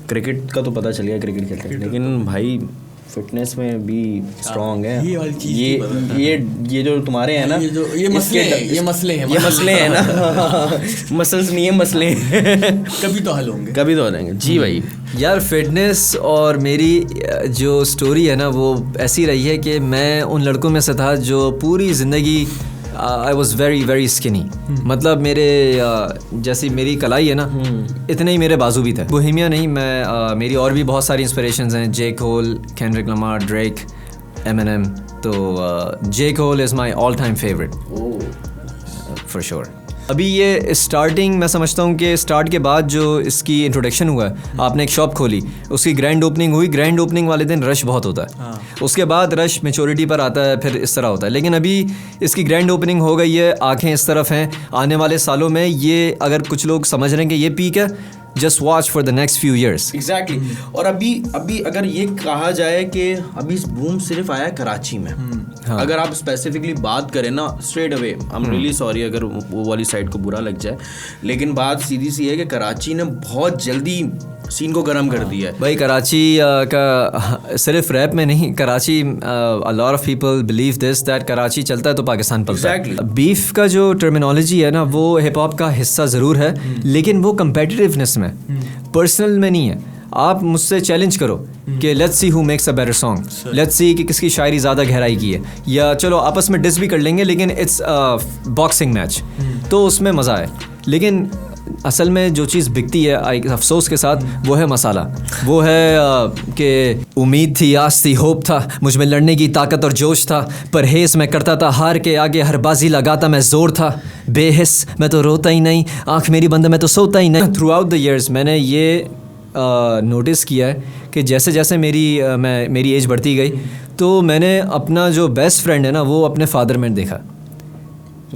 Cricket का तो पता चल गया, क्रिकेट खेलते हैं, लेकिन भाई फिटनेस में भी स्ट्रांग है। ये जो तुम्हारे हैं ना, ये मसले हैं ना मसल्स नहीं है, मसले कभी तो हल होंगे, कभी तो हो जाएंगे जी भाई। यार फिटनेस और मेरी जो स्टोरी है ना वो ऐसी रही है कि मैं उन लड़कों में से था जो पूरी ज़िंदगी I was very very skinny. मतलब मेरे जैसी मेरी कलाई है ना, इतने ही मेरे बाजू भी थे। बोहेमिया नहीं, मैं मेरी और भी बहुत सारी इंस्पिरेशंस हैं, J Cole, Kendrick Lamar, Drake, Eminem. तो J Cole is my all time favourite for sure. अभी ये स्टार्टिंग मैं समझता हूँ कि स्टार्ट के बाद जो इसकी इंट्रोडक्शन हुआ है, आपने एक शॉप खोली, उसकी ग्रैंड ओपनिंग हुई, ग्रैंड ओपनिंग वाले दिन रश बहुत होता है। उसके बाद रश मैच्योरिटी पर आता है, फिर इस तरह होता है। लेकिन अभी इसकी ग्रैंड ओपनिंग हो गई है, आंखें इस तरफ हैं। आने वाले सालों में ये अगर कुछ लोग समझ रहे हैं कि ये पीक है, just watch for the next few years. Exactly. और अभी अगर ये कहा जाए कि अभी इस बूम सिर्फ आया कराची में, अगर आप स्पेसिफिकली बात करें ना, straight away I am really sorry अगर वो वाली साइड को बुरा लग जाए, लेकिन बात सीधी सी है कि कराची ने बहुत जल्दी सीन को गर्म कर दिया है भाई। कराची का सिर्फ रैप में नहीं, Karachi a lot of people believe this that Karachi चलता है तो पाकिस्तान पलता है। बीफ का जो टर्मिनोलॉजी है ना, वो हिप हॉप का हिस्सा ज़रूर है, लेकिन वो कंपेटिटिवनेस में, पर्सनल में नहीं है। आप मुझसे चैलेंज करो कि let's see who makes a better song, let's see कि किसकी शायरी ज़्यादा गहराई की है, या चलो आपस में डिस भी कर लेंगे, लेकिन इट्स बॉक्सिंग मैच, तो उसमें मज़ा है। लेकिन असल में जो चीज़ बिकती है अफसोस के साथ, वो है मसाला, वो है कि उम्मीद थी, आस थी, होप था, मुझ में लड़ने की ताकत और जोश था, परहेज़ मैं करता था, हार के आगे हर बाजी लगाता मैं जोर था, बेहिस मैं तो रोता ही नहीं, आँख मेरी बंद मैं तो सोता ही नहीं। थ्रू आउट द ईयर्स मैंने ये नोटिस किया है कि जैसे जैसे मेरी एज बढ़ती गई, तो मैंने अपना जो बेस्ट फ्रेंड है ना, वो अपने फादर में देखा,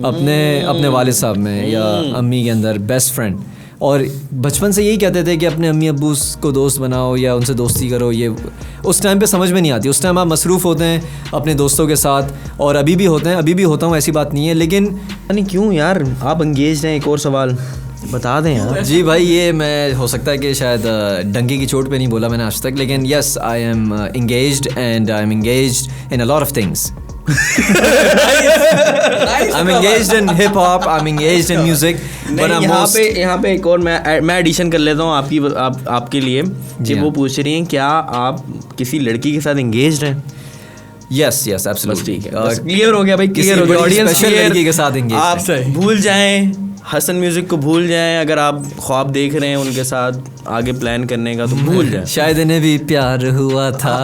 अपने वालिद साहब में या अम्मी के अंदर बेस्ट फ्रेंड। और बचपन से यही कहते थे कि अपने अम्मी अब्बू को दोस्त बनाओ या उनसे दोस्ती करो। ये उस टाइम पे समझ में नहीं आती, उस टाइम आप मसरूफ़ होते हैं अपने दोस्तों के साथ, और अभी भी होते हैं, अभी भी होता हूँ, ऐसी बात नहीं है। लेकिन नहीं क्यों यार, आप एंगेज हैं? एक और सवाल बता दें यार। जी भाई, ये मैं हो सकता है कि शायद डंके की चोट पे नहीं बोला मैंने आज तक, लेकिन yes I am engaged and I M engaged in a lot of things. I'm engaged in hip hop, I'm engaged in music, but I'm यहाँ पे एक और मैं एडिशन कर लेता हूँ आपके लिए कि वो पूछ रही हैं क्या आप किसी लड़की के साथ एंगेज्ड हैं? यस एब्सोल्युटली, ठीक है, क्लियर हो गया भाई, क्लियर हो गया ऑडियंस। लड़की के साथ engaged आप भूल जाएं हसन म्यूजिक को, भूल जाएं। अगर आप ख्वाब देख रहे हैं उनके साथ आगे प्लान करने का, तो भूल जाएं। शायद इन्हें भी प्यार हुआ था।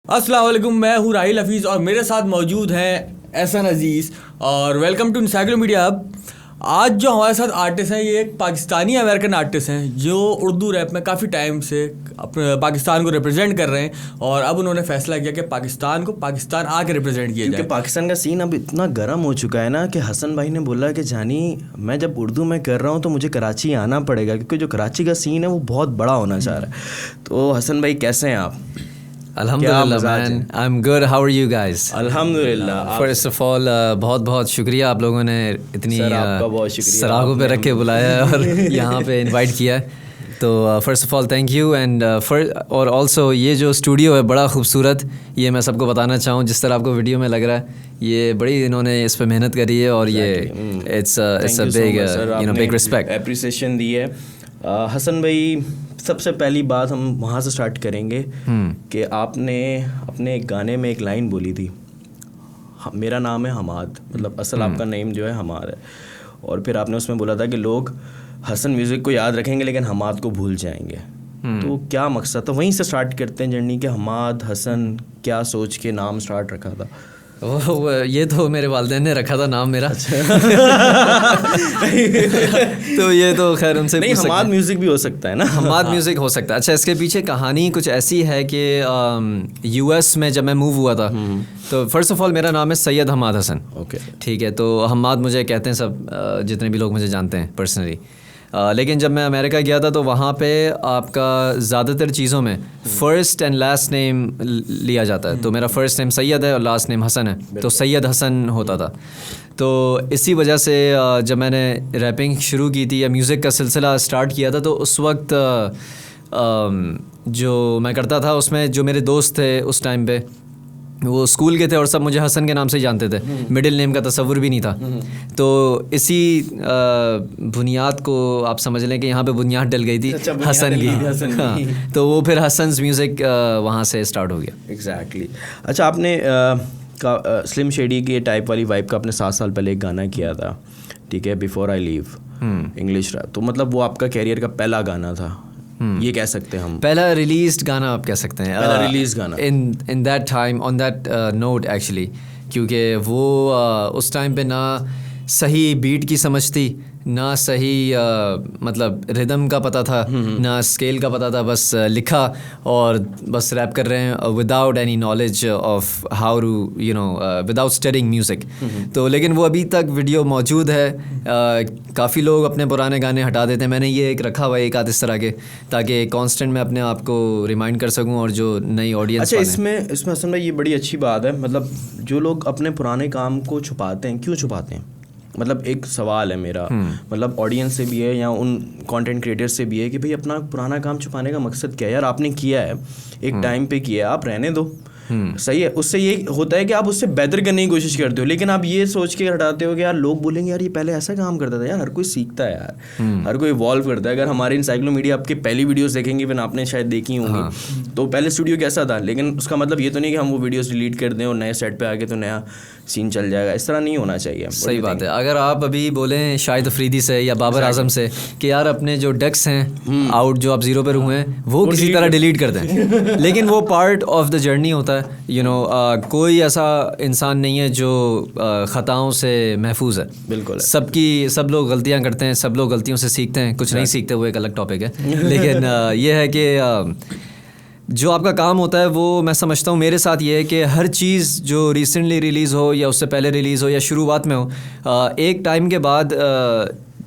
अस्सलाम वालेकुम, मैं हूँ राहिल हफीज़ और मेरे साथ मौजूद हैं एहसन अजीज़, और वेलकम टू इनसाइक्लोपीडिया हब। आज जो हमारे साथ आर्टिस्ट हैं, ये एक पाकिस्तानी अमेरिकन आर्टिस्ट हैं जो उर्दू रैप में काफ़ी टाइम से अपने पाकिस्तान को रिप्रेजेंट कर रहे हैं, और अब उन्होंने फैसला किया कि पाकिस्तान को पाकिस्तान आके रिप्रेजेंट किया जाए। क्योंकि पाकिस्तान का सीन अब इतना गर्म हो चुका है ना कि हसन भाई ने बोला कि जानी मैं जब उर्दू में कर रहा हूँ तो मुझे कराची आना पड़ेगा, क्योंकि जो कराची का सीन है वो बहुत बड़ा होना चाह रहा है। तो हसन भाई कैसे हैं आप? अल्हम्दुलिल्लाह man, I am good, how are you guys? अल्हम्दुलिल्लाह। फर्स्ट ऑफ ऑल बहुत बहुत शुक्रिया, आप लोगों ने इतनी सराहों पे रख के बुलाया है और यहाँ पे इनवाइट किया है, तो first of all thank you. And और ऑल्सो ये जो स्टूडियो है बड़ा खूबसूरत, ये मैं सबको बताना चाहूँ, जिस तरह आपको वीडियो में लग रहा है, ये बड़ी इन्होंने इस पर मेहनत करी है, और ये it's a big respect, appreciation दी है। हसन भाई, सबसे पहली बात हम वहाँ से स्टार्ट करेंगे कि आपने अपने एक गाने में एक लाइन बोली थी, मेरा नाम है हमाद, मतलब असल आपका नेम जो है हमाद है, और फिर आपने उसमें बोला था कि लोग हसन म्यूज़िक को याद रखेंगे लेकिन हमाद को भूल जाएंगे। तो क्या मकसद था? वहीं से स्टार्ट करते हैं जर्नी के, हमाद हसन क्या सोच के नाम स्टार्ट रखा था? ये तो मेरे वालिदैन ने रखा था नाम मेरा। तो ये तो खैर उनसे नहीं, हमाद म्यूज़िक भी हो सकता है ना? हमाद म्यूज़िक हो सकता है। अच्छा, इसके पीछे कहानी कुछ ऐसी है कि यूएस में जब मैं मूव हुआ था, तो फर्स्ट ऑफ ऑल मेरा नाम है सैयद हमाद हसन। ओके, ठीक है, तो हमाद मुझे कहते हैं सब, जितने भी लोग मुझे जानते हैं पर्सनली। लेकिन जब मैं अमेरिका गया था तो वहाँ पे आपका ज़्यादातर चीज़ों में फ़र्स्ट एंड लास्ट नेम लिया जाता है। तो मेरा फ़र्स्ट नेम सैयद है और लास्ट नेम हसन है, तो सैयद हसन होता था। तो इसी वजह से जब मैंने रैपिंग शुरू की थी या म्यूज़िक का सिलसिला स्टार्ट किया था, तो उस वक्त जो मैं करता था उसमें जो मेरे दोस्त थे उस टाइम पे वो स्कूल के थे और सब मुझे हसन के नाम से ही जानते थे, मिडिल नेम का तसव्वुर भी नहीं था। तो इसी बुनियाद को आप समझ लें कि यहाँ पे बुनियाद डल गई थी हसन की। हाँ, तो वो फिर हसन्स म्यूज़िक वहाँ से स्टार्ट हो गया। एग्जैक्टली। अच्छा, आपने स्लिम शेडी की टाइप वाली वाइब का आपने 7 साल पहले एक गाना किया था, ठीक है, before I leave, English rap. तो मतलब वो आपका कैरियर का पहला गाना था, ये कह सकते हैं हम, पहला रिलीज्ड गाना आप कह सकते हैं, पहला रिलीज गाना in that time, on that not actually, क्योंकि वो उस टाइम पे ना सही बीट की समझ थी, ना सही मतलब रिदम का पता था, ना स्केल का पता था, बस लिखा और बस रैप कर रहे हैं without any knowledge of how to you know, without studying music. तो लेकिन वो अभी तक वीडियो मौजूद है। काफ़ी लोग अपने पुराने गाने हटा देते हैं, मैंने ये एक रखा हुआ है एक आध इस तरह के, ताकि कांस्टेंट मैं अपने आप को रिमाइंड कर सकूं और जो नई ऑडियंस। अच्छा, इसमें हसन भाई ये बड़ी अच्छी बात है, मतलब जो लोग अपने पुराने काम को छुपाते हैं, क्यों छुपाते हैं? मतलब एक सवाल है मेरा, मतलब ऑडियंस से भी है या उन कंटेंट क्रिएटर्स से भी है कि भाई अपना पुराना काम छुपाने का मकसद क्या है? यार आपने किया है, एक टाइम पे किया है, आप रहने दो, सही है। उससे ये होता है कि आप उससे बेहतर करने की कोशिश करते हो, लेकिन आप ये सोच के हटाते हो कि यार लोग बोलेंगे यार ये पहले ऐसा काम करता था। यार हर कोई सीखता है यार, हर कोई इवॉल्व करता है। अगर हमारे इनसाइक्लोमीडिया आपके पहली वीडियोस देखेंगे, फिर आपने शायद देखी होंगी, तो पहले स्टूडियो कैसा था, लेकिन उसका मतलब ये तो नहीं कि हम वो वीडियोस डिलीट कर दें और नए सेट पे आके तो नया सीन चल जाएगा। इस तरह नहीं होना चाहिए। सही बात है। अगर आप अभी बोलें शाहिद अफरीदी से या बाबर आजम से कि यार अपने जो डक्स हैं आउट जो आप जीरो पर हुए हैं वो किसी तरह डिलीट कर दें, लेकिन वो पार्ट ऑफ द जर्नी होता है, यू नो। कोई ऐसा इंसान नहीं है जो ख़ताओं से महफूज है। बिल्कुल, सब लोग गलतियां करते हैं, सब लोग गलतियों से सीखते हैं, कुछ नहीं सीखते, वो एक अलग टॉपिक है। लेकिन ये है कि जो आपका काम होता है वो मैं समझता हूँ, मेरे साथ ये है कि हर चीज़ जो रिसेंटली रिलीज़ हो या उससे पहले रिलीज़ हो या शुरुआत में हो, एक टाइम के बाद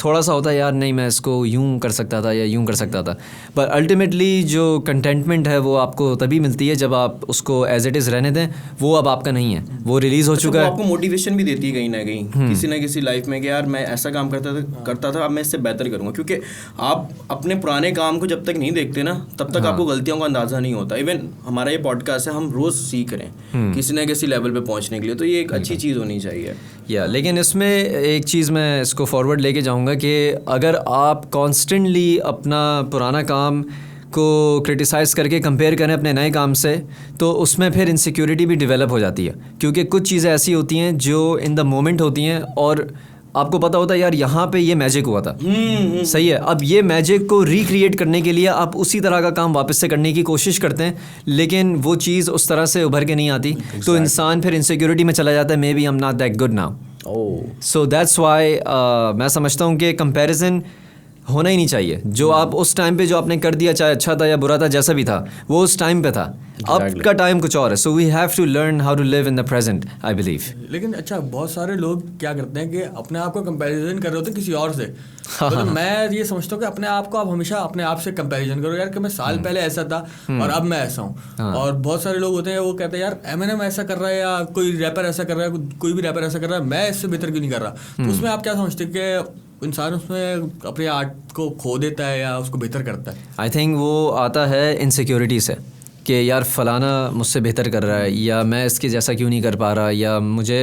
थोड़ा सा होता है यार नहीं मैं इसको यूं कर सकता था या यूं कर सकता था, पर अल्टीमेटली जो कंटेंटमेंट है वो आपको तभी मिलती है जब आप उसको एज इट इज़ रहने दें। वो अब आपका नहीं है, वो रिलीज़ हो चुका है। आपको मोटिवेशन भी देती है कहीं ना कहीं, किसी ना किसी लाइफ में कि यार मैं ऐसा काम करता था अब मैं इससे बेहतर करूँगा, क्योंकि आप अपने पुराने काम को जब तक नहीं देखते ना तब तक आपको गलतियों का अंदाज़ा नहीं होता। इवन हमारा ये पॉडकास्ट है, हम रोज़ सीख रहे हैं किसी ना किसी लेवल पे पहुँचने के लिए, तो ये एक अच्छी चीज़ होनी चाहिए। लेकिन इसमें एक चीज़ मैं इसको फॉरवर्ड लेके जाऊंगा कि अगर आप कॉन्स्टेंटली अपना पुराना काम को क्रिटिसाइज़ करके कंपेयर करें अपने नए काम से, तो उसमें फिर इनसिक्योरिटी भी डेवलप हो जाती है, क्योंकि कुछ चीज़ें ऐसी होती हैं जो इन द मोमेंट होती हैं और आपको पता होता है यार यहाँ पे ये मैजिक हुआ था, सही है। अब ये मैजिक को रिक्रिएट करने के लिए आप उसी तरह का काम वापस से करने की कोशिश करते हैं, लेकिन वो चीज़ उस तरह से उभर के नहीं आती, तो इंसान फिर इनसिक्योरिटी में चला जाता है, maybe I am not that good now. So that's why मैं समझता हूँ कि कंपैरिजन होना ही नहीं चाहिए। जो आप उस टाइम पे जो आपने कर दिया, चाहे अच्छा था या बुरा था, जैसा भी था, वो उस टाइम पे था। अब का टाइम कुछ और है, so we have to learn how to live in the present, I believe. लेकिन अच्छा, बहुत सारे लोग क्या करते हैं कि अपने आप को कंपैरिजन कर रहे होते हैं किसी और से। तो मैं ये समझता हूँ कि अपने आप को आप हमेशा अपने आप से कंपैरिजन करो यार कि मैं साल पहले ऐसा था और अब मैं ऐसा हूँ। और बहुत सारे लोग होते हैं वो कहते हैं यार एमिनेम ऐसा कर रहा है या कोई रैपर ऐसा कर रहा है, कोई भी रैपर ऐसा कर रहा है, मैं इससे बेहतर क्यों नहीं कर रहा। तो उसमें आप क्या समझते हैं कि इंसान उसमें अपने आर्ट को खो देता है या उसको बेहतर करता है? आई थिंक वो आता है इनसिक्योरिटी से कि यार फ़लाना मुझसे बेहतर कर रहा है, या मैं इसके जैसा क्यों नहीं कर पा रहा, या मुझे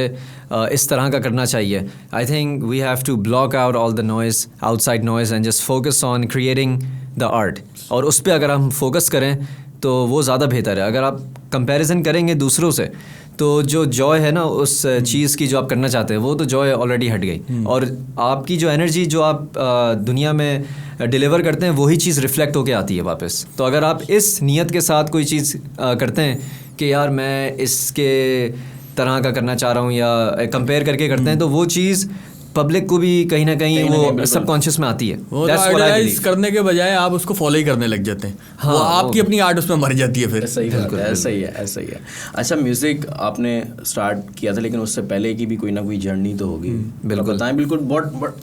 इस तरह का करना चाहिए। I think we have to block out all the noise, outside noise, and just focus on creating the art. और उस पर अगर हम फोकस करें तो वो ज़्यादा बेहतर है। अगर आप कंपैरिजन करेंगे दूसरों से तो जो जॉय है ना उस चीज़ की जो आप करना चाहते हैं, वो तो जॉय ऑलरेडी हट गई, और आपकी जो एनर्जी जो आप दुनिया में डिलीवर करते हैं वही चीज़ रिफ्लेक्ट होके आती है वापस। तो अगर आप इस नीयत के साथ कोई चीज़ करते हैं कि यार मैं इसके तरह का करना चाह रहा हूँ या कंपेयर करके करते हैं, तो वो चीज़ पब्लिक को भी कहीं ना कहीं वो सबकॉन्शियस में आती है। वो That's what I idealise believe. करने के बजाय आप उसको फॉलो ही करने लग जाते हैं। वो आपकी अपनी आर्ट उसमें मर जाती है फिर। सही बात है, ऐसा ही है, ऐसा ही है। अच्छा, म्यूजिक आपने स्टार्ट किया था, लेकिन उससे पहले की भी कोई ना कोई जर्नी तो होगी। बिल्कुल बताएं, बिल्कुल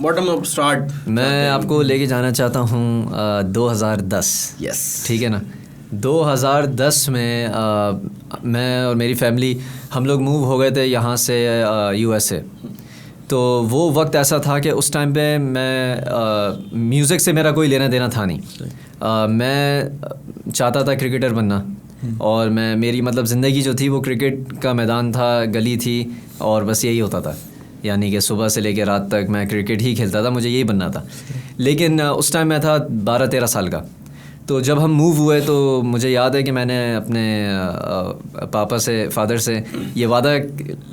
बॉटम ऑफ स्टार्ट। मैं आपको लेके जाना चाहता हूँ 2010। यस, ठीक है ना। 2010 में मैं और मेरी फैमिली हम लोग मूव हो गए थे यहाँ से USA। तो वो वक्त ऐसा था कि उस टाइम पे मैं म्यूज़िक से मेरा कोई लेना देना था नहीं। मैं चाहता था क्रिकेटर बनना, और मैं मेरी मतलब ज़िंदगी जो थी वो क्रिकेट का मैदान था, गली थी, और बस यही होता था। यानी कि सुबह से लेकर रात तक मैं क्रिकेट ही खेलता था, मुझे यही बनना था। लेकिन उस टाइम मैं था 12-13 साल का। तो जब हम मूव हुए तो मुझे याद है कि मैंने अपने पापा से, फादर से ये वादा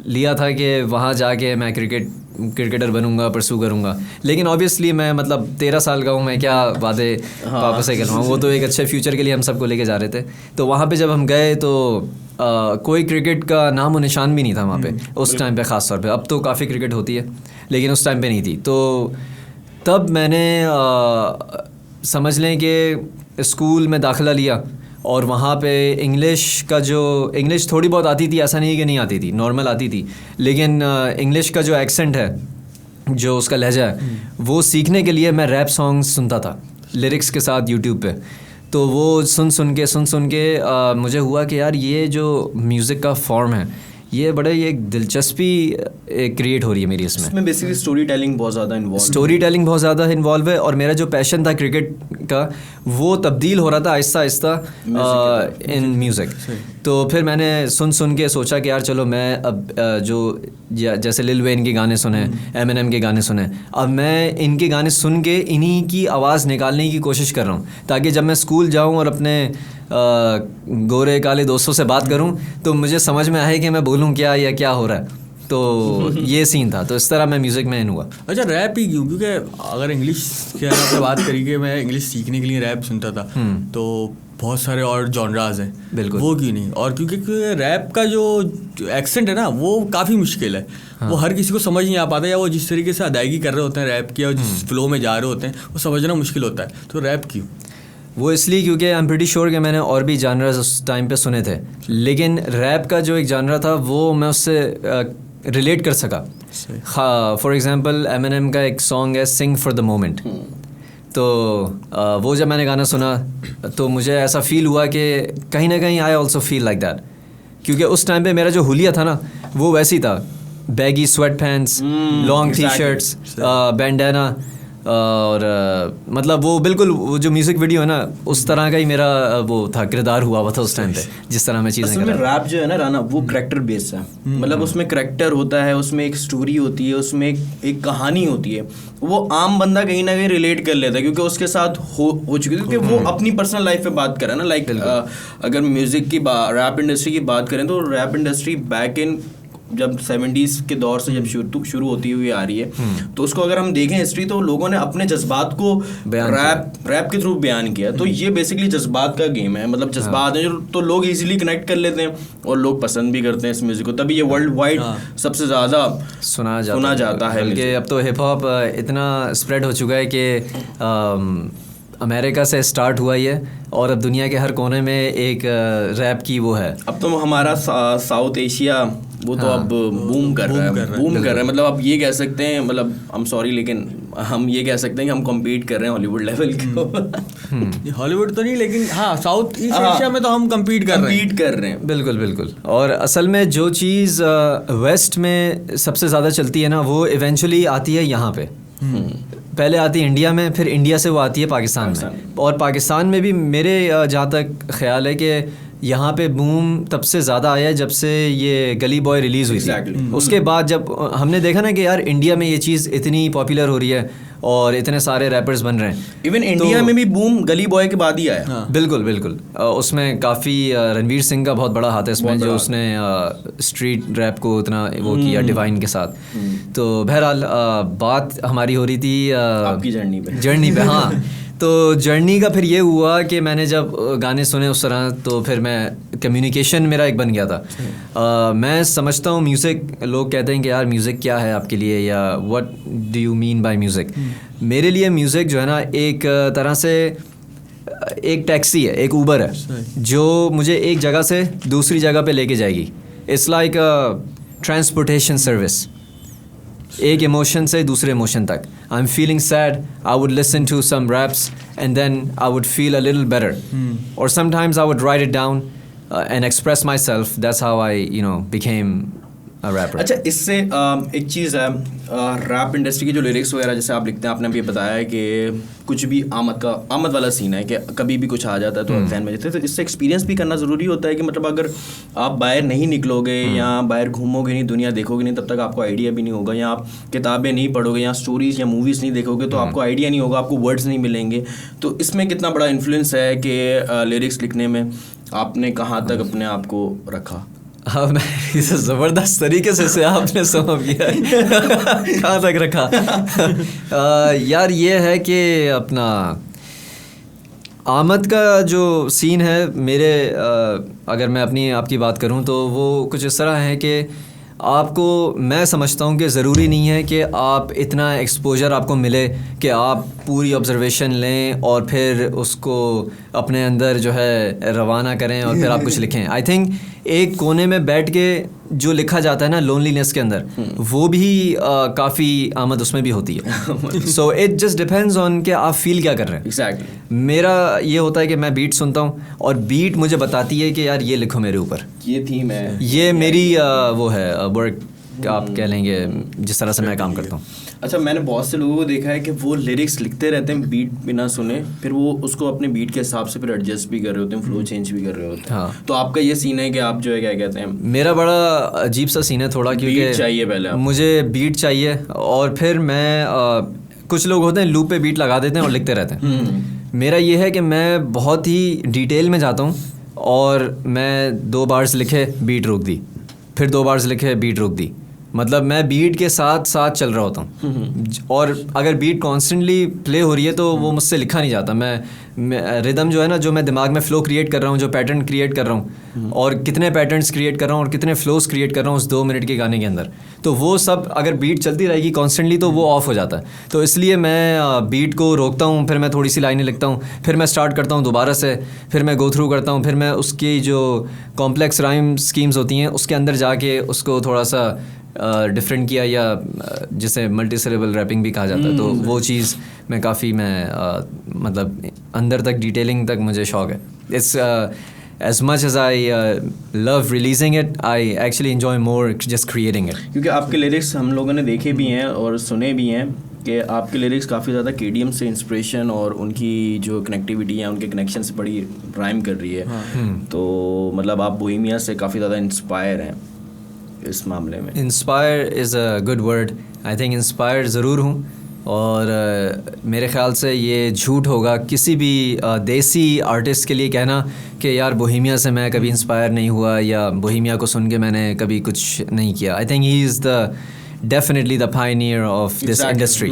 लिया था कि वहाँ जाके मैं क्रिकेटर बनूंगा, परसू करूँगा। लेकिन ऑब्वियसली मैं मतलब 13 साल का हूँ, मैं क्या वादे पापा से करवाऊँ। वो तो एक अच्छे फ्यूचर के लिए हम सबको लेके जा रहे थे। तो वहाँ पे जब हम गए तो कोई क्रिकेट का नाम और निशान भी नहीं था वहाँ पे उस टाइम पे, ख़ास तौर पे। अब तो काफ़ी क्रिकेट होती है, लेकिन उस टाइम पे नहीं थी। तो तब मैंने समझ लें कि स्कूल में दाखिला लिया, और वहाँ पे इंग्लिश थोड़ी बहुत आती थी, ऐसा नहीं कि नहीं आती थी, नॉर्मल आती थी। लेकिन इंग्लिश का जो एक्सेंट है, जो उसका लहजा है, वो सीखने के लिए मैं रैप सॉन्ग्स सुनता था लिरिक्स के साथ यूट्यूब पे। तो वो सुन के मुझे हुआ कि यार ये जो म्यूज़िक का फॉर्म है, ये बड़े एक दिलचस्पी क्रिएट हो रही है मेरी इसमें बेसिकली स्टोरी टेलिंग बहुत ज़्यादा इन्वॉल्व है। और मेरा जो पैशन था क्रिकेट का, वो तब्दील हो रहा था आहिस्ता आहिस्ता इन म्यूज़िक। तो फिर मैंने सुन के सोचा कि यार चलो मैं अब जैसे लिल वेन के गाने सुने, Eminem के गाने सुने, अब मैं इनके गाने सुन के इन्हीं की आवाज़ निकालने की कोशिश कर रहा हूँ, ताकि जब मैं स्कूल जाऊँ और अपने गोरे काले दोस्तों से बात करूं तो मुझे समझ में आए कि मैं बोलूं क्या या क्या हो रहा है। तो ये सीन था। तो इस तरह मैं म्यूज़िक में इन हुआ। अच्छा, रैप ही क्यों? क्योंकि अगर इंग्लिश की आपने बात करी कि मैं इंग्लिश सीखने के लिए रैप सुनता था, तो बहुत सारे और जॉनराज हैं, बिल्कुल, वो क्यों नहीं? और क्योंकि रैप का जो एक्सेंट है ना, वो काफ़ी मुश्किल है। वो हर किसी को समझ नहीं आ पाता, या वो जिस तरीके से अदायगी कर रहे होते हैं रैप की, और जिस फ्लो में जा रहे होते हैं, वो समझना मुश्किल होता है। तो रैप क्यों? वो इसलिए क्योंकि आई एम प्रीटी श्योर कि मैंने और भी जानराज उस टाइम पे सुने थे, लेकिन रैप का जो एक जानरा था वो मैं उससे रिलेट कर सका। हाँ, फॉर एग्जांपल Eminem का एक सॉन्ग है सिंग फॉर द मोमेंट। तो वो जब मैंने गाना सुना तो मुझे ऐसा फील हुआ कि कहीं ना कहीं I also feel like that, क्योंकि उस टाइम पे मेरा जो हुलिया था ना, वो वैसी था, baggy sweat pants, long T shirts, bandana, और मतलब वो बिल्कुल वो जो म्यूज़िक वीडियो है ना, उस तरह का ही मेरा वो था, किरदार हुआ था उस टाइम पे, जिस तरह मैं चीज़ें कर रहा था। रैप जो है ना राना, वो करेक्टर बेस्ड है। मतलब उसमें करेक्टर होता है, उसमें एक स्टोरी होती है, उसमें एक कहानी होती है। वो आम बंदा कहीं ना कहीं रिलेट कर लेता है, क्योंकि उसके साथ हो चुकी है, क्योंकि वो अपनी पर्सनल लाइफ पे बात कर रहा है ना। लाइक अगर म्यूज़िक की रैप इंडस्ट्री की बात करें तो रैप इंडस्ट्री बैक इन जब 70s के दौर से जब शुरू होती हुई आ रही है, तो उसको अगर हम देखें हिस्ट्री, तो लोगों ने अपने जज्बात को रैप के थ्रू बयान किया। तो ये बेसिकली जज्बात का गेम है। मतलब जज्बात हैं जो तो लोग इजीली कनेक्ट कर लेते हैं, और लोग पसंद भी करते हैं इस म्यूजिक को, तभी ये वर्ल्ड वाइड सबसे ज़्यादा सुना जाता है। बल्कि अब तो हिप हॉप इतना स्प्रेड हो चुका है कि अमेरिका से स्टार्ट हुआ ये, और अब दुनिया के हर कोने में एक रैप की वो है। अब तो हमारा साउथ एशिया वो तो अब बूम कर रहा है। मतलब आप ये कह सकते हैं, मतलब आई एम सॉरी, लेकिन हम ये कह सकते हैं कि हम कम्पीट कर रहे हैं हॉलीवुड लेवल को। हॉलीवुड तो नहीं, लेकिन हाँ साउथ ईस्ट एशिया में तो हम कम्पीट कर रहे हैं। बिल्कुल। और असल में जो चीज़ वेस्ट में सबसे ज़्यादा चलती है ना, वो इवेंचुअली आती है यहाँ पे। पहले आती है इंडिया में, फिर इंडिया से वो आती है पाकिस्तान में। और पाकिस्तान में भी मेरे जहाँ तक ख्याल है कि यहाँ पे बूम तब से ज़्यादा आया जब से ये गली बॉय रिलीज़ हुई थी। उसके बाद जब हमने देखा ना कि यार इंडिया में ये चीज़ इतनी पॉपुलर हो रही है और इतने सारे रैपर्स बन रहे हैं, इवन इंडिया में भी बूम गली बॉय के बाद ही आया। बिल्कुल। उसमें काफ़ी रणवीर सिंह का बहुत बड़ा हाथ है इसमें, जो उसने स्ट्रीट रैप को इतना वो किया डिवाइन के साथ। तो बहरहाल बात हमारी हो रही थी आपकी जर्नी पे। हाँ। तो जर्नी का फिर ये हुआ कि मैंने जब गाने सुने उस तरह तो फिर मैं कम्युनिकेशन मेरा एक बन गया था। मैं समझता हूँ म्यूज़िक, लोग कहते हैं कि यार म्यूज़िक क्या है आपके लिए या what do you mean by music. मेरे लिए म्यूज़िक जो है ना एक तरह से एक टैक्सी है, एक ऊबर है जो मुझे एक जगह से दूसरी जगह पे लेके जाएगी। It's like a transportation service, एक इमोशन से दूसरे इमोशन तक। I am feeling sad, I would listen to some raps and then I would feel a little better, और sometimes I would write it down and express myself. That's how I became a rapper. अच्छा, इससे एक चीज़ है, rap industry की जो lyrics वगैरह जैसे आप लिखते हैं, आपने अभी बताया कि कुछ भी आमद वाला सीन है कि कभी भी कुछ आ जाता है तो जहन में जाते हैं, तो इससे एक्सपीरियंस भी करना ज़रूरी होता है कि मतलब अगर आप बाहर नहीं निकलोगे या बाहर घूमोगे नहीं, दुनिया देखोगे नहीं, तब तक आपको आइडिया भी नहीं होगा, या आप किताबें नहीं पढ़ोगे या स्टोरीज़ या मूवीज़ नहीं देखोगे तो आपको आइडिया नहीं होगा, आपको वर्ड्स नहीं मिलेंगे। तो इसमें कितना बड़ा इन्फ्लुएंस है कि लिरिक्स लिखने में आपने कहाँ तक अपने आप को रखा? हाँ, मैं इसे ज़बरदस्त तरीके से आपने समझ किया कहाँ तक रखा। यार ये है कि अपना आमद का जो सीन है मेरे, अगर मैं अपनी आपकी बात करूं तो वो कुछ इस तरह है कि आपको, मैं समझता हूं कि ज़रूरी नहीं है कि आप इतना एक्सपोजर आपको मिले कि आप पूरी ऑब्जर्वेशन लें और फिर उसको अपने अंदर जो है रवाना करें और फिर आप कुछ लिखें। आई थिंक एक कोने में बैठ के जो लिखा जाता है ना लोनलीनेस के अंदर, वो भी काफ़ी आमद उसमें भी होती है। So it just depends on कि आप फील क्या कर रहे हैं। एग्जैक्टली। मेरा ये होता है कि मैं बीट सुनता हूँ और बीट मुझे बताती है कि यार ये लिखो मेरे ऊपर, ये थीम है, ये मेरी वो है वर्क आप कह लेंगे जिस तरह से मैं काम करता हूँ। अच्छा, मैंने बहुत से लोगों को देखा है कि वो लिरिक्स लिखते रहते हैं बीट बिना सुने, फिर वो उसको अपने बीट के हिसाब से फिर एडजस्ट भी कर रहे होते हैं, फ्लो चेंज भी कर रहे होते हैं। हाँ। तो आपका ये सीन है कि आप जो है क्या कहते हैं, मेरा बड़ा अजीब सा सीन है थोड़ा, क्योंकि बीट चाहिए पहले आपको। मुझे बीट चाहिए और फिर मैं कुछ लोग होते हैं लूप पे बीट लगा देते हैं और लिखते रहते हैं। मेरा ये है कि मैं बहुत ही डिटेल में जाता हूँ और मैं 2 बार्स लिखे बीट रोक दी, फिर 2 बार्स लिखे बीट रोक दी, मतलब मैं बीट के साथ साथ चल रहा होता हूँ। और अगर बीट कॉन्स्टेंटली प्ले हो रही है तो वो मुझसे लिखा नहीं जाता। मैं रिदम जो है ना, जो मैं दिमाग में फ़्लो क्रिएट कर रहा हूँ, जो पैटर्न क्रिएट कर रहा हूँ और कितने पैटर्न्स क्रिएट कर रहा हूँ और कितने फ्लोस क्रिएट कर रहा हूँ उस 2 मिनट के गाने के अंदर, तो वो सब अगर बीट चलती रहेगी कॉन्स्टेंटली तो वो ऑफ हो जाता है। तो इसलिए मैं बीट को रोकता हूँ, फिर मैं थोड़ी सी लाइनें लिखता हूँ, फिर मैं स्टार्ट करता हूँ दोबारा से, फिर मैं गो थ्रू करता हूँ, फिर मैं उसकी जो कॉम्प्लेक्स राइम स्कीम्स होती हैं उसके अंदर जाके उसको थोड़ा सा डिफरेंट किया, या जिसे मल्टी सिलेबल रैपिंग भी कहा जाता है, तो वो चीज़ मैं काफ़ी मतलब अंदर तक डिटेलिंग तक मुझे शौक है। It's as much as I love releasing it, I actually enjoy more just creating it. क्योंकि आपके लिरिक्स हम लोगों ने देखे भी हैं और सुने भी हैं कि आपके लिरिक्स काफ़ी ज़्यादा KDM से इंस्पिरेशन और उनकी जो कनेक्टिविटी है, उनके कनेक्शन से बड़ी राइम कर रही है। तो मतलब आप बोहेमिया से काफ़ी ज़्यादा इंस्पायर हैं इस मामले में। Inspire is a good word. I think inspire ज़रूर हूँ, और मेरे ख़्याल से ये झूठ होगा किसी भी देसी आर्टिस्ट के लिए कहना कि यार बोहेमिया से मैं कभी इंस्पायर नहीं हुआ या बोहेमिया को सुन के मैंने कभी कुछ नहीं किया। I think he is the definitely the Pioneer of this industry,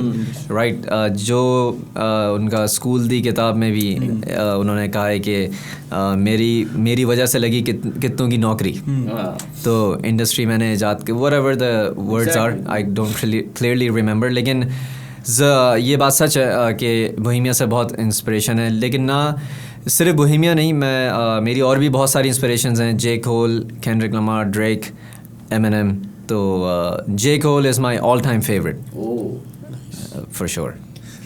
right. जो उनका स्कूल दी किताब में भी उन्होंने कहा है कि मेरी वजह से लगी कितनों की नौकरी। तो इंडस्ट्री मैंने ईजाद के whatever the words are, I don't clearly remember, लेकिन ये बात सच है कि बोहेमिया से बहुत इंस्पिरेशन है। लेकिन ना सिर्फ बोहेमिया नहीं, मैं मेरी और भी बहुत सारी इंस्पिरेशंस हैं। J Cole, Kendrick Lamar, Drake, Eminem. तो J Cole is my all time favourite for sure.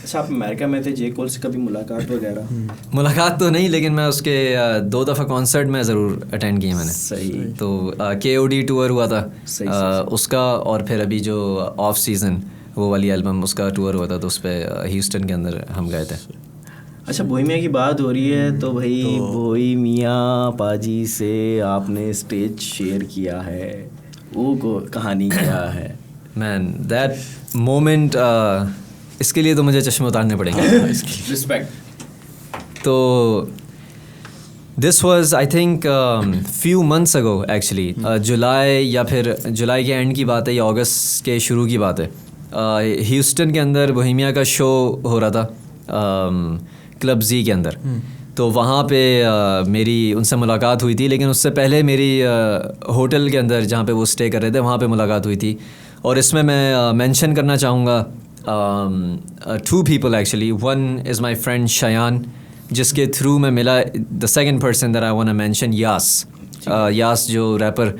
अच्छा, आप अमेरिका में थे, जे कोल से कभी मुलाकात वगैरह? मुलाकात तो नहीं, लेकिन मैं उसके 2 दफ़ा कॉन्सर्ट में ज़रूर अटेंड किया मैंने। सही। तो KOD टूर हुआ था सही। उसका, और फिर अभी जो ऑफ सीज़न वो वाली एल्बम उसका टूर हुआ था, तो उस पर ह्यूस्टन के अंदर हम गए थे। अच्छा, बोहेमिया की बात हो रही है तो भाई बोहेमिया पाजी से आपने स्टेज शेयर किया है, वो कहानी क्या है? मैन दैट मोमेंट, इसके लिए तो मुझे चश्मे उतारने पड़ेंगे। रिस्पेक्ट। तो this was I think few months ago actually, जुलाई या फिर जुलाई के एंड की बात है या अगस्त के शुरू की बात है। ह्यूस्टन के अंदर बोहेमिया का शो हो रहा था क्लब जी के अंदर। तो वहाँ पे मेरी उनसे मुलाकात हुई थी, लेकिन उससे पहले मेरी होटल के अंदर जहाँ पे वो स्टे कर रहे थे वहाँ पे मुलाकात हुई थी। और इसमें मैं मेंशन करना चाहूँगा 2 people actually. One is my friend Shayan, जिसके थ्रू मैं मिला। The second person that I want to mention Yaas. Yaas जो रैपर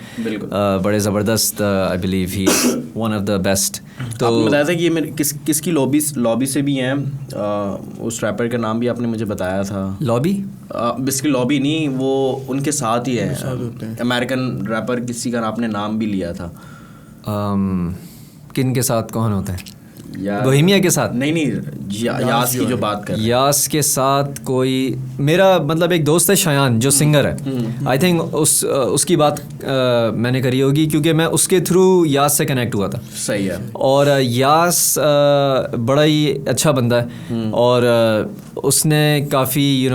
बड़े ज़बरदस्त, I believe he one of the best. तो आपने बताया था कि ये मेरे किसकी लॉबी से भी हैं। उस रैपर का नाम भी आपने मुझे बताया था। लॉबी बेसिकली लॉबी नहीं, वो उनके साथ ही है। अमेरिकन रैपर किसी का आपने नाम भी लिया था। किन के साथ कौन होते हैं? बोहेमिया के साथ? नहीं यास की जो बात कर। यास के साथ कोई मेरा मतलब एक दोस्त है शयान, जो सिंगर है। आई थिंक उसकी बात मैंने करी होगी, क्योंकि मैं उसके थ्रू यास से कनेक्ट हुआ था। सही है। और यास बड़ा ही अच्छा बंदा है, और उसने काफ़ी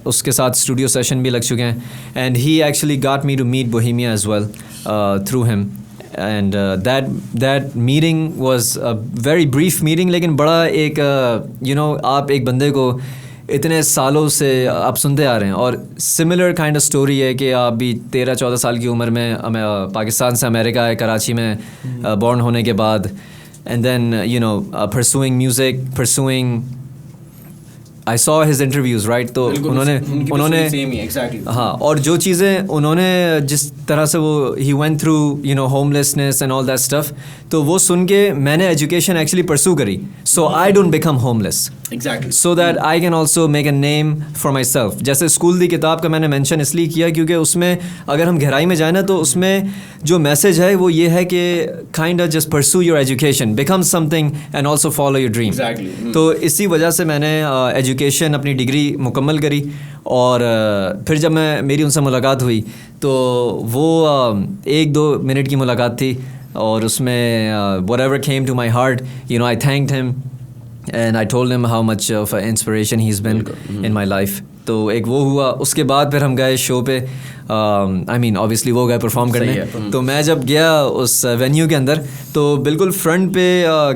उसके साथ स्टूडियो सेशन भी लग चुके हैं। And he actually got me to meet Bohemia as well through him. And that meeting was a very brief meeting, लेकिन बड़ा एक आप एक बंदे को इतने सालों से आप सुनते आ रहे हैं, और सिमिलर काइंड ऑफ स्टोरी है कि आप भी 13-14 साल की उम्र में पाकिस्तान से अमेरिका आए, कराची में बॉर्न होने के बाद, and then pursuing music, pursuing I saw his interviews, right? तो उन्होंने हाँ, और जो चीज़ें उन्होंने जिस तरह से वो he went through homelessness and all that stuff, तो वो सुन के मैंने एजुकेशन एक्चुअली परस्यू करी, so I don't become homeless, exactly, so that I can also make a name for myself. जैसे स्कूल दी किताब का मैंने मेंशन इसलिए किया क्योंकि उसमें अगर हम गहराई में जाए ना, तो उसमें जो मैसेज है वो ये है कि kind of just pursue your education, become something and also follow your dream. Exactly. तो इसी वजह से मैंने एजुकेशन अपनी डिग्री मुकम्मल करी, और फिर जब मेरी उनसे मुलाकात हुई तो वो 1-2 मिनट की मुलाकात थी, और उसमें whatever came to my heart, I thanked him and I told him how much of an inspiration he's been in my life. तो एक वो हुआ। उसके बाद फिर हम गए शो पे, I mean obviously वो गए परफॉर्म करने। तो मैं जब गया उस वेन्यू के अंदर, तो बिल्कुल फ्रंट पे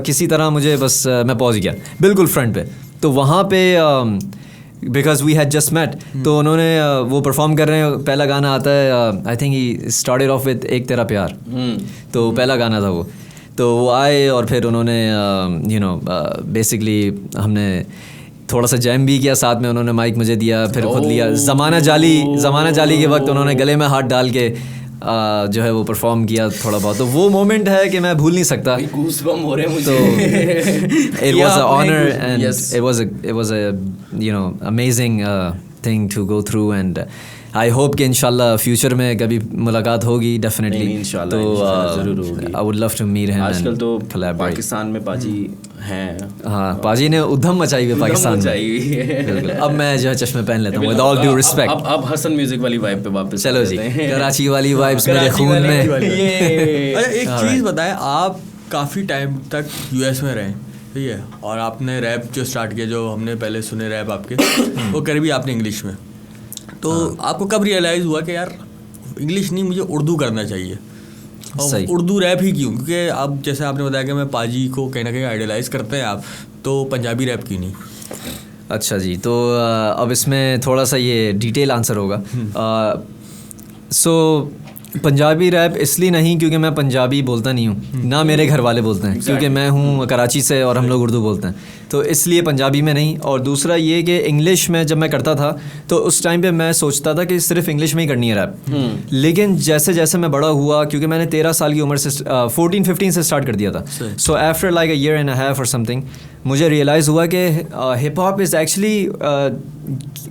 किसी तरह मुझे बस मैं पहुंच गया बिल्कुल फ्रंट पे। तो वहाँ पे because we had just met, तो उन्होंने वो परफॉर्म कर रहे हैं, पहला गाना आता है, I think he started off with एक तेरा प्यार, तो पहला गाना था वो। तो वो आए और फिर उन्होंने बेसिकली हमने थोड़ा सा जैम भी किया साथ में, उन्होंने माइक मुझे दिया, फिर खुद लिया। ज़माना जाली के वक्त उन्होंने गले में हाथ डाल के जो है वो परफॉर्म किया थोड़ा बहुत। तो वो मोमेंट है कि मैं भूल नहीं सकता। गूज़बम्प हो रहे हैं मुझे। तो it was an honor and it was a amazing thing to go through, and I hope कि इंशाल्लाह फ्यूचर में कभी मुलाकात होगी डेफिनेटली। इंशाल्लाह ज़रूर होगी। I would love to meet him। आजकल तो पाकिस्तान में पाजी हैं। हाँ, पाजी ने उधम मचाई हुई पाकिस्तान में। बिल्कुल। अब मैं जो है चश्मे पहन लेता हूँ, with all due respect। अब हसन म्यूजिक वाली वाइब पे वापस चलो जी, कराची वाली वाइब्स मेरे खून में। अच्छा, एक चीज़ बताएं, आप काफ़ी टाइम तक यूएस में रहे, ठीक है, और आपने रैप जो स्टार्ट किया, जो हमने पहले सुने रैप आपके, वो करी भी आपने इंग्लिश में। तो आपको कब रियलाइज़ हुआ कि यार इंग्लिश नहीं, मुझे उर्दू करना चाहिए? और उर्दू रैप ही क्यों? क्योंकि अब जैसे आपने बताया कि मैं पाजी को कहीं ना कहीं आइडलाइज़ करते हैं आप, तो पंजाबी रैप क्यों नहीं? अच्छा जी, तो अब इसमें थोड़ा सा ये डिटेल आंसर होगा। सो पंजाबी रैप इसलिए नहीं क्योंकि मैं पंजाबी बोलता नहीं हूँ, ना मेरे घर वाले बोलते हैं, क्योंकि मैं हूँ कराची से और हम लोग उर्दू बोलते हैं, तो इसलिए पंजाबी में नहीं। और दूसरा ये कि इंग्लिश में जब मैं करता था तो उस टाइम पे मैं सोचता था कि सिर्फ इंग्लिश में ही करनी है रैप। लेकिन जैसे जैसे मैं बड़ा हुआ, क्योंकि मैंने 13 साल की उम्र से 14-15 से स्टार्ट कर दिया था, so after like a year and a half और समथिंग, मुझे रियलाइज़ हुआ कि hip hop is actually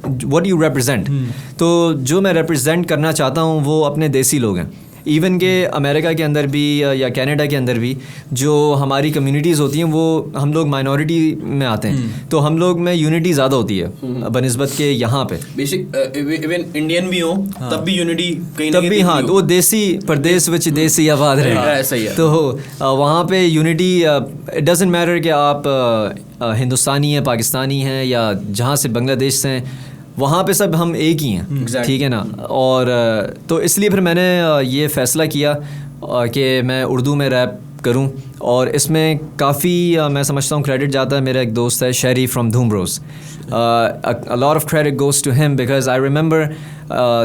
what you represent. तो जो मैं रिप्रेजेंट करना चाहता हूँ वो अपने देसी लोग हैं। इवन के अमेरिका के अंदर भी या कनाडा के अंदर भी जो हमारी कम्युनिटीज़ होती हैं, वो हम लोग माइनॉरिटी में आते हैं, तो हम लोग में यूनिटी ज़्यादा होती है बनिस्बत के यहाँ पे। बेसिक इवन इंडियन भी हो तब भी यूनिटी कहीं तब भी, हाँ, तो वो देसी प्रदेश विच देसी आबाद रहे, तो वहाँ पे यूनिटी, इट डजंट मैटर कि आप हिंदुस्तानी हैं, पाकिस्तानी हैं, या जहाँ से बांग्लादेश से हैं, वहाँ पे सब हम एक ही हैं, ठीक है ना। और तो इसलिए फिर मैंने ये फ़ैसला किया कि मैं उर्दू में रैप करूं। और इसमें काफ़ी मैं समझता हूँ क्रेडिट जाता है, मेरा एक दोस्त है शेरी फ्रॉम धूम Bros, a lot of credit goes to him because I remember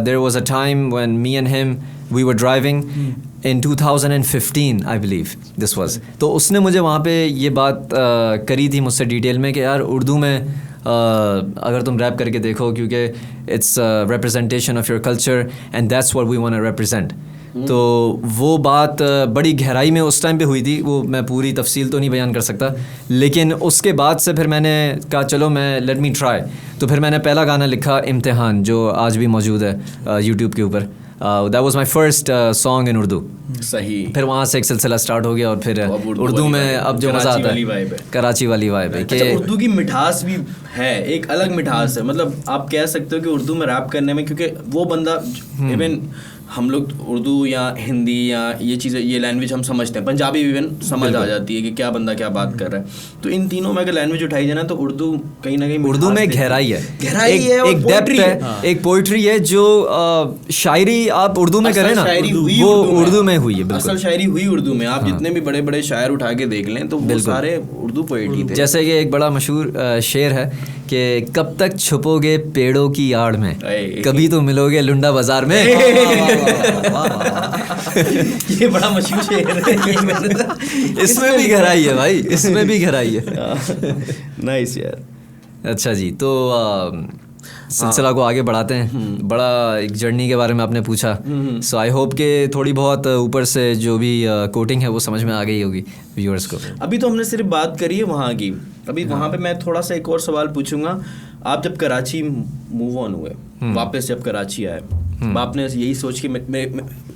there was a time when me and him we were driving in 2015 I believe this was। तो उसने मुझे वहाँ पे ये बात करी थी मुझसे डिटेल में कि यार उर्दू में अगर तुम रैप करके देखो, क्योंकि it's representation of your culture and that's what we want to represent. तो वो बात बड़ी गहराई में उस टाइम पे हुई थी, वो मैं पूरी तफसील तो नहीं बयान कर सकता, लेकिन उसके बाद से फिर मैंने कहा चलो मैं लेट मी ट्राई। तो फिर मैंने पहला गाना लिखा इम्तिहान, जो आज भी मौजूद है यूट्यूब के ऊपर। That was my first song in Urdu. सही। फिर वहाँ से एक सिलसिला स्टार्ट हो गया और फिर उर्दू में अब जो मज़ा आता है कराची वाली वाइब है कि उर्दू की मिठास भी है, एक अलग मिठास है। मतलब आप कह सकते हो कि उर्दू में रैप करने में, क्योंकि वो बंदा इवन हम लोग उर्दू या हिंदी या ये चीज़ें, ये लैंग्वेज हम समझते हैं, पंजाबी इवन समझ आ जाती है कि क्या बंदा क्या बात कर रहा है। तो इन तीनों में अगर लैंग्वेज उठाई जाए ना तो उर्दू कहीं ना कहीं उर्दू में गहराई है, एक डेप्थ है, एक पोइट्री है। जो शायरी आप उर्दू में करें ना वो उर्दू में हुई है, असल शायरी हुई उर्दू में। आप जितने भी बड़े बड़े शायर उठा के देख लें तो वो सारे उर्दू पोएट ही थे। जैसे कि एक बड़ा मशहूर शेर है कि कब तक छुपोगे पेड़ों की आड़ में, कभी तो मिलोगे लुंडा बाजार में। ये बड़ा मशहूर शेर है। इसमें भी गहराई है भाई, इसमें भी गहराई है। नाइस यार। अच्छा जी, तो सिलसिला को आगे बढ़ाते हैं। बड़ा एक जर्नी के बारे में आपने पूछा, सो आई होप कि थोड़ी बहुत ऊपर से जो भी कोटिंग है वो समझ में आ गई होगी व्यूअर्स को। अभी तो हमने सिर्फ बात करी है वहाँ की, अभी वहाँ पे मैं थोड़ा सा एक और सवाल पूछूंगा। आप जब कराची मूव ऑन हुए, वापस जब कराची आए, आपने यही सोच के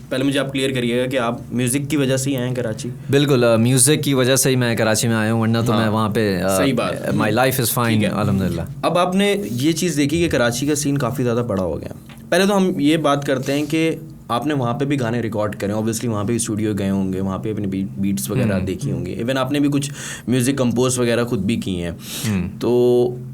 पहले मुझे आप क्लियर करिएगा कि आप म्यूज़िक की वजह से ही आए हैं कराची? बिल्कुल, म्यूज़िक की वजह से ही मैं कराची में आया हूँ, वरना तो मैं वहाँ पे सही बात, माई लाइफ इज़ फाइन अल्हम्दुलिल्लाह। अब आपने ये चीज़ देखी कि कराची का सीन काफ़ी ज़्यादा बड़ा हो गया। पहले तो हम ये बात करते हैं कि आपने वहाँ पे भी गाने रिकॉर्ड करे, ऑब्वियसली वहाँ पे भी स्टूडियो गए होंगे, वहाँ पे अपने बीट्स वगैरह देखी होंगी, इवन आपने भी कुछ म्यूज़िक कंपोज वगैरह खुद भी किए हैं। तो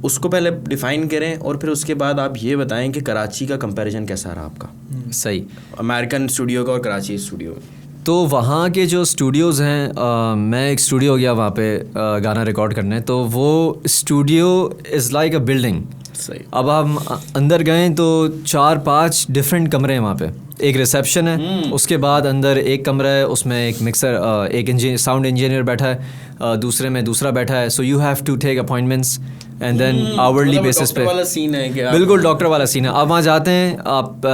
उसको पहले डिफ़ाइन करें और फिर उसके बाद आप ये बताएं कि कराची का कंपैरिजन कैसा रहा आपका? सही, अमेरिकन स्टूडियो का और कराची स्टूडियो में। तो वहाँ के जो स्टूडियोज़ हैं, मैं एक स्टूडियो गया वहाँ पे गाना रिकॉर्ड करने, तो वो studio is like a building. सही। अब हम अंदर गए तो 4-5 डिफरेंट कमरे हैं वहाँ पे। एक रिसेप्शन है, उसके बाद अंदर एक कमरा है, उसमें एक मिक्सर, एक साउंड इंजीनियर बैठा है, दूसरे में दूसरा बैठा है। So you have to take appointments and then hourly basis पे। वाला सीन है क्या? बिल्कुल डॉक्टर वाला सीन है। आप वहाँ जाते हैं, आप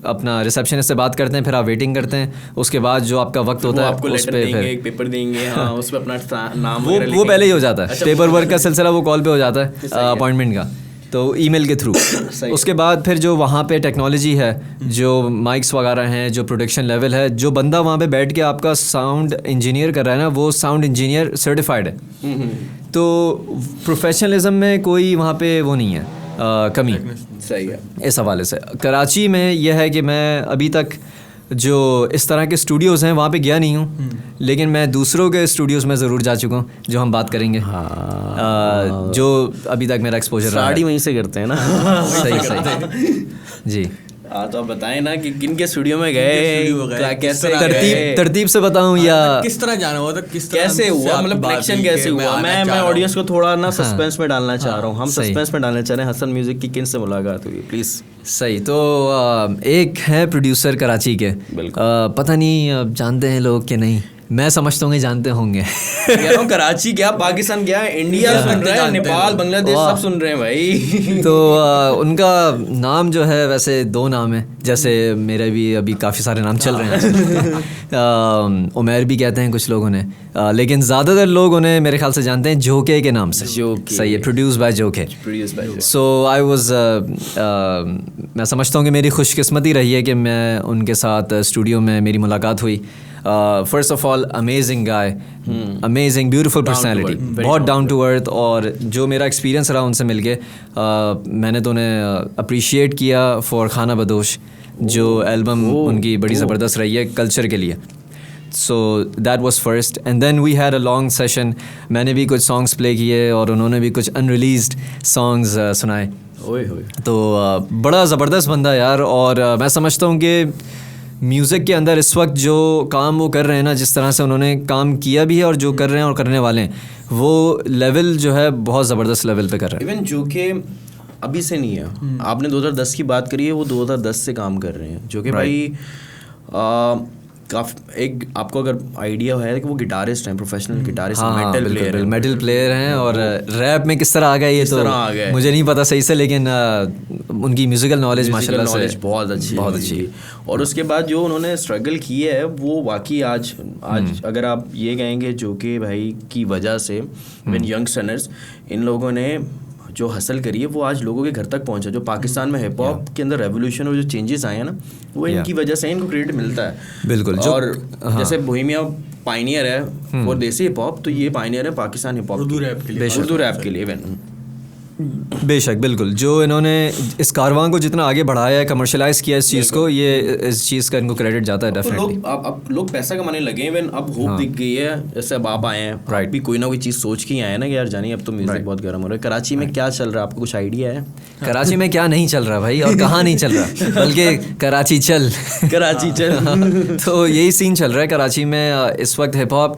अपना रिसेप्शनिस्ट से बात करते हैं, फिर आप वेटिंग करते हैं, उसके बाद जो आपका वक्त होता है आपको उस पे फिर एक पेपर देंगे, हाँ, उस पे अपना नाम वो पहले ही हो जाता है। पेपर वर्क का सिलसिला वो कॉल पे हो जाता है अपॉइंटमेंट का, तो ईमेल के थ्रू। उसके बाद फिर जो वहाँ पे टेक्नोलॉजी है, जो माइक्स वगैरह हैं, जो प्रोडक्शन लेवल है, जो बंदा वहाँ पे बैठ के आपका साउंड इंजीनियर कर रहा है ना, वो साउंड इंजीनियर सर्टिफाइड है। तो प्रोफेशनलिज्म में कोई वहाँ पे वो नहीं है कमी। सही है। इस हवाले से कराची में यह है कि मैं अभी तक जो इस तरह के स्टूडियोज़ हैं वहाँ पे गया नहीं हूँ, लेकिन मैं दूसरों के स्टूडियोज़ में ज़रूर जा चुका हूँ, जो हम बात करेंगे। जो अभी तक मेरा एक्सपोजर रहा है, वहीं से करते हैं ना। सही जी। हाँ, तो आप बताएं ना कि किन के स्टूडियो में गए, कैसे तरतीब से बताऊं या किस तरह जाना हुआ था, कैसे हुआ, मतलब कनेक्शन कैसे हुआ? मैं ऑडियंस को थोड़ा ना सस्पेंस में डालना चाह रहा हूँ, हम सस्पेंस में डालना चाह रहे हैं। हसन म्यूजिक की किन से मुलाकात हुई, प्लीज़? सही, तो एक है प्रोड्यूसर कराची के, पता नहीं जानते हैं लोग कि नहीं, मैं समझता हूँ कि जानते होंगे। कह रहा हूँ कराची क्या, पाकिस्तान क्या, इंडिया सुन रहे हैं, नेपाल, बांग्लादेश सब सुन रहे हैं भाई। तो उनका नाम जो है, वैसे 2 नाम है, जैसे मेरे भी अभी काफ़ी सारे नाम चल रहे हैं। उमैर भी कहते हैं कुछ लोग उन्हें, लेकिन ज़्यादातर लोग उन्हें मेरे ख्याल से जानते हैं जोके के नाम से। सही है, प्रोड्यूस बाय जोके। सो आई वाज, मैं समझता हूँ कि मेरी खुशकिस्मती रही है कि मैं उनके साथ स्टूडियो में मेरी मुलाकात हुई। First of all amazing guy, amazing beautiful personality, बहुत डाउन टू अर्थ। और जो मेरा एक्सपीरियंस रहा उनसे मिलके, मैंने तो उन्हें अप्रिशिएट किया फॉर खाना बदोश, जो एल्बम उनकी बड़ी ज़बरदस्त रही है कल्चर के लिए। So that was first, and then we had a long session. मैंने भी कुछ सॉन्ग्स प्ले किए और उन्होंने भी कुछ अनरिलीज्ड सॉन्ग्स सुनाए। तो बड़ा ज़बरदस्त बंदा यार। और मैं समझता हूँ कि म्यूज़िक के अंदर इस वक्त जो काम वो कर रहे हैं ना, जिस तरह से उन्होंने काम किया भी है और जो कर रहे हैं और करने वाले हैं, वो लेवल जो है बहुत ज़बरदस्त लेवल पे कर रहे हैं। इवन जो कि अभी से नहीं है, आपने 2010 की बात करी है, वो 2010 से काम कर रहे हैं, जो कि भाई काफ़ी एक आपको अगर आइडिया है कि वो गिटारिस्ट हैं, प्रोफेशनल गिटारिस्ट, मेटल प्लेयर हैं, मेटल प्लेयर हैं। और रैप में किस तरह आ गया ये तो मुझे नहीं पता सही से, लेकिन उनकी म्यूजिकल नॉलेज माशाल्लाह से बहुत अच्छी। और उसके बाद जो उन्होंने स्ट्रगल की है वो वाकई आज अगर आप ये कहेंगे जो कि भाई की वजह से इवन यंगस्टर्स इन लोगों ने जो हसल करी है वो आज लोगों के घर तक पहुंचा। जो पाकिस्तान में हिप हॉप के अंदर रेवोल्यूशन और जो चेंजेस आए हैं ना, वो इनकी वजह से इनको क्रेडिट मिलता है। बिल्कुल। और जैसे बोहेमिया पायनियर है और देसी हिप हॉप, तो ये पायनियर है Pakistan hip hop, Urdu rap के लिए इवन। बेशक, बिल्कुल। जो इन्होंने इस कारवां को जितना आगे बढ़ाया है, कमर्शलाइज किया इस चीज़ को, ये इस चीज़ का इनको क्रेडिट जाता है डेफिनेटली। अब लोग पैसा कमाने लगे हैं, अब होप दिख गई है। जैसे अब आप आए हैं, राइट, भी कोई ना कोई चीज़ सोच के ही आए हैं ना कि यार जानिए अब तो म्यूजिक बहुत गर्म हो रहा है। कराची में क्या चल रहा है, आपको कुछ आइडिया है? कराची में क्या नहीं चल रहा भाई, और कहाँ नहीं चल रहा, बल्कि कराची चल तो यही सीन चल रहा है कराची में इस वक्त। हिप हॉप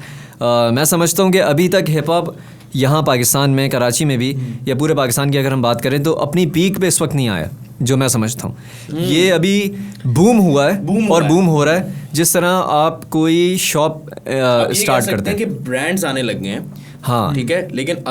मैं समझता हूँ कि अभी तक हिप हॉप यहाँ पाकिस्तान में, कराची में भी, या पूरे पाकिस्तान की अगर हम बात करें तो अपनी पीक पे इस वक्त नहीं आया, जो मैं समझता हूँ। ये अभी बूम हुआ है, बूम हो रहा है। जिस तरह आप कोई शॉप स्टार्ट करते हैं कि ब्रांड्स आने लग गए हैं, हाँ ठीक है, लेकिन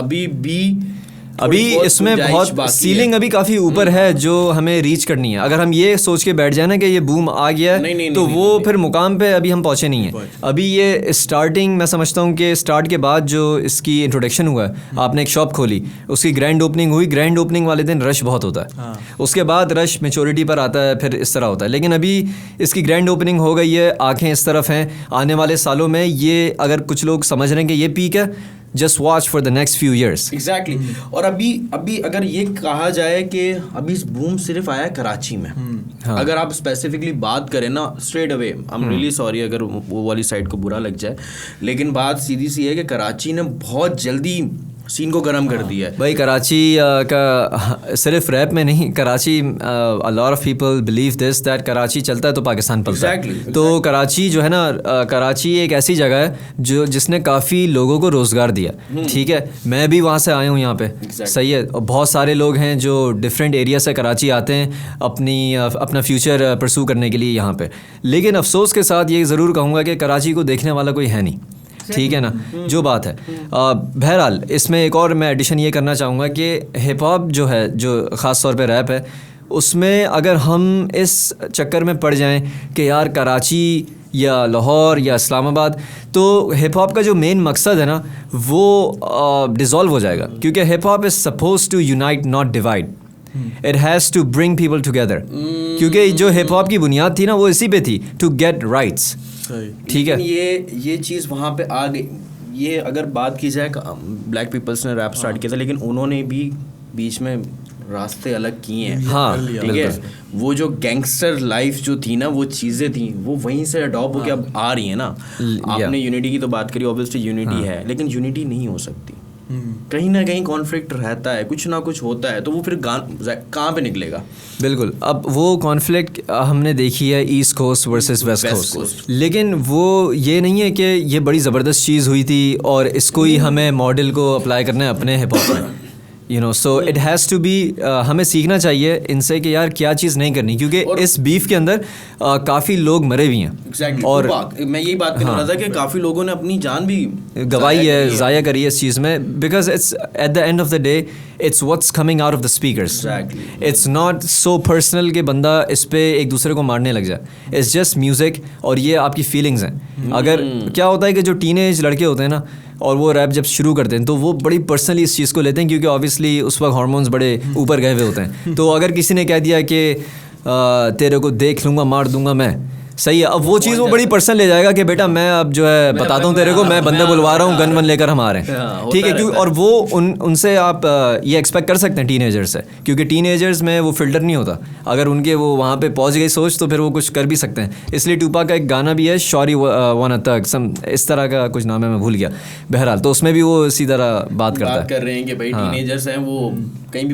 अभी इसमें बहुत सीलिंग अभी काफ़ी ऊपर है जो हमें रीच करनी है। अगर हम ये सोच के बैठ जाए ना कि ये बूम आ गया है, तो वो फिर मुकाम पे अभी हम पहुँचे नहीं हैं। अभी ये स्टार्टिंग, मैं समझता हूँ कि स्टार्ट के बाद जो इसकी इंट्रोडक्शन हुआ है, आपने एक शॉप खोली, उसकी ग्रैंड ओपनिंग हुई, ग्रैंड ओपनिंग वाले दिन रश बहुत होता है, उसके बाद रश मेच्योरिटी पर आता है, फिर इस तरह होता है। लेकिन अभी इसकी ग्रैंड ओपनिंग हो गई है, आंखें इस तरफ हैं। आने वाले सालों में ये, अगर कुछ लोग समझ रहे हैं कि ये पीक है, just watch for the next few years. Exactly. और अभी अगर ये कहा जाए कि अभी इस बूम सिर्फ आया कराची में, हाँ। अगर आप स्पेसिफिकली बात करें ना, straight away, I am really sorry अगर वो वाली साइड को बुरा लग जाए, लेकिन बात सीधी सी है कि कराची ने बहुत जल्दी सीन को गर्म कर दिया है भाई। कराची का सिर्फ रैप में नहीं, Karachi a lot of people believe this that Karachi चलता है तो पाकिस्तान पलता है। तो कराची जो है ना, कराची एक ऐसी जगह है जिसने काफ़ी लोगों को रोज़गार दिया, ठीक है। मैं भी वहाँ से आया हूँ यहाँ पे, सही है। बहुत सारे लोग हैं जो डिफरेंट एरिया से कराची आते हैं अपना फ्यूचर परस्यू करने के लिए यहाँ पे। लेकिन अफसोस के साथ ये ज़रूर कहूँगा कि कराची को देखने वाला कोई है नहीं, ठीक है ना, जो बात है। बहरहाल इसमें एक और मैं एडिशन ये करना चाहूँगा कि हिप हॉप जो है, जो ख़ास तौर पे रैप है, उसमें अगर हम इस चक्कर में पड़ जाएं कि यार कराची या लाहौर या इस्लामाबाद, तो हिप हॉप का जो मेन मकसद है ना, वो डिज़ोल्व हो जाएगा। क्योंकि hip hop is suppose to unite not divide, it has to bring people together. क्योंकि जो हिप हॉप की बुनियाद थी ना, वो इसी पे थी, टू गेट राइट्स, ठीक है। ये चीज़ वहाँ पे आ गई। ये अगर बात की जाए, ब्लैक पीपल्स ने रैप स्टार्ट किया था, लेकिन उन्होंने भी बीच में रास्ते अलग किए हैं, हाँ, ठीक है। वो जो गैंगस्टर लाइफ जो थी ना, वो चीज़ें थी, वो वहीं से अडॉप्ट होकर अब आ रही है ना। आपने यूनिटी की तो बात करी, ऑब्वियसली यूनिटी है, लेकिन यूनिटी नहीं हो सकती। कहीं ना कहीं कॉन्फ्लिक्ट रहता है, कुछ ना कुछ होता है, तो वो फिर कहाँ पे निकलेगा? बिल्कुल। अब वो कॉन्फ्लिक्ट हमने देखी है east coast versus west coast, लेकिन वो ये नहीं है कि ये बड़ी ज़बरदस्त चीज़ हुई थी और इसको ही हमें मॉडल को अप्लाई करना है अपने हिप हॉप में, you know. So it has to be, हमें सीखना चाहिए इनसे कि यार क्या चीज़ नहीं करनी, क्योंकि इस बीफ के अंदर काफ़ी लोग मरे भी हैं। Exactly. और मैं यही बात करने वाला था कि काफ़ी लोगों ने अपनी जान भी गवाई है, ज़ाया करी है इस चीज़ में, because it's eight the end of the day it's what's coming out of the speakers. It's not so personal कि बंदा इस पे एक दूसरे को मारने लग जाए। इट्स जस्ट म्यूज़िक और ये आपकी फीलिंग्स हैं। अगर क्या होता है कि जो टीनेज लड़के होते हैं ना, और वो रैप जब शुरू करते हैं तो वो बड़ी पर्सनली इस चीज़ को लेते हैं, क्योंकि ऑब्वियसली उस वक्त हार्मोन्स बड़े ऊपर गए हुए होते हैं। तो अगर किसी ने कह दिया कि तेरे को देख लूँगा, मार दूंगा मैं, सही है, अब वो चीज़ वो बड़ी पर्सनल ले जाएगा कि बेटा मैं अब जो है बताता हूँ तेरे को, मैं बंदे बुलवा रहा हूँ, गन वन लेकर हम आ रहे हैं, ठीक है। क्यों? और वो उनसे आप ये एक्सपेक्ट कर सकते हैं टीनेजर से, क्योंकि टीनेजर्स में वो फिल्टर नहीं होता। अगर उनके वो वहाँ पे पहुँच गई सोच, तो फिर वो कुछ कर भी सकते हैं। इसलिए टूपा का एक गाना भी है, शॉरी वन तक सम इस तरह का कुछ नाम है, मैं भूल गया। बहरहाल तो उसमें भी वो इसी तरह बात करता है, कर रहे हैं कि भाई टीनेजर्स हैं, वो कहीं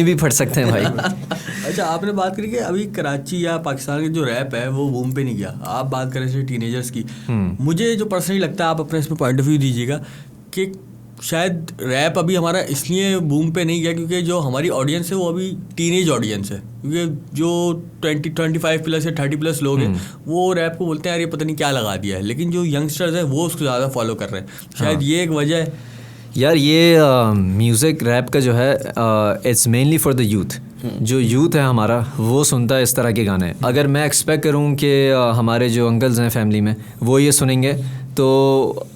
भी फट सकते हैं भाई। अच्छा, आपने बात करी कि अभी कराची या पाकिस्तान के जो रैप है वो बूम पे नहीं गया। आप बात करें जैसे टीनेजर्स की, मुझे जो पर्सनली लगता है, आप अपने इसमें पॉइंट ऑफ व्यू दीजिएगा कि शायद रैप अभी हमारा इसलिए बूम पे नहीं गया क्योंकि जो हमारी ऑडियंस है वो अभी टीनेज ऑडियंस है, क्योंकि जो 25 प्लस या 30+ लोग हैं वो रैप को बोलते हैं यार ये पता नहीं क्या लगा दिया है, लेकिन जो यंगस्टर्स हैं वो उसको ज़्यादा फॉलो कर रहे हैं। शायद ये एक वजह है यार। ये म्यूज़िक रैप का जो है it's mainly for the youth. जो यूथ है हमारा वो सुनता है इस तरह के गाने। अगर मैं एक्सपेक्ट करूं कि हमारे जो अंकल्स हैं फैमिली में वो ये सुनेंगे तो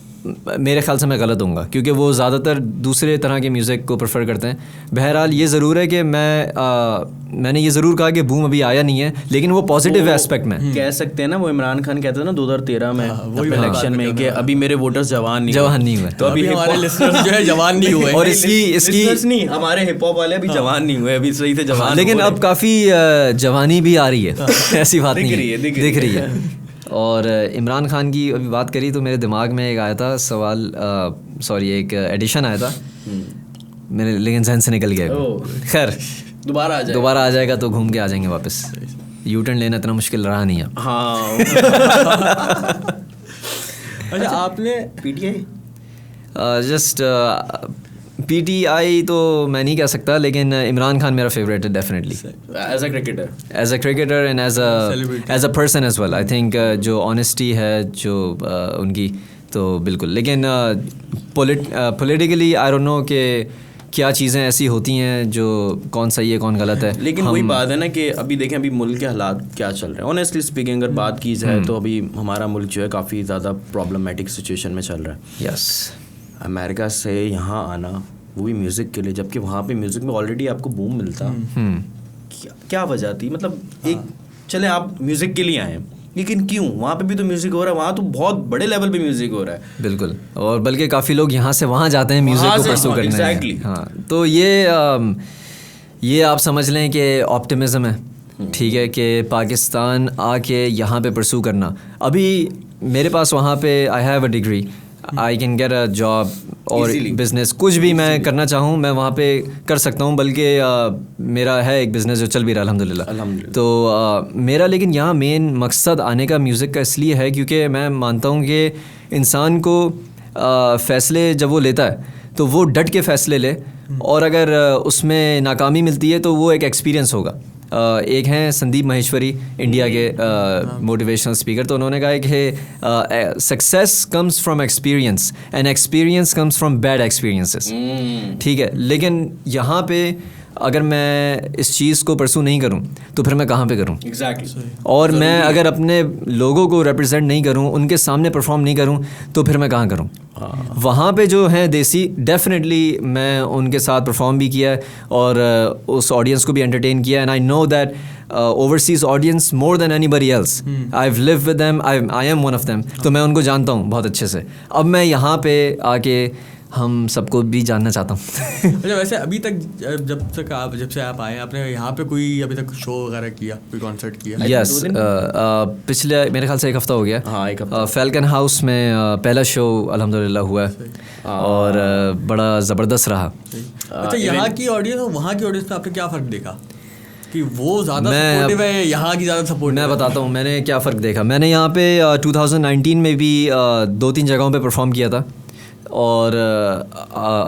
मेरे ख्याल से मैं गलत होऊंगा, क्योंकि वो ज़्यादातर दूसरे तरह के म्यूज़िक को प्रेफर करते हैं। बहरहाल ये ज़रूर है कि मैंने ये ज़रूर कहा कि बूम अभी आया नहीं है, लेकिन वो पॉजिटिव एस्पेक्ट में कह सकते हैं ना। वो इमरान खान कहते थे ना 2013 में इलेक्शन में कि अभी मेरे वोटर्स जवान नहीं हुए, तो अभी हमारे लिसनर्स जो है जवान नहीं हुए। और इसकी नहीं, हमारे हिप हॉप वाले अभी जवान नहीं हुए, अभी सही से जवान। लेकिन अब काफ़ी जवानी भी आ रही है, ऐसी बात नहीं है, दिख रही है। और इमरान खान की अभी बात करी तो मेरे दिमाग में एक आया था सवाल, एक एडिशन आया था मेरे, लेकिन जहन से निकल गया। खैर दोबारा आ जाएगा तो घूम के आ जाएंगे वापस। यू टर्न लेना इतना मुश्किल रहा नहीं है। हाँ। अच्छा, आपने जस्ट PTI तो मैं नहीं कह सकता, लेकिन इमरान खान मेरा फेवरेट है definitely, as a cricketer and as a person as well. I think जो ऑनेस्टी है जो उनकी, तो बिल्कुल। लेकिन पॉलिटिकली आई डोंट नो कि क्या चीज़ें ऐसी होती हैं जो कौन सही है कौन गलत है। लेकिन वही बात है ना कि अभी देखें अभी मुल्क के हालात क्या चल रहे हैं। ऑनेस्टली स्पीकिंग अगर बात की जाए तो अभी हमारा मुल्क जो है काफ़ी ज़्यादा प्रॉब्लमेटिक सिचुएशन में चल रहा है। यस, अमेरिका से यहाँ आना वो भी म्यूज़िक के लिए, जबकि वहाँ पे म्यूज़िक में ऑलरेडी आपको बूम मिलता। क्या वजह थी? मतलब एक चले आप म्यूज़िक के लिए आए, लेकिन क्यों वहाँ पे भी तो म्यूज़िक हो रहा है, वहाँ तो बहुत बड़े लेवल पे म्यूज़िक हो रहा है। बिल्कुल, और बल्कि काफ़ी लोग यहाँ से वहाँ जाते हैं म्यूज़िक को परस्यू करने। एग्जैक्टली। हाँ, तो ये आप समझ लें कि ऑप्टिमिज़म है, ठीक है, कि पाकिस्तान आके यहाँ पे परस्यू करना। अभी मेरे पास वहाँ पे I have a degree, I can get a job और बिज़नेस, कुछ भी मैं करना चाहूँ मैं वहाँ पे कर सकता हूँ। बल्कि मेरा है एक बिज़नेस जो चल भी रहा है अल्हम्दुलिल्लाह। तो मेरा लेकिन यहाँ मेन मकसद आने का म्यूज़िक का इसलिए है क्योंकि मैं मानता हूँ कि इंसान को फ़ैसले जब वो लेता है तो वो डट के फ़ैसले ले, और अगर उसमें नाकामी मिलती है तो वो एक एक्सपीरियंस होगा। एक हैं संदीप माहेश्वरी, इंडिया के मोटिवेशनल स्पीकर, तो उन्होंने कहा है कि success comes from experience and experience comes from bad experiences. ठीक है, लेकिन यहाँ पे अगर मैं इस चीज़ को परस्यू नहीं करूँ तो फिर मैं कहाँ पे करूँ? एग्जैक्टली। और मैं अगर अपने लोगों को रिप्रेजेंट नहीं करूँ, उनके सामने परफॉर्म नहीं करूँ, तो फिर मैं कहाँ करूँ? वहाँ पे जो हैं देसी, डेफिनेटली मैं उनके साथ परफॉर्म भी किया है और उस ऑडियंस को भी एंटरटेन किया, and I know that overseas audience more than anybody else. I have lived with them, I am one of them, तो मैं उनको जानता हूँ बहुत अच्छे से। अब मैं यहाँ पे आके हम सबको भी जानना चाहता हूँ। अच्छा, वैसे अभी तक जब से आप आए, आपने यहाँ पे कोई अभी तक शो वगैरह किया, कोई कॉन्सर्ट किया? यस, पिछले मेरे ख्याल से 1 हफ्ता हो गया। हाँ, 1 हफ्ता। फैल्कन हाउस में पहला शो अल्हम्दुलिल्लाह हुआ है और बड़ा ज़बरदस्त रहा। अच्छा, यहाँ की ऑडियंस और वहाँ की ऑडियंस में आपने क्या फ़र्क देखा कि वो ज़्यादा सपोर्टिव है, यहाँ की ज़्यादा सपोर्टिव? मैं बताता हूँ मैंने क्या फ़र्क देखा। मैंने यहाँ पे 2019 में भी 2-3 जगहों पे परफॉर्म किया था, और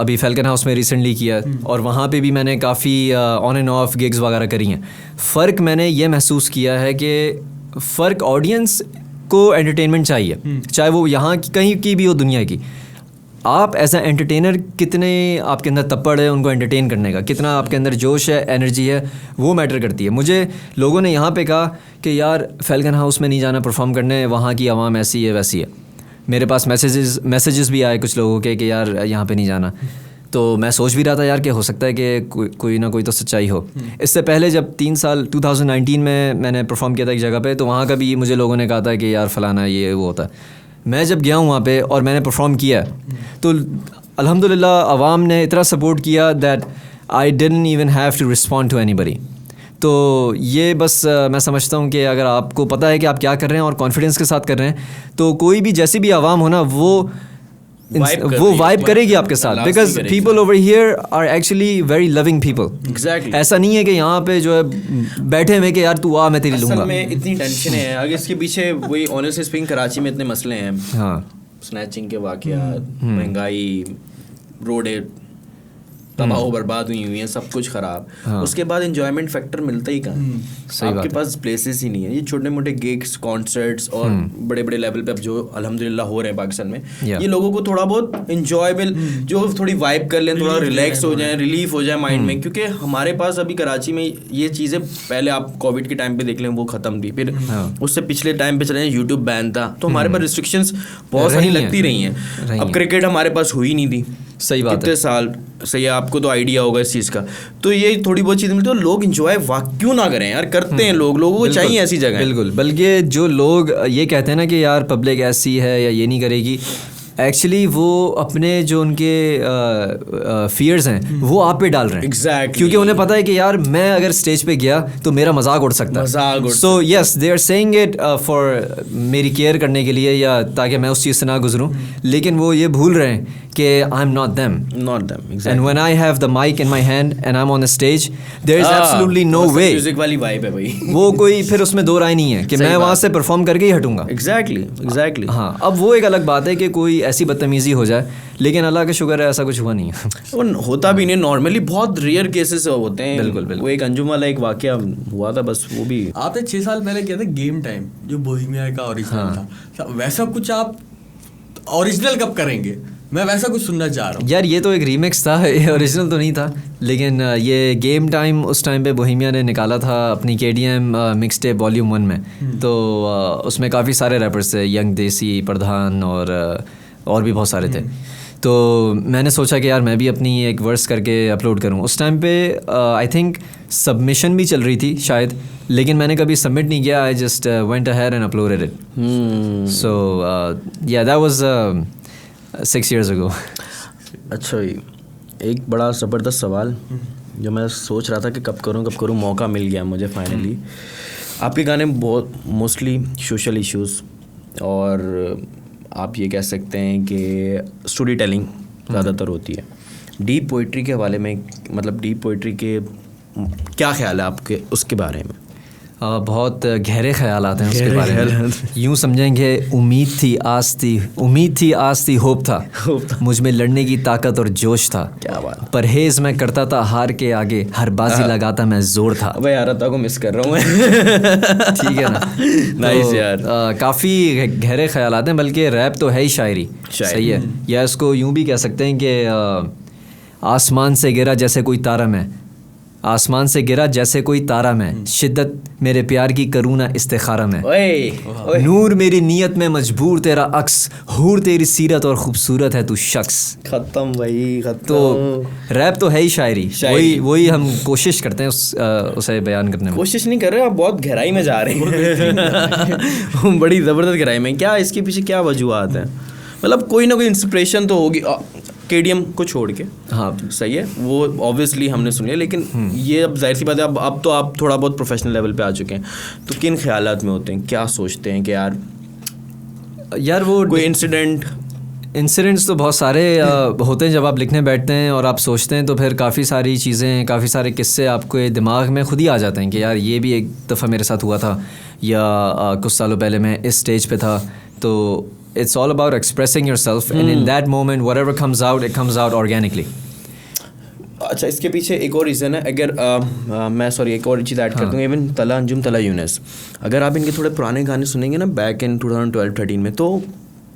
अभी फैल्कन हाउस में रिसेंटली किया, और वहाँ पे भी मैंने काफ़ी ऑन एंड ऑफ गिग्स वगैरह करी हैं। फ़र्क मैंने ये महसूस किया है कि फ़र्क ऑडियंस को एंटरटेनमेंट चाहिए, चाहे वो यहाँ की कहीं की भी हो दुनिया की। आप एज ए एंटरटेनर कितने आपके अंदर तप्पड़ है उनको एंटरटेन करने का, कितना आपके अंदर जोश है, एनर्जी है, वो मैटर करती है। मुझे लोगों ने यहाँ पे कहा कि यार फैल्कन हाउस में नहीं जाना परफॉर्म करने, वहाँ की आवाम ऐसी है वैसी है। मेरे पास मैसेजेस भी आए कुछ लोगों के कि यार यहाँ पे नहीं जाना। तो मैं सोच भी रहा था यार कि हो सकता है कि कोई ना कोई तो सच्चाई हो। इससे पहले जब 3 साल 2019 में मैंने परफॉर्म किया था एक जगह पे, तो वहाँ का भी मुझे लोगों ने कहा था कि यार फलाना ये वो होता है। मैं जब गया हूँ वहाँ पे और मैंने परफॉर्म किया तो अल्हम्दुलिल्लाह आवाम ने इतना सपोर्ट किया that I didn't even have to respond to anybody. तो ये बस मैं समझता हूँ कि अगर आपको पता है कि आप क्या कर रहे हैं और कॉन्फिडेंस के साथ कर रहे हैं, तो कोई भी जैसी भी आवाम हो ना, वो वो वाइब करेगी आपके साथ, because people over here are actually very loving people. Exactly, ऐसा नहीं है कि यहाँ पे जो है बैठे हुए कि यार तू आ मैं तेरी लूंगा। असल में इतनी टेंशन है, अगर इसके पीछे वही ऑनेस्टली स्पीकिंग कराची में इतने मसले हैं, हाँ, स्नैचिंग के वाकयात, महंगाई, रोडें तबाह बर्बाद हुई हैं, सब कुछ खराब। उसके बाद एंजॉयमेंट फैक्टर मिलता ही कहाँ, आपके पास प्लेसेस ही नहीं है। ये छोटे मोटे गिग्स, कॉन्सर्ट्स और बड़े बड़े लेवल पे अब जो अल्हम्दुलिल्लाह हो रहे हैं पाकिस्तान में, ये लोगों को थोड़ा बहुत इंजॉयबल, जो थोड़ी वाइब कर लें, थोड़ा रिलैक्स हो जाए, रिलीफ हो जाए माइंड में। क्योंकि हमारे पास अभी कराची में ये चीज़ें, पहले आप कोविड के टाइम पे देख लें वो ख़त्म थी, फिर उससे पिछले टाइम पे चले यूट्यूब बैन था, तो हमारे पास रिस्ट्रिक्शंस बहुत सारी लगती रही हैं। अब क्रिकेट हमारे पास हुई नहीं थी, सही बात है, कितने साल, सही है, आपको तो आइडिया होगा इस चीज़ का। तो ये थोड़ी बहुत चीज़ें मिलती है, लोग इंजॉय क्यों ना करें यार, करते हैं लोगों को चाहिए ऐसी जगह। बिल्कुल, बल्कि जो लोग ये कहते हैं ना कि यार पब्लिक ऐसी है या ये नहीं करेगी, एक्चुअली वो अपने जो उनके फियर्स हैं वो आप पे डाल रहे हैं। एग्जैक्टली, क्योंकि उन्हें पता है कि यार मैं अगर स्टेज पे गया तो मेरा मजाक उड़ सकता है। So yes, they are saying it for मेरी केयर करने के लिए, या ताकि मैं उस चीज़ से ना गुजरूं, लेकिन वो ये भूल रहे हैं कि I am not them, and when I have the mic in my hand and I am on the stage, there is absolutely no way, music वाली वाइब है भाई वो कोई फिर उसमें दो राय नहीं है कि मैं वहाँ से परफॉर्म करके ही हटूंगा। एग्जैक्टली। हाँ, अब वो एक अलग बात है कि कोई ऐसी बदतमीजी हो जाए, लेकिन अल्लाह का शुक्र है ऐसा कुछ हुआ नहीं है। वो होता भी नहीं, नॉर्मली बहुत रेयर केसेस होते हैं। बिल्कुल। वो एक अंजुम वाला एक वाकया हुआ था, बस वो भी आपने 6 साल पहले किया था गेम टाइम, जो बोहेमिया का ओरिजिनल था, वैसा कुछ आप ओरिजिनल कब करेंगे? मैं वैसा कुछ सुनना चाह रहा हूँ यार। ये तो एक रीमिक्स था, ये ओरिजिनल तो नहीं था, लेकिन ये गेम टाइम उस टाइम पे बोहेमिया ने निकाला था अपनी KDM मिक्स टेप वॉल्यूम 1 में। तो उसमें काफ़ी सारे रैपर्स थे, यंग देसी, प्रधान और भी बहुत सारे थे। तो मैंने सोचा कि यार मैं भी अपनी एक वर्स करके अपलोड करूँ। उस टाइम पे आई थिंक सबमिशन भी चल रही थी शायद, लेकिन मैंने कभी सबमिट नहीं किया। I just went ahead and uploaded it. So yeah that was 6 years ago। अच्छा भाई, एक बड़ा ज़बरदस्त सवाल जो मैं सोच रहा था कि कब करूँ, मौका मिल गया मुझे फाइनली। आपके गाने बहुत मोस्टली सोशल इश्यूज़ और आप ये कह सकते हैं कि स्टोरी टेलिंग ज़्यादातर होती है। डीप पोइट्री के हवाले में, मतलब डीप पोइट्री के क्या ख्याल है आपके उसके बारे में? बहुत गहरे ख्यालात हैं उसके बारे में। यूँ समझेंगे, उम्मीद थी आस थी होप था, मुझ में लड़ने की ताकत और जोश था। क्या बात। परहेज मैं करता था हार के आगे, हर बाजी लगाता मैं जोर था। अबे यार, अता को मिस कर रहा हूँ मैं। ठीक है ना? नाइस यार। काफ़ी गहरे ख्यालात हैं, बल्कि रैप तो है ही शायरी। सही है, या इसको यूँ भी कह सकते हैं कि आसमान से गिरा जैसे कोई तारा मैं, आसमान से गिरा जैसे कोई तारा मैं, शिद्दत मेरे प्यार की करूना इस्तिखारा में, नूर मेरी नीयत में मजबूर तेरा अक्स, हूर तेरी सीरत और खूबसूरत है तू शख्स। खत्म भाई, खत्म। तो रैप तो है ही शायरी। वही हम कोशिश करते हैं उसे बयान करने में। कोशिश नहीं कर रहे, आप बहुत गहराई में जा रहे हैं। बड़ी ज़बरदस्त गहराई में। क्या इसके पीछे क्या वजूहात हैं? मतलब कोई ना कोई इंस्पिरेशन तो होगी, KDM को छोड़ के। हाँ सही है, वो ऑब्वियसली हमने सुनी है, लेकिन ये अब जाहिर सी बात है, अब तो आप थोड़ा बहुत प्रोफेशनल लेवल पे आ चुके हैं, तो किन ख्यालात में होते हैं, क्या सोचते हैं कि यार वो कोई इंसिडेंट्स तो बहुत सारे होते हैं जब आप लिखने बैठते हैं और आप सोचते हैं, तो फिर काफ़ी सारी चीज़ें, काफ़ी सारे किस्से आपके दिमाग में खुद ही आ जाते हैं कि यार ये भी एक दफ़ा मेरे साथ हुआ था, या कुछ सालों पहले मैं इस स्टेज पे था। तो it's all about expressing yourself and in that moment whatever comes out, it comes out organically। अच्छा, इसके पीछे एक और रीज़न है। अगर मैं एक और चीज़ ऐड कर दूँगा, इवन तला अंजुम तला यूनिस, अगर आप इनके थोड़े पुराने गाने सुनेंगे ना, बैक इन 2012-13 में, तो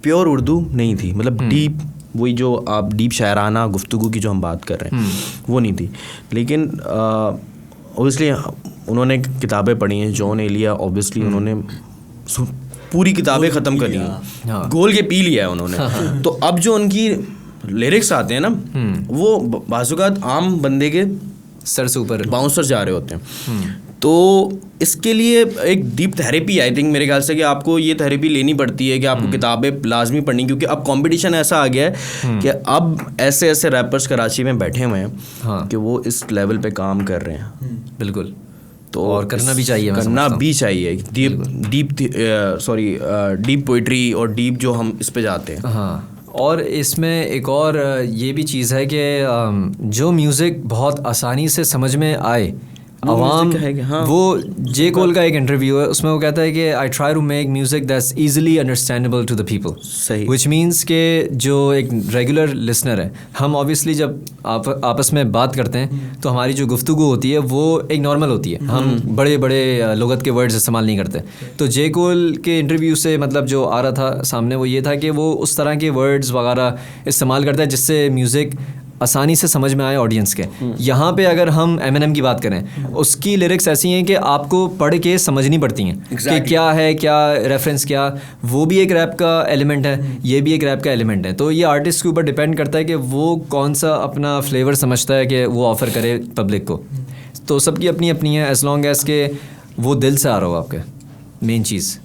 प्योर उर्दू नहीं थी, मतलब डीप, वही जो आप डीप शायराना गुफ्तगू की जो हम बात कर रहे हैं वो नहीं थी। लेकिन ऑब्वियसली उन्होंने किताबें पढ़ी हैं, जॉन एलिया, ऑब्वियसली उन्होंने पूरी किताबें ख़त्म कर ली हैं, गोल के पी लिया है उन्होंने। तो अब जो उनकी लिरिक्स आते हैं ना, वो बाज़-औक़ात आम बंदे के सर से ऊपर बाउंसर जा रहे होते हैं। तो इसके लिए एक डीप थेरेपी, आई थिंक मेरे ख्याल से, कि आपको ये थेरेपी लेनी पड़ती है कि आपको किताबें लाजमी पढ़नी, क्योंकि अब कंपटीशन ऐसा आ गया है कि अब ऐसे ऐसे रैपर्स कराची में बैठे हुए हैं कि वो इस लेवल पे काम कर रहे हैं। बिल्कुल, तो और करना भी चाहिए, डीप पोइट्री और डीप जो हम इस पे जाते हैं। हाँ, और इसमें एक और ये भी चीज़ है कि जो म्यूज़िक बहुत आसानी से समझ में आए आवाम, वो जे कोल का एक इंटरव्यू है, उसमें वो कहता है कि I try to make music that's easily understandable to the people, सही, विच मीन्स के जो एक रेगुलर लिसनर है, हम ऑब्वियसली जब आपस में बात करते हैं तो हमारी जो गुफ्तगू होती है वो एक नॉर्मल होती है, हम बड़े बड़े लुगत के वर्ड्स इस्तेमाल नहीं करते। तो जे कोल के इंटरव्यू से मतलब जो आ रहा था सामने वो ये था कि वो उस तरह के वर्ड्स वगैरह इस्तेमाल करता है जिससे म्यूज़िक आसानी से समझ में आए ऑडियंस के। यहाँ पे अगर हम एमिनेम की बात करें, उसकी लिरिक्स ऐसी हैं कि आपको पढ़ के समझनी पड़ती हैं कि क्या है, क्या रेफरेंस, क्या वो भी एक रैप का एलिमेंट है, ये भी एक रैप का एलिमेंट है। तो ये आर्टिस्ट के ऊपर डिपेंड करता है कि वो कौन सा अपना फ्लेवर समझता है कि वो ऑफ़र करे पब्लिक को। तो सबकी अपनी अपनी है, एज लॉन्ग एज के वो दिल से आ रहा हो आपके, मेन चीज़।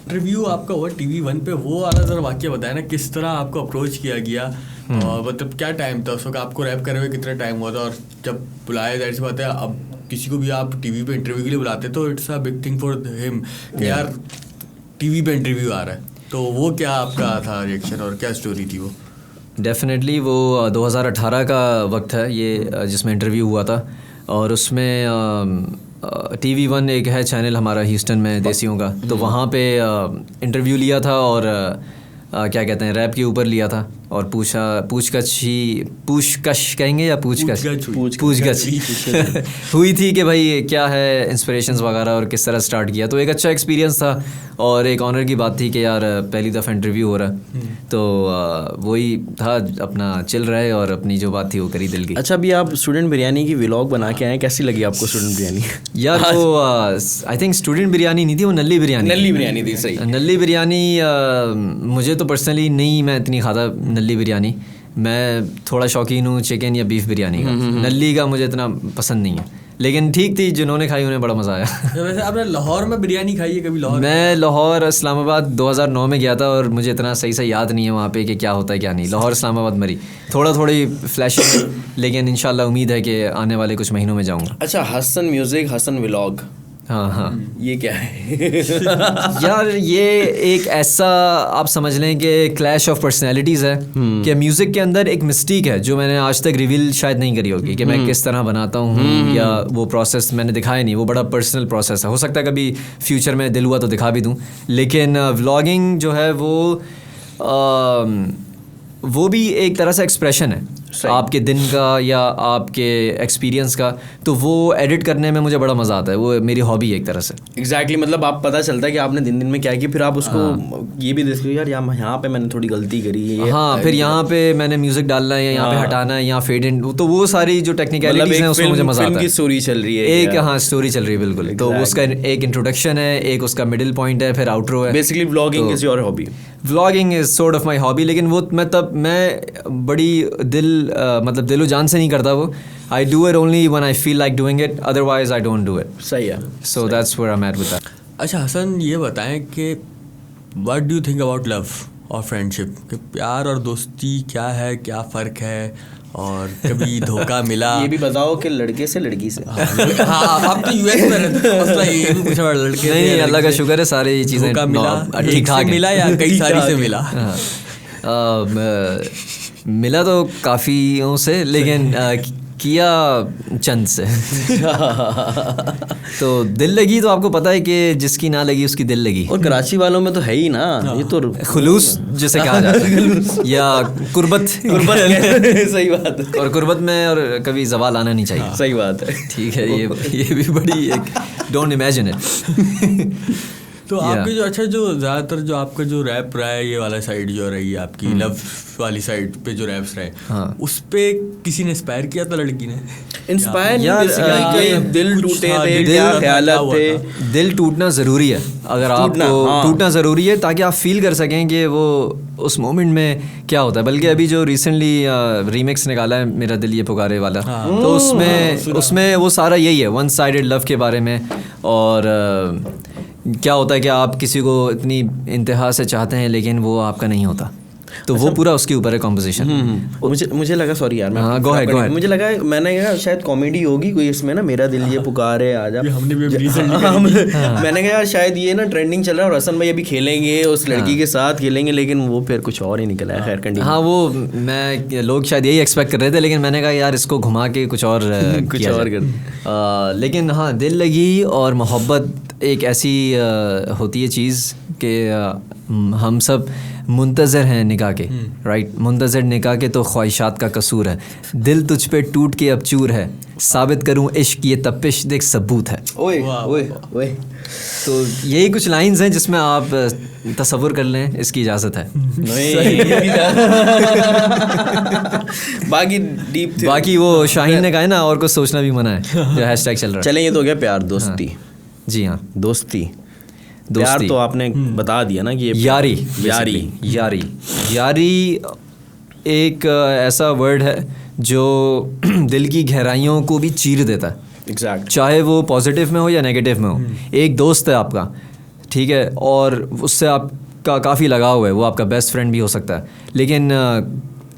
रिव्यू आपका हुआ TV1 पे, वो वाला ज़रा वाक़या बताया ना, किस तरह आपको अप्रोच किया गया और मतलब क्या टाइम था उस वक्त, आपको रैप करे हुए कितना टाइम हुआ था, और जब बुलाया, जाहिर सी बात है अब किसी को भी आप टीवी पे इंटरव्यू के लिए बुलाते तो it's a big thing for him कि यार टीवी पे इंटरव्यू आ रहा है, तो वो क्या आपका था रिएक्शन और क्या स्टोरी थी वो? डेफिनेटली वो 2018 का वक्त है ये जिसमें इंटरव्यू हुआ था, और उसमें TV1 एक है चैनल हमारा ह्यूस्टन में देसियों का, तो वहाँ पे इंटरव्यू लिया था और क्या कहते हैं रैप के ऊपर लिया था, और पूछकश कहेंगे या पूछगछ हुई थी कि भाई क्या है इंस्पिरेशंस वगैरह और किस तरह स्टार्ट किया। तो एक अच्छा एक्सपीरियंस था और एक ऑनर की बात थी कि यार पहली दफ़ा इंटरव्यू हो रहा है, तो वही था, अपना चिल रहे और अपनी जो बात थी वो करी दिल की। अच्छा, अभी आप स्टूडेंट बिरयानी की व्लॉग बना के आए, कैसी लगी आपको स्टूडेंट बिरयानी? यार वो आई थिंक स्टूडेंट बिरयानी नहीं थी, वो नल्ली बिरयानी थी। सही, नल्ली बिरयानी मुझे तो पर्सनली नहीं, मैं इतनी खाता नल्ली बिरयानी, मैं थोड़ा शौकीन हूँ चिकन या बीफ बिरयानी का, नल्ली का मुझे इतना पसंद नहीं है, लेकिन ठीक थी, जिन्होंने खाई उन्हें बड़ा मज़ा आया। वैसे आपने लाहौर में बिरयानी खाई है कभी? लाहौर, मैं लाहौर इस्लामाबाद 2009 में गया था और मुझे इतना सही से याद नहीं है वहाँ पे कि क्या होता है क्या नहीं। लाहौर इस्लामाबाद मरी थोड़ी फ्लैश लेकिन इंशाल्लाह उम्मीद है कि आने वाले कुछ महीनों में जाऊँगा। अच्छा, हसन म्यूज़िक, हसन व्लॉग, हाँ, ये क्या है? यार ये एक ऐसा आप समझ लें कि क्लैश ऑफ पर्सनैलिटीज़ है कि म्यूज़िक के अंदर एक मिस्टीक है जो मैंने आज तक रिवील शायद नहीं करी होगी कि मैं किस तरह बनाता हूँ, या वो प्रोसेस मैंने दिखाया नहीं, वो बड़ा पर्सनल प्रोसेस है। हो सकता है कभी फ्यूचर में दिल हुआ तो दिखा भी दूँ, लेकिन व्लॉगिंग जो है वो भी एक तरह से एक्सप्रेशन है आपके दिन का या आपके एक्सपीरियंस का, तो वो एडिट करने में मुझे बड़ा मज़ा आता है, वो मेरी हॉबी है एक तरह से। एग्जैक्टली, मतलब आप पता चलता है कि आपने दिन में क्या किया, फिर आप उसको ये भी देखते हो यार यहाँ पे मैंने थोड़ी गलती करी है, हाँ, फिर यहाँ पे मैंने म्यूजिक डालना है या यहाँ पे हटाना है, यहाँ फेड इन, तो वो सारी जो टेक्निकलिटीज हैं उसमें मुझे मज़ा आता है। की स्टोरी चल रही है एक, हाँ स्टोरी चल रही है बिल्कुल, तो उसका एक इंट्रोडक्शन है, एक उसका मिडिल पॉइंट है, फिर आउटरो है। Basically vlogging is your hobby? Vlogging is sort of my hobby, लेकिन वो मैं बड़ी मतलब दिलो जान से नहीं करता वो। I do it only when I feel like doing it, otherwise I don't do it. सही है। So that's where I'm at with that. अच्छा हसन, ये बताएं कि what do you think about love और फ्रेंडशिप, कि प्यार और दोस्ती क्या है, क्या फ़र्क है, और कभी धोखा मिला? ये भी बताओ कि लड़के से लड़की से। हाँ, आप तो US में रहते हो, मसला ये भी पूछा, लड़के नहीं, अल्लाह का शुक्र है सारी चीज़ें ठीक ठाक मिला या कई सारी से मिला? मिला तो काफ़ियों से, लेकिन किया चंद से। तो दिल लगी तो आपको पता है कि जिसकी ना लगी उसकी दिल लगी, और कराची वालों में तो है ही ना, ये तो खुलूस जिसे कहा जाता है या कुर्बत। सही बात है, और कुर्बत में और कभी जवाल आना नहीं चाहिए। सही बात है, ठीक है, ये भी बड़ी एक डोंट इमेजिन इट। तो आपके जो अच्छा जो ज़्यादातर जो आपका जो रैप रहा है, ये वाला साइड जो रही है आपकी लव वाली साइड पे जो रैप्स रहे, हाँ, उस पे किसी ने इंस्पायर किया था लड़की ने? इंस्पायर यार, दिल टूटे थे, क्या ख्यालात थे। दिल टूटना ज़रूरी है, अगर आपको टूटना ज़रूरी है ताकि आप फील कर सकें कि वो उस मोमेंट में क्या होता है। बल्कि अभी जो रिसेंटली रीमिक्स निकाला है मेरा दिल ये पुकारे वाला, तो उसमें वो सारा यही है, वन साइडेड लव के बारे में, और क्या होता है कि आप किसी को इतनी इंतहा से चाहते हैं लेकिन वो आपका नहीं होता, तो वो पूरा उसके ऊपर है कॉम्पोजिशन। मुझे लगा, सॉरी यार, हाँ, go ahead. मुझे लगा, मैंने कहा शायद कॉमेडी होगी कोई इसमें ना, मेरा दिल ये पुकारे आजा। हमने भी मैंने कहा यार शायद ये ना ट्रेंडिंग चल रहा है और हसन भाई अभी खेलेंगे उस लड़की के साथ खेलेंगे, लेकिन वो फिर कुछ और ही निकला है। खैर कंटिन्यू। हाँ, वो लोग शायद यही एक्सपेक्ट कर रहे थे, लेकिन मैंने कहा यार इसको घुमा के कुछ और कर। लेकिन हाँ, दिल लगी और मोहब्बत एक ऐसी होती है चीज़ कि हम सब मुंतज़र हैं निकाह के, राइट। मुंतज़र निकाह के तो ख्वाहिशात का कसूर है, दिल तुझ पे टूट के अब चूर है, साबित करूं इश्क ये तपिश देख सबूत है। ओए ओए ओए। तो यही कुछ लाइंस हैं जिसमें आप तसव्वुर कर लें, इसकी इजाज़त है। बाकी डीप थे। बाकी वो शाहीन ने कहा है ना, और कुछ सोचना भी मना है, जो हैशटैग चल रहा है। चलें, ये तो हो गया प्यार दोस्ती। जी हाँ, दोस्ती प्यार तो आपने बता दिया ना कि यारी एक ऐसा वर्ड है जो दिल की गहराइयों को भी चीर देता है। एग्जैक्ट। चाहे वो पॉजिटिव में हो या नेगेटिव में हो। एक दोस्त है आपका, ठीक है, और उससे आपका काफ़ी लगाव है, वो आपका बेस्ट फ्रेंड भी हो सकता है, लेकिन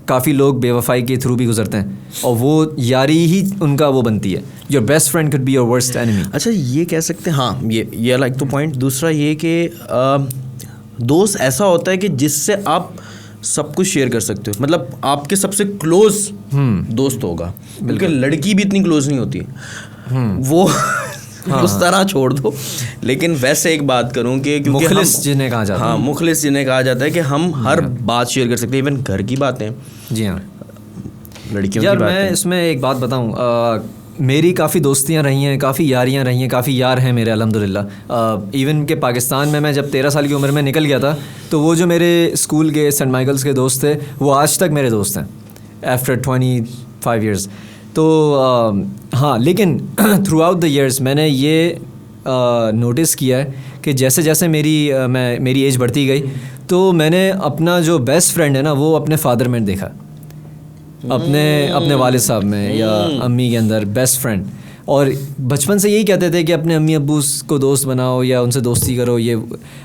काफ़ी लोग बेवफाई के थ्रू भी गुजरते हैं और वो यारी ही उनका वो बनती है। Your best friend could be your worst enemy. अच्छा, ये कह सकते हैं, हाँ, ये लाइक तो पॉइंट। दूसरा ये कि दोस्त ऐसा होता है कि जिससे आप सब कुछ शेयर कर सकते हो, मतलब आपके सबसे क्लोज दोस्त होगा। बल्कि लड़की भी इतनी क्लोज नहीं होती वो उस तरह छोड़ दो। लेकिन वैसे एक बात करूं कि क्योंकि मुखलिस जिन्हें कहा जाता है, हाँ, मुखलिस जिन्हें कहा जाता है कि हम हर बात शेयर कर सकते हैं, इवन घर की बातें। जी हाँ, लड़कियों यार की बातें। मैं इसमें एक बात बताऊं, मेरी काफ़ी दोस्तियां रही हैं, काफ़ी यारियां रही हैं, काफ़ी यार हैं मेरे अल्हम्दुलिल्लाह। इवन के पाकिस्तान में मैं जब 13 साल की उम्र में निकल गया था, तो वो जो मेरे स्कूल के सेंट माइकल्स के दोस्त थे, वो आज तक मेरे दोस्त हैं आफ्टर 25 ईयर्स। तो हाँ, लेकिन थ्रू आउट द ईयर्स मैंने ये नोटिस किया है कि जैसे जैसे मेरी एज बढ़ती गई, तो मैंने अपना जो बेस्ट फ्रेंड है ना, वो अपने फादर में देखा, अपने वालिद साहब में या अम्मी के अंदर बेस्ट फ्रेंड। और बचपन से यही कहते थे कि अपने अम्मी अब्बू को दोस्त बनाओ या उनसे दोस्ती करो। ये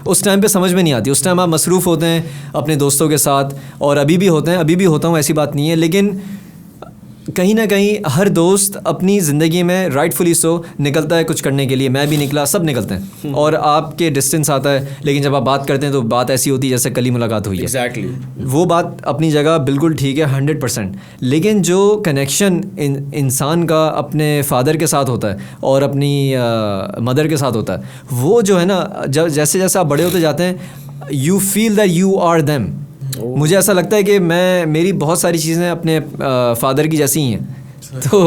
उस टाइम पे समझ में नहीं आती, उस टाइम आप मसरूफ़ होते हैं अपने दोस्तों के साथ, और अभी भी होते हैं, अभी भी होता हूँ, ऐसी बात नहीं है। लेकिन कहीं ना कहीं हर दोस्त अपनी ज़िंदगी में राइटफुली सो निकलता है कुछ करने के लिए। मैं भी निकला, सब निकलते हैं, और आपके डिस्टेंस आता है, लेकिन जब आप बात करते हैं तो बात ऐसी होती है जैसे कल ही मुलाकात हुई है। एग्जैक्टली। वो बात अपनी जगह बिल्कुल ठीक है 100%। लेकिन जो कनेक्शन इंसान का अपने फादर के साथ होता है और अपनी मदर के साथ होता है, वो जो है ना, जब जैसे जैसे आप बड़े होते जाते हैं, you feel that you are them. मुझे ऐसा लगता है कि मेरी बहुत सारी चीज़ें अपने फादर की जैसी ही हैं। तो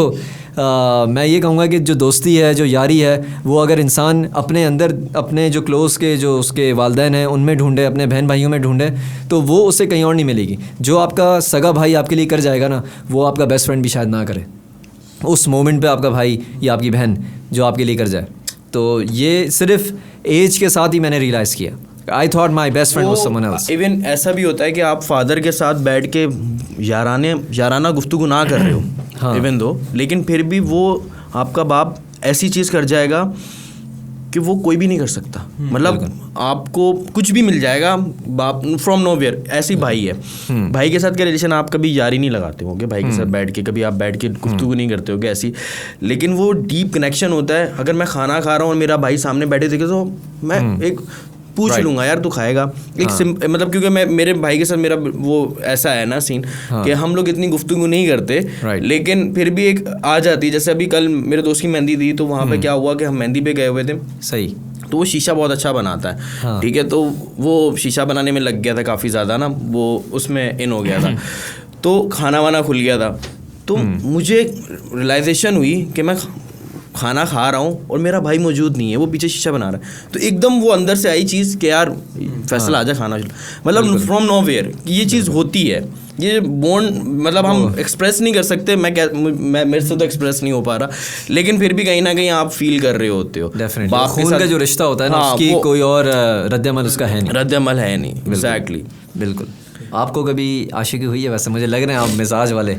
मैं ये कहूँगा कि जो दोस्ती है, जो यारी है, वो अगर इंसान अपने अंदर अपने जो क्लोज़ के जो उसके वालिदैन हैं उनमें ढूंढे, अपने बहन भाइयों में ढूंढे, तो वो उसे कहीं और नहीं मिलेगी। जो आपका सगा भाई आपके लिए कर जाएगा ना, वो आपका बेस्ट फ्रेंड भी शायद ना करे उस मोमेंट पे, आपका भाई या आपकी बहन जो आपके लिए कर जाए। तो ये सिर्फ एज के साथ ही मैंने रियलाइज़ किया। I thought my best friend was someone else. Even ऐसा भी होता है कि आप फादर के साथ बैठ के याराना गुफ्तगू ना कर रहे हो, हाँ। इवन दो, लेकिन फिर भी वो आपका बाप ऐसी चीज़ कर जाएगा कि वो कोई भी नहीं कर सकता। मतलब आपको कुछ भी मिल जाएगा, बाप फ्रॉम नोवेयर। ऐसी भाई है, भाई के साथ क्या रिलेशन, आप कभी यारी नहीं लगाते होगे भाई के साथ बैठ के, कभी आप बैठ के गुफ्तगू नहीं करते होगे ऐसी, लेकिन वो डीप कनेक्शन होता है। अगर मैं खाना खा रहा हूँ और मेरा भाई सामने बैठे देखे तो मैं एक पूछ लूँगा, यार तू खाएगा, एक मतलब क्योंकि मैं मेरे भाई के साथ मेरा वो ऐसा है ना सीन कि हम लोग इतनी गुफ्तगू नहीं करते, लेकिन फिर भी एक आ जाती है। जैसे अभी कल मेरे दोस्त की मेहंदी थी, तो वहाँ पे क्या हुआ कि हम मेहंदी पे गए हुए थे। सही। तो वो शीशा बहुत अच्छा बनाता है, ठीक है, तो वो शीशा बनाने में लग गया था काफ़ी ज़्यादा ना, वो उसमें इन हो गया था, तो खाना वाना खुल गया था। तो मुझे रियलाइजेशन हुई कि मैं खाना खा रहा हूँ और मेरा भाई मौजूद नहीं है, वो पीछे शीशा बना रहा है। तो एकदम वो अंदर से आई चीज़ कि यार फैसला आजा खाना, मतलब फ्रॉम नोवेयर ये चीज़ होती है। ये बॉन्ड मतलब हम एक्सप्रेस नहीं कर सकते, मैं मेरे से तो एक्सप्रेस नहीं हो पा रहा, लेकिन फिर भी कहीं ना कहीं आप फील कर रहे होते हो। डेफिनेटली खून का जो रिश्ता होता है ना, उसकी कोई और रद्द-ए-अमल उसका है नहीं, रद्द-ए-अमल है नहीं। एग्जैक्टली, बिल्कुल। आपको कभी आशिकी हुई है? वैसे मुझे लग रहे हैं आप मिजाज वाले।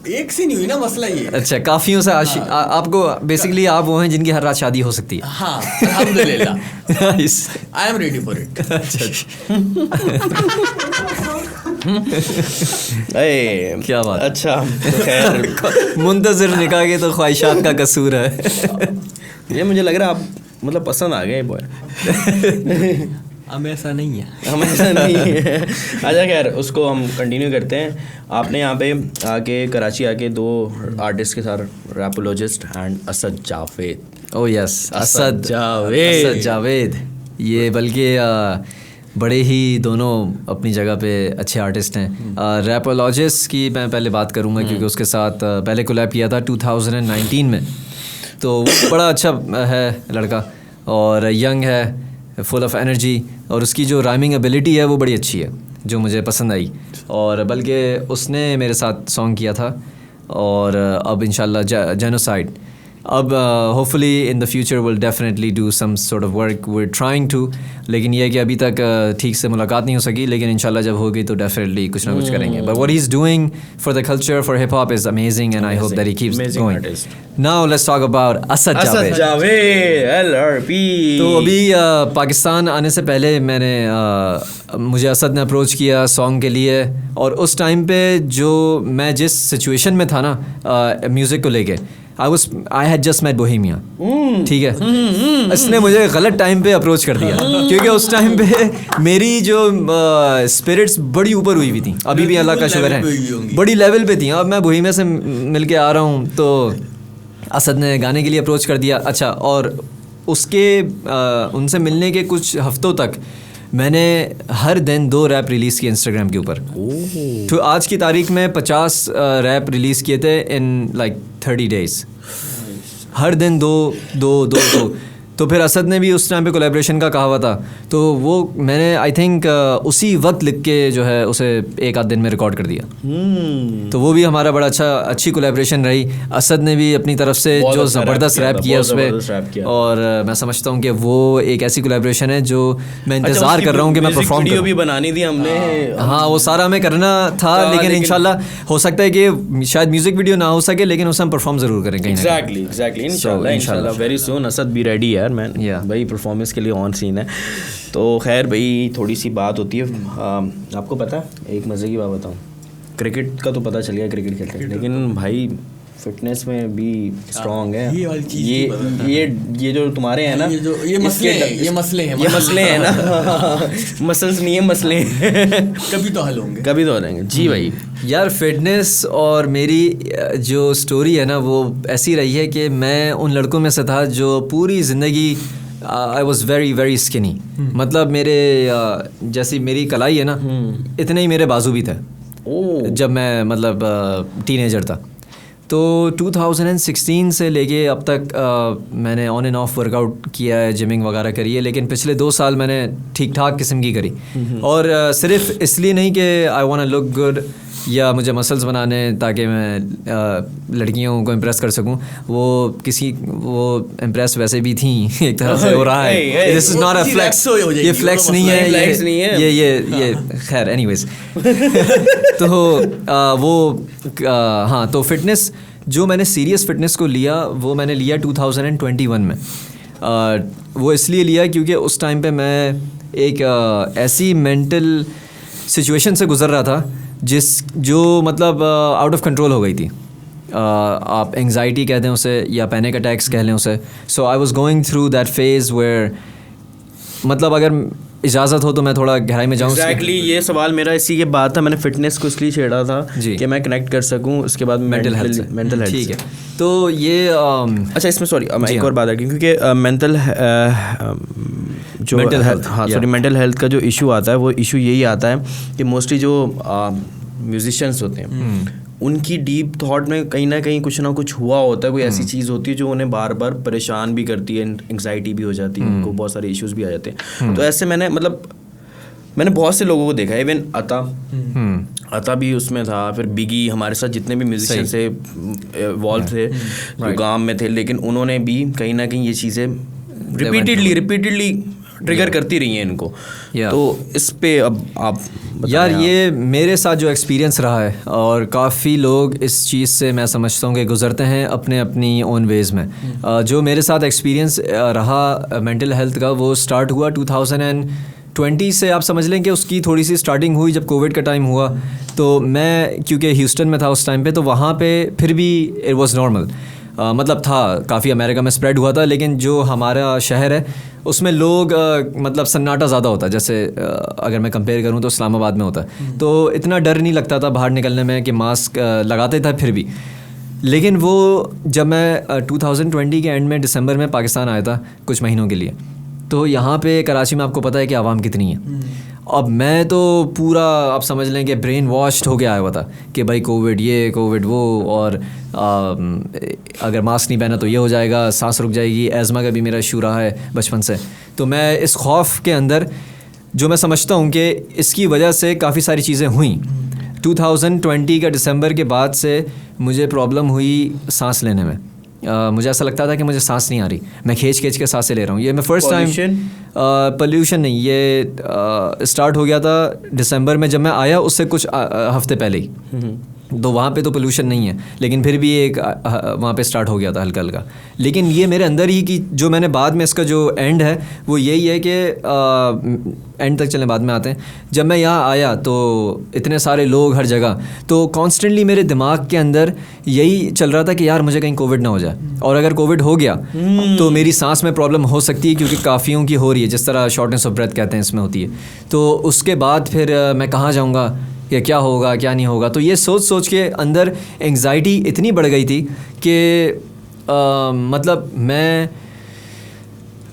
एक से नहीं हुई ना मसला ये। अच्छा, काफियों से आपको बेसिकली आप वो हैं जिनकी हर रात शादी हो सकती है। हाँ अल्हम्दुलिल्लाह, Nice. I am ready for it. अरे क्या बात। अच्छा तो खैर मुंतज़िर निकाह के तो ख्वाहिशात का कसूर है। ये मुझे लग रहा है आप मतलब पसंद आ गए बॉय। अब ऐसा नहीं है। हम ऐसा नहीं है। अच्छा खैर उसको हम कंटिन्यू करते हैं। आपने यहाँ पे आके कराची आके 2 आर्टिस्ट के साथ, rapologist and Asad Javed. Oh yes, Asad Javed. Asad Javed, ये बल्कि बड़े ही दोनों अपनी जगह पे अच्छे आर्टिस्ट हैं। रैपोलॉजिस्ट की मैं पहले बात करूँगा क्योंकि उसके साथ पहले कोलैब किया था 2019 में, तो वो बड़ा अच्छा है लड़का और यंग है, फुल ऑफ एनर्जी, और उसकी जो राइमिंग एबिलिटी है वो बड़ी अच्छी है जो मुझे पसंद आई। और बल्कि उसने मेरे साथ सॉन्ग किया था और अब इंशाल्लाह जेनोसाइड, अब hopefully in the future will definitely do some sort of work, we are trying to, लेकिन ये है कि अभी तक ठीक से मुलाकात नहीं हो सकी, लेकिन इंशाल्लाह जब होगी तो डेफिनेटली कुछ ना कुछ करेंगे। But what he is doing for the culture, for hip hop is amazing and I hope that he keeps going. Now let's talk about Asad Javed. LRP। तो अभी पाकिस्तान आने से पहले मुझे असद ने अप्रोच किया सॉन्ग के लिए, और उस टाइम पे जो मैं जिस सिचुएशन में था ना म्यूज़िक को लेके, I had just met Bohemia, ठीक है। इसने मुझे गलत टाइम पे अप्रोच कर दिया क्योंकि उस टाइम पे मेरी जो स्पिरिट्स बड़ी ऊपर हुई हुई थी, अभी भी अल्लाह का शुक्र है बड़ी लेवल पे थी। अब मैं बोहेमिया से मिल के आ रहा हूँ तो असद ने गाने के लिए अप्रोच कर दिया। अच्छा, और उसके उनसे मिलने के कुछ हफ्तों तक मैंने हर दिन 2 रैप रिलीज़ किए इंस्टाग्राम के ऊपर। तो आज की तारीख में 50 रैप रिलीज़ किए थे इन लाइक 30 डेज़, हर दिन 2। तो फिर असद ने भी उस टाइम पे कोलैबोरेशन का कहा हुआ था, तो वो मैंने आई थिंक उसी वक्त लिख के जो है उसे 1 आध दिन में रिकॉर्ड कर दिया। तो वो भी हमारा बड़ा अच्छी कोलैबोरेशन रही। असद ने भी अपनी तरफ से जो ज़बरदस्त रैप किया उस पर, और मैं समझता हूँ कि वो एक ऐसी कोलैबोरेशन है जो मैं इंतज़ार कर रहा हूँ कि मैं परफॉर्म वीडियो भी बनानी थी हमने। हाँ, वो सारा हमें करना था, लेकिन इंशाल्लाह हो सकता है कि शायद म्यूज़िक वीडियो ना हो सके, लेकिन उसे हम परफॉर्म ज़रूर करेंगे। एग्जैक्टली इंशाल्लाह very soon. Asad be ready यार मैन, भाई परफॉर्मेंस के लिए ऑन सीन है। तो खैर भाई थोड़ी सी बात होती है, आपको पता है एक मज़े की बात बताऊँ, क्रिकेट का तो पता चल गया क्रिकेट खेलते हैं, लेकिन भाई फिटनेस में भी स्ट्रांग है। ये जो तुम्हारे हैं ना, ये मसले हैं ना मसल्स नहीं है, मसले कभी तो हल होंगे, कभी तो हो जाएंगे जी भाई। यार फिटनेस और मेरी जो स्टोरी है ना वो ऐसी रही है कि मैं उन लड़कों में से था जो पूरी ज़िंदगी I was very very skinny, मतलब मेरे जैसी मेरी कलाई है ना इतने ही मेरे बाजू भी थे जब मैं मतलब टीनेजर था। तो 2016 से लेके अब तक मैंने ऑन एंड ऑफ वर्कआउट किया है, जिमिंग वगैरह करी है, लेकिन पिछले 2 साल मैंने ठीक ठाक किस्म की करी, और सिर्फ इसलिए नहीं कि I want to look good या मुझे मसल्स बनाने ताकि मैं लड़कियों को इम्प्रेस कर सकूं, वो इम्प्रेस वैसे भी थी एक तरह से हो रहा है। This is not a flex, ये फ्लेक्स नहीं है, ये खैर एनीवेज। तो वो हाँ, तो फिटनेस जो मैंने सीरियस फिटनेस को लिया वो मैंने लिया 2021 में। वो इसलिए लिया क्योंकि उस टाइम पे मैं एक ऐसी मेंटल सिचुएशन से गुज़र रहा था जो मतलब आउट ऑफ कंट्रोल हो गई थी। आप एंग्जाइटी कह दें उसे या पैनिक अटैक्स कह लें उसे। So I was going through that phase where, मतलब अगर इजाज़त हो तो मैं थोड़ा गहराई में जाऊँ। एग्जैक्टली ये सवाल मेरा इसी के बाद था, मैंने फिटनेस को इसलिए छेड़ा था कि मैं कनेक्ट कर सकूँ उसके बाद मेंटल हेल्थ। ठीक है, तो ये अच्छा इसमें सॉरी मैं एक और बात आ गई क्योंकि मेंटल हेल्थ का जो इशू आता है वो इशू यही आता है कि मोस्टली जो म्यूजिशियंस होते हैं उनकी डीप थॉट में कहीं ना कहीं कुछ ना कुछ हुआ होता है, कोई ऐसी चीज़ होती है जो उन्हें बार बार परेशान भी करती है, एंग्जाइटी भी हो जाती है, उनको बहुत सारे इश्यूज भी आ जाते हैं। तो ऐसे मैंने बहुत से लोगों को देखा, इवन अता भी उसमें था, फिर बिगी, हमारे साथ जितने भी म्यूजिशियन से इवॉल्व थे जो गाँव में थे, लेकिन उन्होंने भी कहीं ना कहीं ये चीज़ें रिपीटेडली ट्रिगर करती रही हैं इनको। Yeah. तो इस पे अब आप बताएं यार आप। ये मेरे साथ जो एक्सपीरियंस रहा है और काफ़ी लोग इस चीज़ से मैं समझता हूँ कि गुजरते हैं अपने अपनी ओन वेज़ में। जो मेरे साथ एक्सपीरियंस रहा मेंटल हेल्थ का, वो स्टार्ट हुआ 2020 से। आप समझ लें कि उसकी थोड़ी सी स्टार्टिंग हुई जब कोविड का टाइम हुआ। तो मैं क्योंकि ह्यूस्टन में था उस टाइम पे, तो वहाँ पे फिर भी इट वाज नॉर्मल, मतलब था, काफ़ी अमेरिका में स्प्रेड हुआ था, लेकिन जो हमारा शहर है उसमें लोग मतलब सन्नाटा ज़्यादा होता है। जैसे अगर मैं कंपेयर करूँ तो इस्लामाबाद में होता है, तो इतना डर नहीं लगता था बाहर निकलने में कि मास्क लगाते थे फिर भी। लेकिन वो जब मैं 2020 के एंड में दिसंबर में पाकिस्तान आया था कुछ महीनों के लिए, तो यहाँ पे कराची में आपको पता है कि आवाम कितनी है। अब मैं तो पूरा आप समझ लें कि ब्रेन वॉश्ड हो के आया हुआ था कि भाई कोविड ये कोविड वो, और अगर मास्क नहीं पहना तो ये हो जाएगा, सांस रुक जाएगी। एज़मा का भी मेरा इशू रहा है बचपन से। तो मैं इस खौफ के अंदर, जो मैं समझता हूँ कि इसकी वजह से काफ़ी सारी चीज़ें हुई। 2020 का दिसंबर के बाद से मुझे प्रॉब्लम हुई सांस लेने में। मुझे ऐसा लगता था कि मुझे सांस नहीं आ रही, मैं खींच के सांसें ले रहा हूँ। ये मैं फ़र्स्ट टाइम पोल्यूशन नहीं, ये स्टार्ट हो गया था दिसंबर में जब मैं आया, उससे कुछ हफ्ते पहले ही। तो वहाँ पे तो पोल्यूशन नहीं है, लेकिन फिर भी एक वहाँ पे स्टार्ट हो गया था हल्का हल्का। लेकिन ये मेरे अंदर ही कि जो मैंने बाद में इसका जो एंड है वो यही है कि एंड तक चलें, बाद में आते हैं। जब मैं यहाँ आया तो इतने सारे लोग हर जगह, तो कॉन्स्टेंटली मेरे दिमाग के अंदर यही चल रहा था कि यार मुझे कहीं कोविड ना हो जाए, और अगर कोविड हो गया तो मेरी सांस में प्रॉब्लम हो सकती है, क्योंकि काफ़ियों की हो रही है, जिस तरह शॉर्टनेस ऑफ ब्रेथ कहते हैं इसमें होती है। तो उसके बाद फिर मैं कहाँ जाऊँगा, कि क्या होगा क्या नहीं होगा। तो ये सोच सोच के अंदर एंग्जाइटी इतनी बढ़ गई थी कि मतलब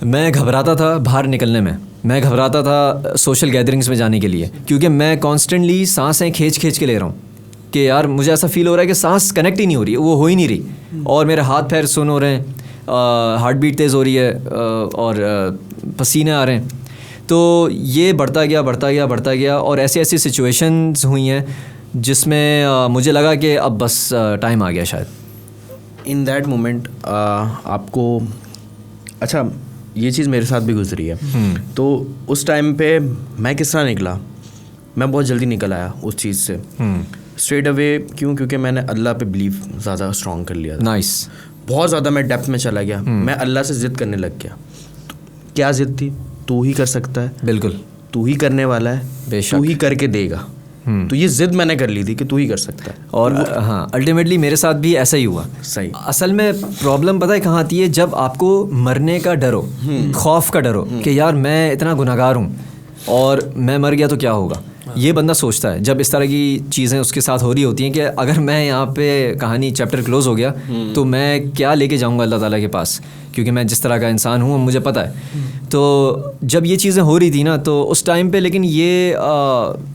मैं घबराता था बाहर निकलने में, मैं घबराता था सोशल गैदरिंग्स में जाने के लिए, क्योंकि मैं कॉन्स्टेंटली सांसें खींच के ले रहा हूँ कि यार मुझे ऐसा फील हो रहा है कि सांस कनेक्ट ही नहीं हो रही है, वो हो ही नहीं रही, और मेरे हाथ पैर सुन हो रहे हैं, हार्ट बीट तेज़ हो रही है, और पसीने आ रहे हैं। तो ये बढ़ता गया, और ऐसी ऐसी सिचुएशंस हुई हैं जिसमें मुझे लगा कि अब बस टाइम आ गया शायद। इन दैट मोमेंट आपको, अच्छा ये चीज़ मेरे साथ भी गुजरी है। तो उस टाइम पे मैं किस तरह निकला, मैं बहुत जल्दी निकल आया उस चीज़ से स्ट्रेट अवे। क्यों? क्योंकि मैंने अल्लाह पे बिलीव ज़्यादा स्ट्रॉन्ग कर लिया। नाइस। बहुत ज़्यादा मैं डेप्थ में चला गया, मैं अल्लाह से ज़िद करने लग गया। तो क्या ज़िद थी? तू ही कर सकता है, बिल्कुल तू ही करने वाला है, बेशक, तू ही करके देगा। तो ये जिद मैंने कर ली थी कि तू ही कर सकता है। और हाँ, अल्टीमेटली मेरे साथ भी ऐसा ही हुआ। सही। असल में प्रॉब्लम पता है कहाँ आती है? जब आपको मरने का डर हो, खौफ का डर हो कि यार मैं इतना गुनहगार हूँ और मैं मर गया तो क्या होगा, ये बंदा सोचता है। जब इस तरह की चीज़ें उसके साथ हो रही होती हैं कि अगर मैं यहाँ पे कहानी चैप्टर क्लोज हो गया तो मैं क्या लेके जाऊँगा अल्लाह ताला के पास, क्योंकि मैं जिस तरह का इंसान हूँ मुझे पता है। तो जब ये चीज़ें हो रही थी ना, तो उस टाइम पे, लेकिन ये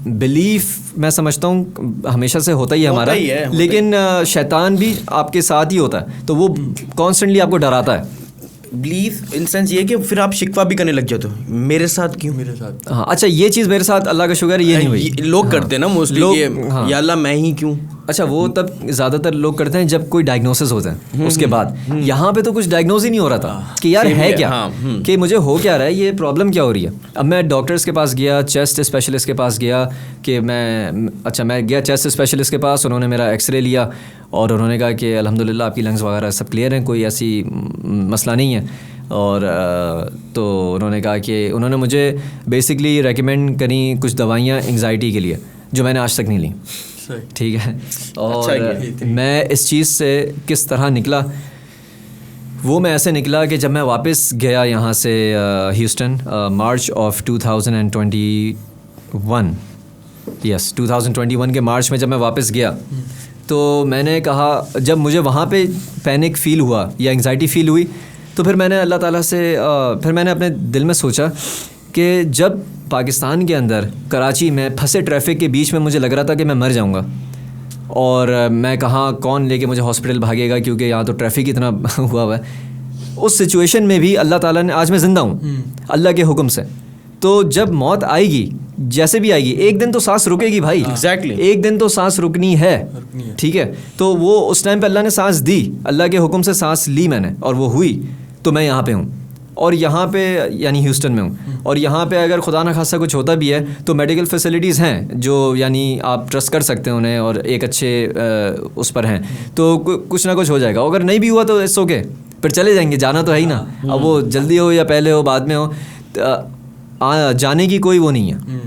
बिलीफ मैं समझता हूँ हमेशा से होता ही है हमारा, लेकिन शैतान भी आपके साथ ही होता है, तो वो कॉन्स्टेंटली आपको डराता है। बिलीफ इन सेंस ये कि फिर आप शिकवा भी करने लग जाते हो, मेरे साथ क्यों, मेरे साथ। हाँ, अच्छा ये चीज़ मेरे साथ अल्लाह का शुक्र ये नहीं हुई। लोग करते हैं ना मोस्टली, हाँ, या अल्लाह मैं ही क्यों। अच्छा, वो तब ज़्यादातर लोग करते हैं जब कोई डायग्नोसिस होता है उसके बाद। यहाँ पे तो कुछ डायग्नोज ही नहीं हो रहा था कि यार है क्या, कि मुझे हो क्या रहा है, ये प्रॉब्लम क्या हो रही है। अब मैं डॉक्टर्स के पास गया, चेस्ट स्पेशलिस्ट के पास गया कि मैं गया चेस्ट स्पेशलिस्ट के पास, उन्होंने मेरा एक्सरे लिया और उन्होंने कहा कि अल्हम्दुलिल्लाह आपकी लंग्स वगैरह सब क्लियर हैं, कोई ऐसी मसला नहीं है। और तो उन्होंने कहा कि उन्होंने मुझे बेसिकली रेकमेंड करी कुछ दवाइयाँ एंग्जाइटी के लिए जो मैंने आज तक नहीं ली। ठीक है। और मैं इस चीज़ से किस तरह निकला, वो मैं ऐसे निकला कि जब मैं वापस गया यहाँ से ह्यूस्टन, मार्च ऑफ 2021, यस 2021 के मार्च में जब मैं वापस गया, तो मैंने कहा, जब मुझे वहाँ पे पैनिक फ़ील हुआ या एंग्जाइटी फ़ील हुई, तो फिर मैंने अल्लाह ताला से फिर मैंने अपने दिल में सोचा कि जब पाकिस्तान के अंदर कराची में फंसे ट्रैफिक के बीच में मुझे लग रहा था कि मैं मर जाऊंगा, और मैं कहाँ कौन लेके मुझे हॉस्पिटल भागेगा, क्योंकि यहाँ तो ट्रैफिक इतना हुआ हुआ है। उस सिचुएशन में भी अल्लाह ताला ने, आज मैं ज़िंदा हूँ अल्लाह के हुक्म से। तो जब मौत आएगी, जैसे भी आएगी, एक दिन तो सांस रुकेगी भाई। एग्जैक्टली, एक दिन तो सांस रुकनी है, ठीक है। तो वो उस टाइम पे अल्लाह ने सांस दी, अल्लाह के हुक्म से सांस ली मैंने, और वो हुई, तो मैं यहाँ पे हूँ। और यहाँ पे यानी ह्यूस्टन में हूँ, और यहाँ पे अगर खुदा ना खासा कुछ होता भी है तो मेडिकल फैसिलिटीज़ हैं जो यानी आप ट्रस्ट कर सकते हैं उन्हें, और एक अच्छे उस पर हैं, तो कुछ ना कुछ हो जाएगा। अगर नहीं भी हुआ तो इट्स ओके, फिर चले जाएंगे, जाना तो है ही ना। अब वो जल्दी हो या पहले हो बाद में हो, जाने की कोई वो नहीं है,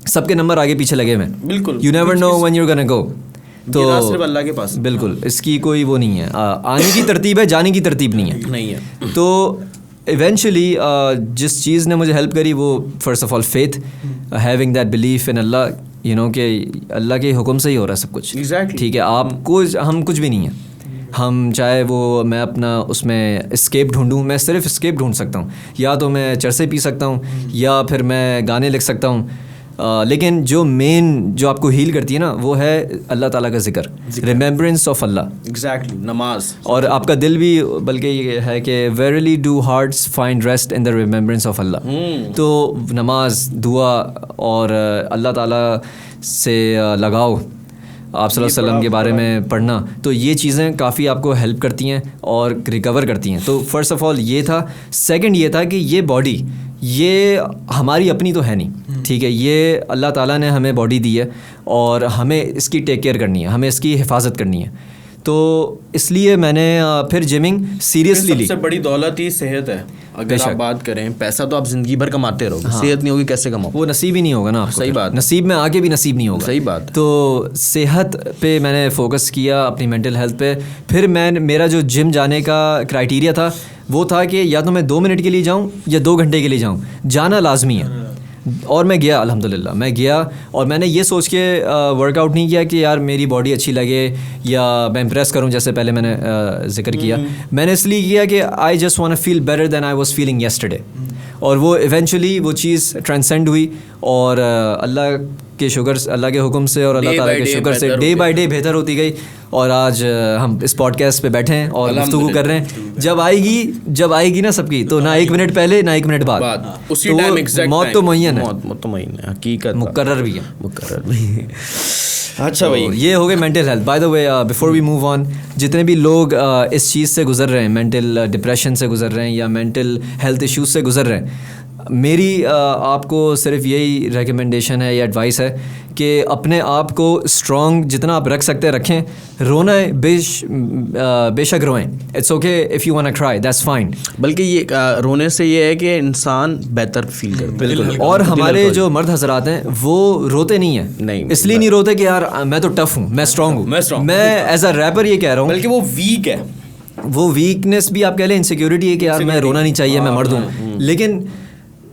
सबके नंबर आगे पीछे लगे हुए हैं। बिल्कुल, you never know when you are gonna go, तो सिर्फ अल्लाह के पास। बिल्कुल, इसकी कोई वो नहीं है, आने की तरतीब है, जाने की तरतीब नहीं है। नहीं है। तो इवेंचुअली जिस चीज़ ने मुझे हेल्प करी वो first of all faith, having that belief in Allah, you know कि अल्लाह के हुक्म से ही हो रहा है सब कुछ। Exactly. ठीक है, आपको हम कुछ भी नहीं है, हम चाहे वो मैं अपना उसमें स्केप ढूंढूं, मैं सिर्फ स्केप ढूंढ सकता हूँ, या तो मैं चरसे पी सकता हूँ या फिर मैं गाने लिख सकता हूँ, लेकिन जो मेन जो आपको हील करती है ना वो है अल्लाह ताला का जिक्र, रिमेम्बरेंस ऑफ अल्लाह। एग्जैक्टली, नमाज। और आपका दिल भी बल्कि ये है कि verily do hearts find rest in the remembrance of Allah. तो नमाज, दुआ और अल्लाह ताला से लगाओ, आप सल्लल्लाहु अलैहि वसल्लम के बारे में पढ़ना, तो ये चीज़ें काफ़ी आपको हेल्प करती हैं और रिकवर करती हैं। तो फर्स्ट ऑफ ऑल ये था। सेकंड ये था कि ये बॉडी ये हमारी अपनी तो है नहीं, ठीक है, ये अल्लाह ताला ने हमें बॉडी दी है और हमें इसकी टेक केयर करनी है, हमें इसकी हिफाजत करनी है। तो इसलिए मैंने फिर जिमिंग सीरियसली ली। सबसे बड़ी दौलत ही सेहत है। अगर आप बात करें, पैसा तो आप जिंदगी भर कमाते रहोगे, सेहत नहीं होगी कैसे कमाओ? वो नसीब ही नहीं होगा ना आपको। सही बात, नसीब में आके भी नसीब नहीं होगा। सही बात। तो सेहत पे मैंने फोकस किया, अपनी मेंटल हेल्थ पे। फिर मेरा जो जिम जाने का क्राइटेरिया था वो था कि या तो मैं 2 मिनट के लिए जाऊँ या 2 घंटे के लिए जाऊँ, जाना लाजमी है। और मैं गया, अल्हम्दुलिल्लाह मैं गया, और मैंने ये सोच के वर्कआउट नहीं किया कि यार मेरी बॉडी अच्छी लगे या मैं इम्प्रेस करूं, जैसे पहले मैंने जिक्र किया। मैंने इसलिए किया कि I just want to feel better than I was feeling yesterday, और वो इवेंचुअली वो चीज़ ट्रांसेंड हुई, और अल्लाह के शुक्र, अल्लाह के हुक्म से और अल्लाह ताला के शुक्र से डे बाय डे बेहतर होती गई। और आज हम इस पॉडकास्ट पे बैठे हैं और गुफ्तगू कर रहे हैं। जब आएगी ना सबकी, तो ना 1 मिनट पहले ना 1 मिनट बाद, उसी तो टाइम एग्जैक्ट मौत तो मुय्यन है, मौत तो मुय्यन है, हकीकत मुकर्रर भी है, मुकर्रर भी। अच्छा भाई, ये हो गए mental health. By the way, before we move on, जितने भी लोग इस चीज़ से गुजर रहे हैं, मेंटल डिप्रेशन से गुजर रहे हैं या मेंटल हेल्थ इश्यूज से गुजर रहे हैं, मेरी आपको सिर्फ यही रिकमेंडेशन है या एडवाइस है कि अपने आप को स्ट्रॉन्ग जितना आप रख सकते हैं रखें। रोना है बेशक रोएं, it's okay if you want to cry, that's fine. बल्कि ये रोने से ये है कि इंसान बेहतर फील करता है। बिल्कुल। और हमारे जो मर्द हजरात हैं वो रोते नहीं हैं, नहीं, इसलिए नहीं रोते कि यार मैं तो टफ हूँ, मैं स्ट्रॉन्ग हूँ, मैं एज अ रैपर ये कह रहा हूँ, बल्कि वो वीक है। वो वीकनेस भी आप कह लें, इनसिक्योरिटी है कि यार मैं रोना नहीं चाहिए, मैं मर्द हूँ। लेकिन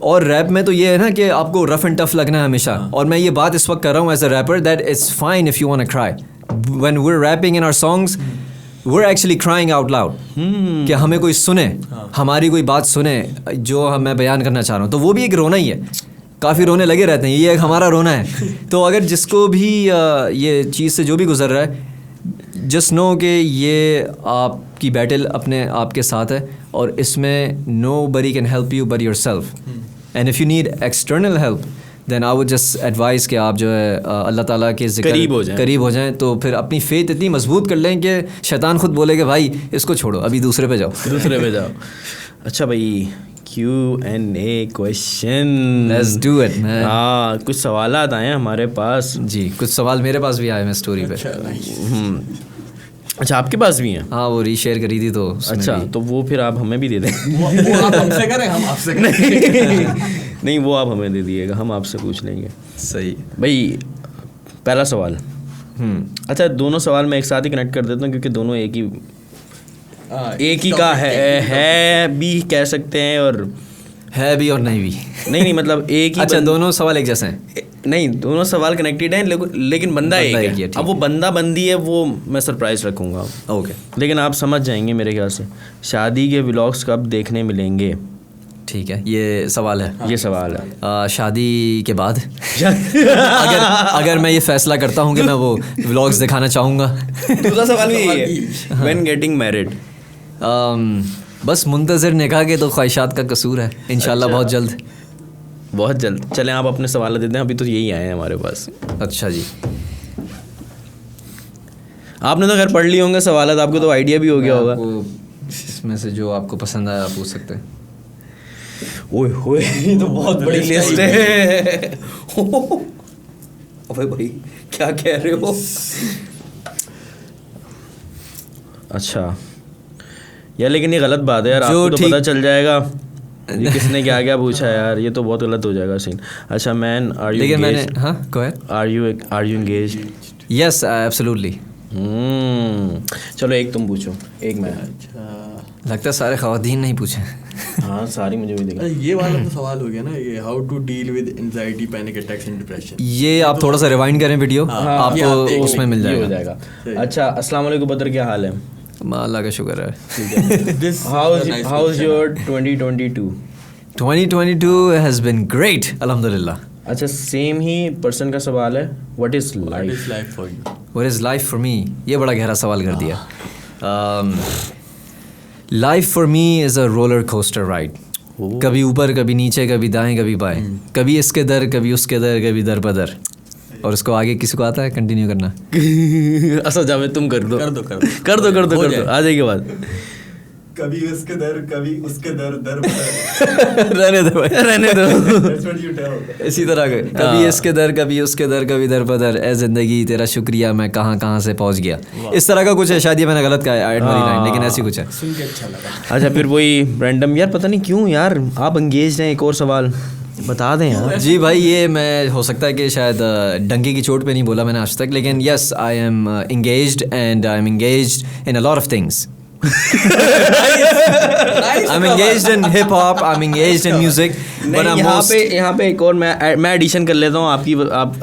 और रैप में तो ये है ना कि आपको रफ एंड टफ लगना है हमेशा। और मैं ये बात इस वक्त कर रहा हूँ as a rapper that it's fine if you want to cry. When we are rapping in our songs we are actually crying out loud, कि हमें कोई सुने, हमारी कोई बात सुने जो मैं बयान करना चाह रहा हूँ, तो वो भी एक रोना ही है। काफ़ी रोने लगे रहते हैं, ये एक हमारा रोना है। तो अगर जिसको भी ये चीज़ से जो भी गुजर रहा है, जस्ट नो कि ये आपकी बैटल अपने आप के साथ है, और इसमें nobody can help you but yourself. And if you need external help, then I would just advise कि आप जो है अल्लाह ताला के ज़िक्र करीब हो जाएं, तो फिर अपनी फेथ इतनी मजबूत कर लें कि शैतान खुद बोले कि भाई इसको छोड़ो, अभी दूसरे पे जाओ। अच्छा भाई, Q&A question, let's do it man. हाँ, कुछ सवालात आए हैं हमारे पास। जी, कुछ सवाल मेरे पास भी आए हैं स्टोरी पे। अच्छा, आपके पास भी हैं? हाँ, वो रीशेयर करी थी तो। अच्छा, तो वो फिर आप हमें भी दे दें। वो आप हमसे करें, हम आपसे करें। नहीं, वो आप हमें दे दिएगा, हम आपसे पूछ लेंगे। सही भाई, पहला सवाल। अच्छा, दोनों सवाल मैं एक साथ ही कनेक्ट कर देता हूँ क्योंकि दोनों एक ही का है भी कह सकते हैं, और है भी और नहीं भी। नहीं मतलब एक ही। अच्छा, दोनों सवाल एक जैसे हैं? नहीं, दोनों सवाल कनेक्टेड हैं, लेकिन बंदा एक है। अब वो बंदा बंदी है, वो मैं सरप्राइज रखूँगा। ओके, लेकिन आप समझ जाएंगे मेरे ख्याल से। शादी के व्लॉग्स कब देखने मिलेंगे? ठीक है, ये सवाल है। ये सवाल है शादी के बाद। अगर मैं ये फैसला करता हूँ कि मैं वो व्लॉग्स दिखाना चाहूँगा। दूसरा सवाल भी ये है, व्हेन गेटिंग मैरिड? बस मुंतज़िर निकाह के तो ख्वाहिशात का कसूर है, इंशाल्लाह बहुत जल्द। चलें, आप अपने सवाल देते हैं, अभी तो यही आए हैं हमारे पास। अच्छा जी, आपने तो खैर पढ़ लिए होंगे सवाल, आपको तो आइडिया भी हो गया होगा। इसमें से जो आपको पसंद आया आप पूछ सकते हैं। ओए होए, ये तो बहुत बड़ी लिस्ट है। अबे भाई क्या कह रहे हो? अच्छा यार, लेकिन ये गलत बात है यार, आपको तो पता चल जाएगा ये किसने क्या क्या पूछा यार, ये तो बहुत गलत हो जाएगा सीन। अच्छा मैन, आर यू लेकिन मैंने हाँ go ahead. Are you engaged? Yes, absolutely. चलो एक तुम पूछो, एक मैं। लगता है सारे ख़वातीन नहीं पूछे। हाँ सारी मुझे भी देखा। ये वाला तो सवाल हो गया ना, ये how to deal with anxiety, panic attacks and depression. ये आप थोड़ा सा रिवाइंड करें वीडियो, आपको उसमें मिल ये हो जाएगा। जाएगा। अच्छा, अस्सलाम वालेकुम बदर, क्या हाल है? अल्लाह का शुक्र है। How is your 2022? 2022 has been great, अल्हम्दुलिल्लाह। अच्छा, सेम ही पर्सन का सवाल है, what is life? Life for you? What is life for me? ये बड़ा गहरा सवाल कर दिया। Life for me is a roller coaster ride. कभी ऊपर, कभी नीचे, कभी दाएं, कभी बाएं, कभी इसके दर, कभी उसके दर, कभी दर बदर। और उसको आगे किसी को आता है कंटिन्यू करना? अच्छा जावेद तुम कर दो, कर दो आ जाएगी बात। कभी उसके दर, कभी उसके दर, दर रहने दो भाई, रहने दो। That's what you tell. इसी तरह के कभी इसके दर, कभी उसके दर, कभी दर बदर, ए जिंदगी तेरा शुक्रिया मैं कहाँ कहाँ से पहुँच गया। इस तरह का कुछ है, शायद ये मैंने गलत कहा है वाली लाइन, लेकिन ऐसी कुछ है। सुन के अच्छा लगा। अच्छा फिर वही रैंडम यार, पता नहीं क्यों यार आप एंगेज हैं, एक और सवाल बता दें यार। जी भाई, ये मैं हो सकता है कि शायद डंके की चोट पे नहीं बोला मैंने आज तक, लेकिन yes I am engaged and I M engaged in a lot of things. I'm engaged in hip hop, I'm engaged in music, but I'm यहाँ पे एक और मैं एडिशन कर लेता हूँ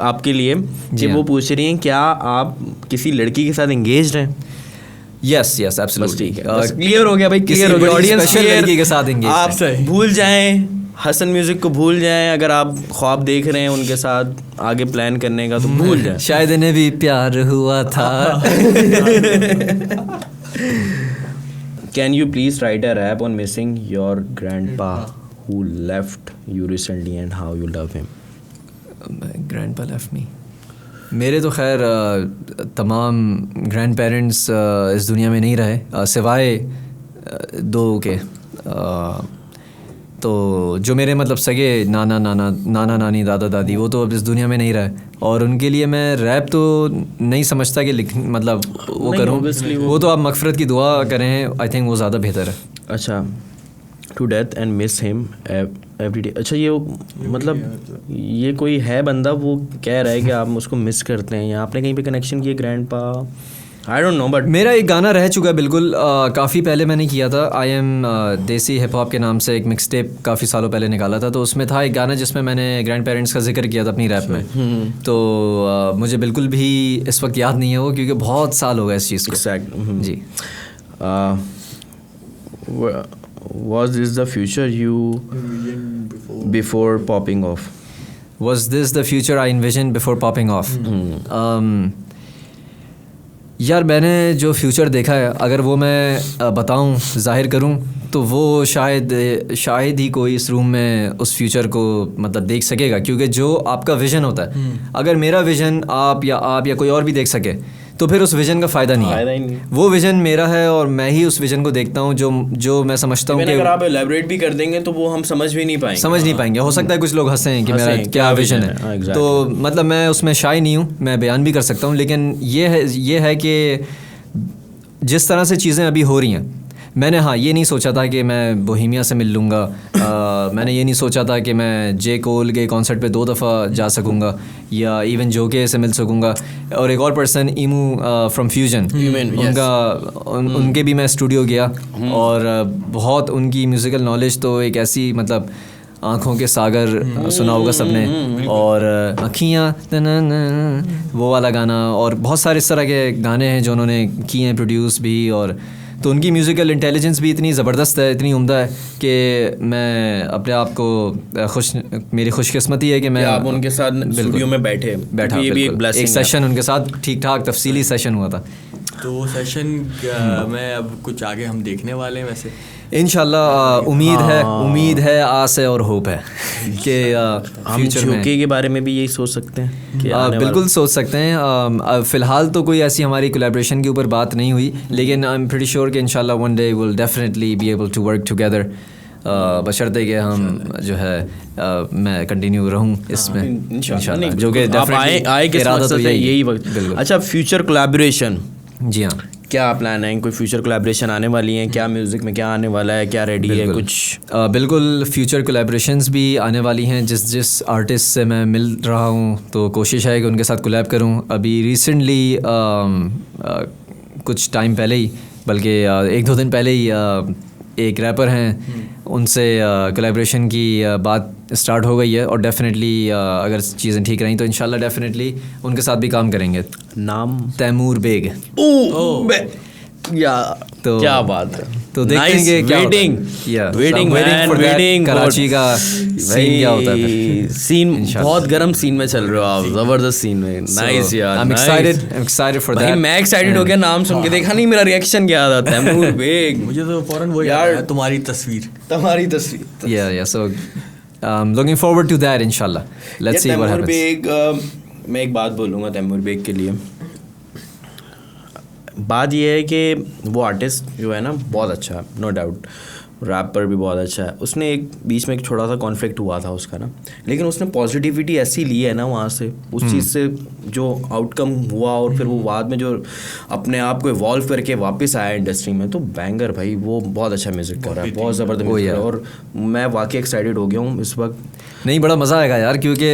आपके लिए कि वो पूछ रही हैं क्या आप किसी लड़की के साथ एंगेज्ड हैं? यस यस एब्सोल्युटली, क्लियर हो गया भाई, क्लियर हो गया ऑडियंस, स्पेशल लड़की के साथ engaged आप भूल जाएं हसन म्यूजिक को, भूल जाएं अगर आप ख्वाब देख रहे हैं उनके साथ आगे प्लान करने का तो भूल जाएं। शायद इन्हें भी प्यार हुआ था। Can you please write a rap on missing your grandpa who left you recently and how you love him? Grandpa left me. मेरे तो खैर तमाम ग्रैंड पेरेंट्स इस दुनिया में नहीं रहे सिवाय दो के। तो जो मेरे मतलब सगे नाना नानी दादा दादी, वो तो अब इस दुनिया में नहीं रहे, और उनके लिए मैं रैप तो नहीं समझता कि मतलब वो करूँ, वो तो आप मगफरत की दुआ करें, आई थिंक वो ज़्यादा बेहतर है। अच्छा, to death and miss him every day. अच्छा ये मतलब ये कोई है बंदा वो कह रहा है कि आप उसको मिस करते हैं, या आपने कहीं पे कनेक्शन किया ग्रैंड पा? आई डोंट नो, बट मेरा एक गाना रह चुका है बिल्कुल, काफ़ी पहले मैंने किया था। आई एम देसी हिप हॉप के नाम से एक मिक्स टेप काफ़ी सालों पहले निकाला था, तो उसमें था एक गाना जिसमें मैंने ग्रैंड पेरेंट्स का जिक्र किया था अपनी रैप में। तो मुझे बिल्कुल भी इस वक्त याद नहीं है वो, क्योंकि बहुत साल हो गए इस चीज़ को। जी। Was this the future you before popping off? Was this the future I envisioned before popping off? यार मैंने जो फ्यूचर देखा है, अगर वो मैं बताऊं, जाहिर करूं, तो वो शायद ही कोई इस रूम में उस फ्यूचर को मतलब देख सकेगा, क्योंकि जो आपका विज़न होता है, अगर मेरा विज़न आप या कोई और भी देख सके तो फिर उस विज़न का फ़ायदा नहीं है। वो विज़न मेरा है और मैं ही उस विज़न को देखता हूँ जो मैं समझता हूँ कि अगर आप एलैबोरेट भी कर देंगे तो वो हम समझ नहीं पाएंगे। हो सकता है कुछ लोग हंसें कि मेरा क्या विज़न है, तो मतलब मैं उसमें शाय नहीं हूँ, मैं बयान भी कर सकता हूँ, लेकिन ये है कि जिस तरह से चीज़ें अभी हो रही हैं, मैंने ये नहीं सोचा था कि मैं बोहेमिया से मिल लूँगा, मैंने ये नहीं सोचा था कि मैं जे कोल के कॉन्सर्ट पे 2 दफ़ा जा सकूँगा, या इवन जोके से मिल सकूँगा, और एक और पर्सन ईमू फ्रॉम फ्यूजन, उनके भी मैं स्टूडियो गया, और बहुत उनकी म्यूज़िकल नॉलेज तो एक ऐसी मतलब आँखों के सागर सुना होगा सबने, और अखियाँ वो वाला गाना, और बहुत सारे इस तरह के गाने हैं जो उन्होंने किए हैं प्रोड्यूस भी, और तो उनकी म्यूज़िकल इंटेलिजेंस भी इतनी ज़बरदस्त है, इतनी उम्दा है कि मैं अपने आप को मेरी खुशकिस्मती है कि मैं आप उनके साथ स्टूडियो में बैठा, ये भी एक सेशन उनके साथ ठीक ठाक तफसीली सेशन हुआ था। तो वो सेशन में अब कुछ आगे हम देखने वाले हैं वैसे इंशाल्लाह, उम्मीद है, आस है और होप है कि फ्यूचर में के बारे में भी यही सोच सकते हैं कि बिल्कुल सोच सकते हैं। फ़िलहाल तो कोई ऐसी हमारी कोलैबोरेशन के ऊपर बात नहीं हुई, लेकिन आई एम प्रीटी श्योर कि इंशाल्लाह one day will definitely be able to work together बशर्ते कि हम जो है मैं कंटिन्यू रहूँ इसमें इंशाल्लाह, जो कि आप आए किस इरादा मकसद तो से, यही यही वक्त। बिल्कुल। अच्छा, फ्यूचर कोलैबोरेशन जी हाँ, क्या प्लान है? कोई फ्यूचर कोलैबोरेशन आने वाली है क्या? म्यूज़िक में क्या आने वाला है? क्या रेडी है कुछ? बिल्कुल फ्यूचर कोलैबोरेशंस भी आने वाली हैं। जिस आर्टिस्ट से मैं मिल रहा हूँ तो कोशिश है कि उनके साथ कोलैब करूँ। अभी रिसेंटली कुछ टाइम पहले ही, बल्कि 1-2 दिन पहले ही एक रैपर हैं, उनसे कोलैबोरेशन की बात स्टार्ट हो गई है और डेफिनेटली अगर चीज़ें ठीक रहीं तो इंशाल्लाह डेफिनेटली उनके साथ भी काम करेंगे। नाम? तैमूर बेग। या तो क्या बात है, तो देखेंगे क्या वेटिंग कराची का सीन क्या होता है। सीन बहुत गर्म सीन में चल रहे हो आप, जबरदस्त सीन में। नाइस यार, I'm excited for भाई that। मैं एक्साइटेड हो गया नाम सुन के। देखा नहीं मेरा रिएक्शन क्या आता है? तैमूर बेग, मुझे तो फौरन वो यार तुम्हारी तस्वीर। Yeah, so looking forward to that inshallah. Let's see what happens। Baig, मैं एक बात बोलूँगा तैमूर बेग के लिए। बात यह है कि वो आर्टिस्ट जो है ना बहुत अच्छा है, नो डाउट, रैप पर भी बहुत अच्छा है। उसने एक बीच में एक छोटा सा कॉन्फ्लिक्ट हुआ था उसका ना, लेकिन उसने पॉजिटिविटी ऐसी ली है ना वहाँ से, उस चीज़ से जो आउटकम हुआ और फिर वो बाद में जो अपने आप को इवॉल्व करके वापस आया इंडस्ट्री में, तो बैंगर भाई वो बहुत अच्छा म्यूज़िक कर रहा है, बहुत ज़बरदस्त म्यूज़िक कर रहा है। और मैं वाकई एक्साइटेड हो गया हूँ इस वक्त। नहीं, बड़ा मज़ा आएगा यार, क्योंकि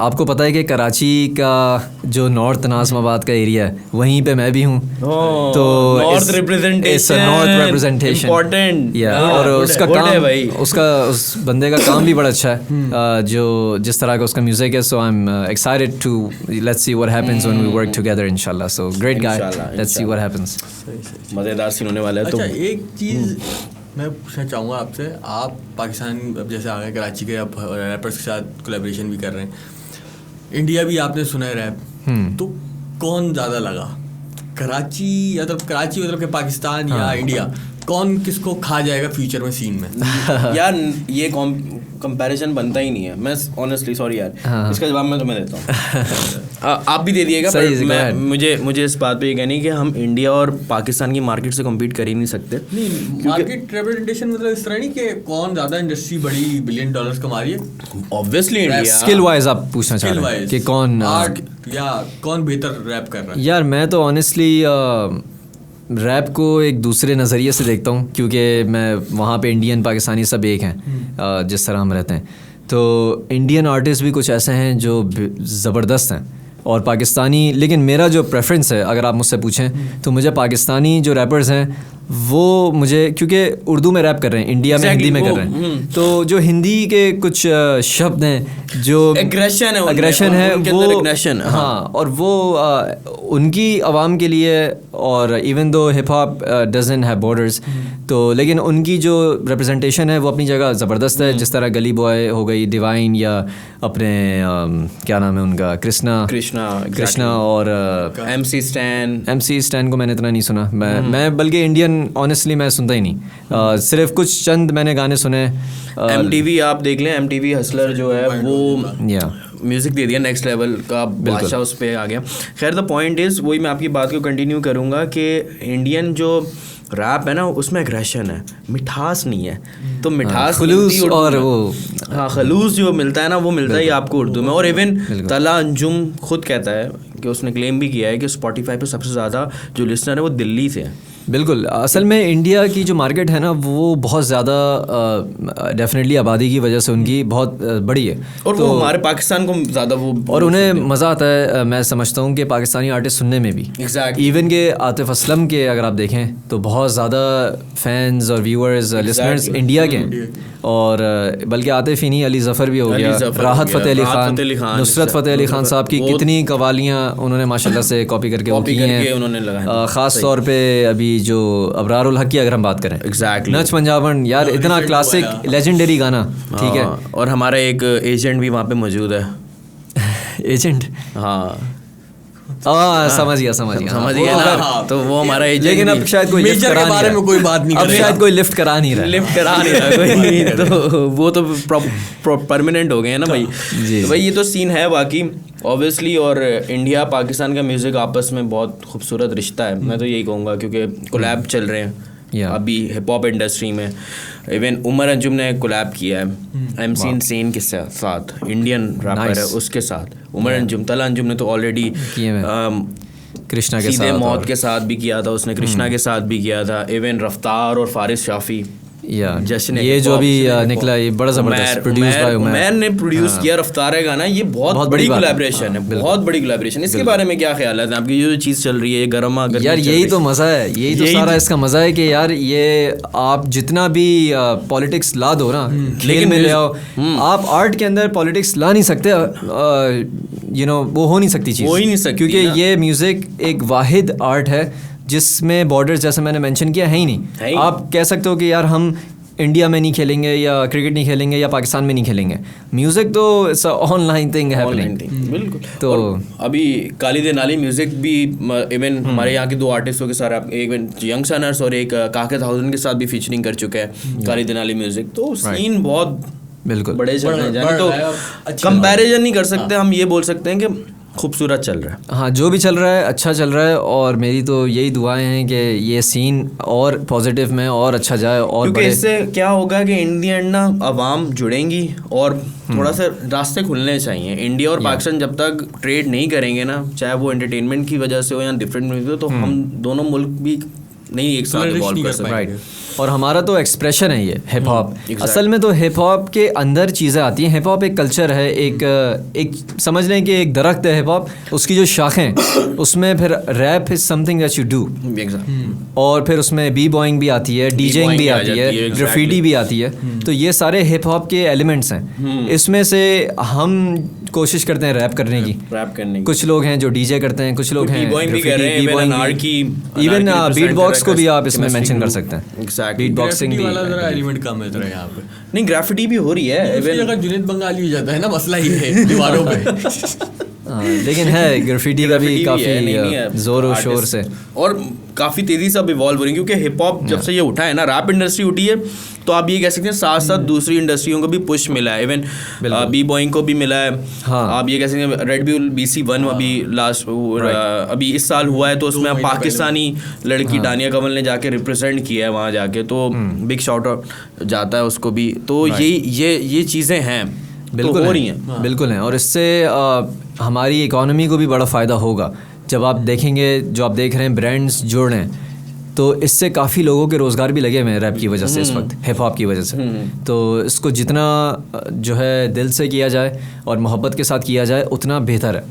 आपको पता है कि कराची का जो नॉर्थ नाज़िमाबाद का एरिया है वहीं पे मैं भी हूँ, तो नॉर्थ रिप्रेजेंटेशन इम्पोर्टेंट। और उसका काम, उस बंदे का काम भी बड़ा अच्छा है, जो जिस तरह का उसका म्यूज़िक है। So I am excited to let's see what happens when we work together इंशाल्लाह। So great guy, let's see what happens. मज़ेदार सीन होने वाला है। अच्छा, तो एक चीज़ मैं पूछना चाहूँगा आपसे, आप पाकिस्तान अब जैसे आ गए, कराची के अब रैपर्स के साथ कोलैबोरेशन भी कर रहे हैं, इंडिया भी आपने सुना है रैप, तो कौन ज़्यादा लगा? कराची मतलब कि पाकिस्तान या इंडिया, कौन किसको खा जाएगा फ्यूचर में सीन में? यार ये कंपैरिजन बनता ही नहीं है। मैं ऑनेस्टली सॉरी यार, इसका जवाब मैं तुम्हें देता हूँ। आप भी दे दिएगा, पर मुझे इस बात पे ये कहनी है कि हम इंडिया और पाकिस्तान की मार्केट से कम्पीट कर ही नहीं सकते। नहीं, मार्केट रिप्रेजेंटेशन मतलब इस तरह नहीं कि कौन ज़्यादा इंडस्ट्री बड़ी $billion कमा रही है। Obviously India. स्किल वाइज आप पूछना चाह रहे हैं कि कौन आर्ट या कौन बेहतर रैप कर रहा है? यार मैं तो ऑनेस्टली रैप को एक दूसरे नज़रिए से देखता हूँ, क्योंकि मैं वहाँ पे इंडियन पाकिस्तानी सब एक हैं जिस तरह हम रहते हैं। तो इंडियन आर्टिस्ट भी कुछ ऐसे हैं जो ज़बरदस्त हैं और पाकिस्तानी, लेकिन मेरा जो प्रेफरेंस है अगर आप मुझसे पूछें तो मुझे पाकिस्तानी जो रैपर्स हैं वो मुझे, क्योंकि उर्दू में रैप कर रहे हैं, इंडिया में हिंदी में कर रहे हैं, तो जो हिंदी के कुछ शब्द हैं जो एग्रेशन है वो, हाँ, और वो उनकी आवाम के लिए, और even though hip hop doesn't have borders, तो लेकिन उनकी जो रिप्रेजेंटेशन है वो अपनी जगह ज़बरदस्त है। जिस तरह गली बॉय हो गई, डिवाइन, या अपने क्या नाम है उनका, कृष्णा और MC स्टैन को मैंने इतना नहीं सुना। मैं बल्कि इंडियन ऑनेस्टली मैं सुनता ही नहीं, सिर्फ कुछ चंद मैंने गाने सुने। MTV आप देख लें, MTV हसलर जो है वो म्यूज़िक दे दिया नेक्स्ट लेवल का, बादशाह उस पर आ गया। खैर द पॉइंट इज़, वही मैं आपकी बात को कंटिन्यू करूँगा कि इंडियन जो रैप है ना उसमें एग्रेशन है, मिठास नहीं है। तो मिठास खलूस और वो, हाँ, खलूस जो मिलता है ना वो मिलता है आपको उर्दू में। और इवन तला अंजुम खुद कहता है कि उसने क्लेम भी किया है कि स्पॉटिफाई पे सबसे ज़्यादा जो लिसनर है वो दिल्ली से है। बिल्कुल, असल में इंडिया की जो मार्केट है ना वो बहुत ज़्यादा डेफिनेटली आबादी की वजह से उनकी बहुत बड़ी है, और वो हमारे पाकिस्तान को ज़्यादा वो, और उन्हें मज़ा आता है। मैं समझता हूँ कि पाकिस्तानी आर्टिस्ट सुनने में भी, इवन के आतिफ असलम के अगर आप देखें तो बहुत ज़्यादा फैंस और व्यूअर्स लिसनर्स इंडिया के हैं, और बल्कि आतिफ ही नहीं, अली ज़फ़र भी हो गया, राहत फ़तेह अली ख़ान, नुसरत फ़तेह अली ख़ान साहब की कितनी कवालियाँ उन्होंने माशाल्लाह से कॉपी करके वो की हैं। ख़ास तौर पे अभी जो अबरार उल हक की अगर हम बात करें, नच पंजाबन, यार इतना क्लासिक लेजेंडरी गाना, ठीक है। और हमारा एक एजेंट भी वहाँ पे मौजूद है। एजेंट, हाँ, समझ गया ना, तो वो हमारा एजेंट। लेकिन अब शायद कोई लिफ्ट करा बारे में कोई बात नहीं, अब शायद कोई लिफ्ट करा नहीं रहा कोई, तो वो तो परमानेंट हो गए हैं ना भाई। तो भाई ये तो सीन है बाकी ऑब्वियसली। और इंडिया पाकिस्तान का म्यूज़िक आपस में बहुत खूबसूरत रिश्ता है, मैं तो यही कहूँगा, क्योंकि कोलैब चल रहे हैं Yeah. अभी हिप हॉप इंडस्ट्री में इवन उमर अंजुम ने कोलैब किया है MC इनसेन के साथ, इंडियन रैपर है उसके साथ। उमर अंजुम, तला अंजुम ने तो ऑलरेडी कृष्णा के सीधे साथ मौत के साथ भी किया था उसने, कृष्णा के साथ भी किया था, इवन रफ्तार और फारिस शाफी। या जश्न ये जो भी निकला ये बड़ा ज़बरदस्त प्रोड्यूस बाय उमर ने प्रोड्यूस किया रफ्तार है गाना। ये बहुत बड़ी कोलैबोरेशन है, बहुत बड़ी कोलैबोरेशन। इसके बारे में क्या ख्याल है आपकी? ये जो चीज़ चल रही है, ये गर्मा गर्मी यार, यही तो मज़ा है, यही तो सारा इसका मज़ा है कि यार ये आप जितना भी पॉलिटिक्स ला दो ना, खेल में ले आओ, आप आर्ट के अंदर पॉलिटिक्स ला नहीं सकते। वो हो नहीं सकती चीज़, हो ही नहीं सकती क्योंकि ये म्यूज़िक एक वाहिद आर्ट है जिसमें बॉर्डर्स, जैसे मैंने मेंशन किया, है ही नहीं। आप कह सकते हो कि यार हम इंडिया में नहीं खेलेंगे या क्रिकेट नहीं खेलेंगे या पाकिस्तान में नहीं खेलेंगे, म्यूज़िक तो इट्स ऑनलाइन थिंग हैपनिंग। बिल्कुल। तो अभी काली देनाली म्यूजिक भी इवन हमारे यहाँ के 2 आर्टिस्टों के साथ, एक यंग सनर्स और एक काके 1000 के साथ भी फीचरिंग कर चुके हैं काली देनाली म्यूजिक। तो सीन बहुत बिल्कुल बड़े चल रहे हैं, तो कंपैरिजन नहीं कर सकते हम। ये बोल सकते हैं कि खूबसूरत चल रहा है। हाँ, जो भी चल रहा है अच्छा चल रहा है, और मेरी तो यही दुआएं हैं कि ये सीन और पॉजिटिव में और अच्छा जाए। और क्योंकि इससे क्या होगा कि इन दी एंड ना आवाम जुड़ेंगी और थोड़ा सा रास्ते खुलने चाहिए। इंडिया और पाकिस्तान जब तक ट्रेड नहीं करेंगे ना, चाहे वो एंटरटेनमेंट की वजह से हो या डिफरेंट हो, तो हम दोनों मुल्क भी नहीं एक साथ इवॉल्व कर सकते। राइट। और हमारा तो एक्सप्रेशन है ये हिप हॉप। असल में तो हिप हॉप के अंदर चीज़ें आती हैं। हिप हॉप एक कल्चर है, एक समझ लें कि एक दरख्त है हिप हॉप, उसकी जो शाखें, उसमें फिर rap is something that you do, और फिर उसमें बी बॉइंग भी आती है, डीजेइंग भी आती है, ग्राफिटी भी आती है। तो ये सारे हिप हॉप के एलिमेंट्स हैं। इसमें से हम कोशिश करते हैं रैप करने की। कुछ लोग हैं जो डीजे करते हैं, कुछ लोग हैं इवन बीट बॉक्स को भी आप इसमें मेंशन कर सकते हैं। बीट बॉक्सिंग भी वाला जरा एलिमेंट कम है जरा यहाँ पे। नहीं, ग्राफिटी भी हो रही है। अगर जुनेद बंगाली हो जाता है ना, मसला ये है दीवारों पे। लेकिन है ग्राफिटी का भी काफ़ी जोर और शोर से, और काफ़ी तेज़ी से अब इवॉल्व हो रही है। क्योंकि हिप हॉप जब से ये उठा है ना, रैप इंडस्ट्री उठी है, तो आप ये कह सकते हैं साथ साथ दूसरी इंडस्ट्रियों को भी पुश मिला है। इवन बी बॉइंग को भी मिला है। हाँ। आप ये कह सकते हैं रेड बुल BC1 अभी लास्ट अभी इस साल हुआ है, तो उसमें पाकिस्तानी लड़की डानिया कमल ने जाके रिप्रेजेंट किया है वहाँ जाके, तो बिग शाउट आउट जाता है उसको भी। तो ये चीज़ें हैं, बिल्कुल हो रही हैं। बिल्कुल हैं। और इससे हमारी इकोनॉमी को भी बड़ा फ़ायदा होगा। जब आप देखेंगे, जो आप देख रहे हैं ब्रांड्स जुड़ रहे हैं, तो इससे काफ़ी लोगों के रोज़गार भी लगे हुए हैं रैप की वजह से, इस वक्त हिप हॉप की वजह से। तो इसको जितना जो है दिल से किया जाए और मोहब्बत के साथ किया जाए उतना बेहतर है।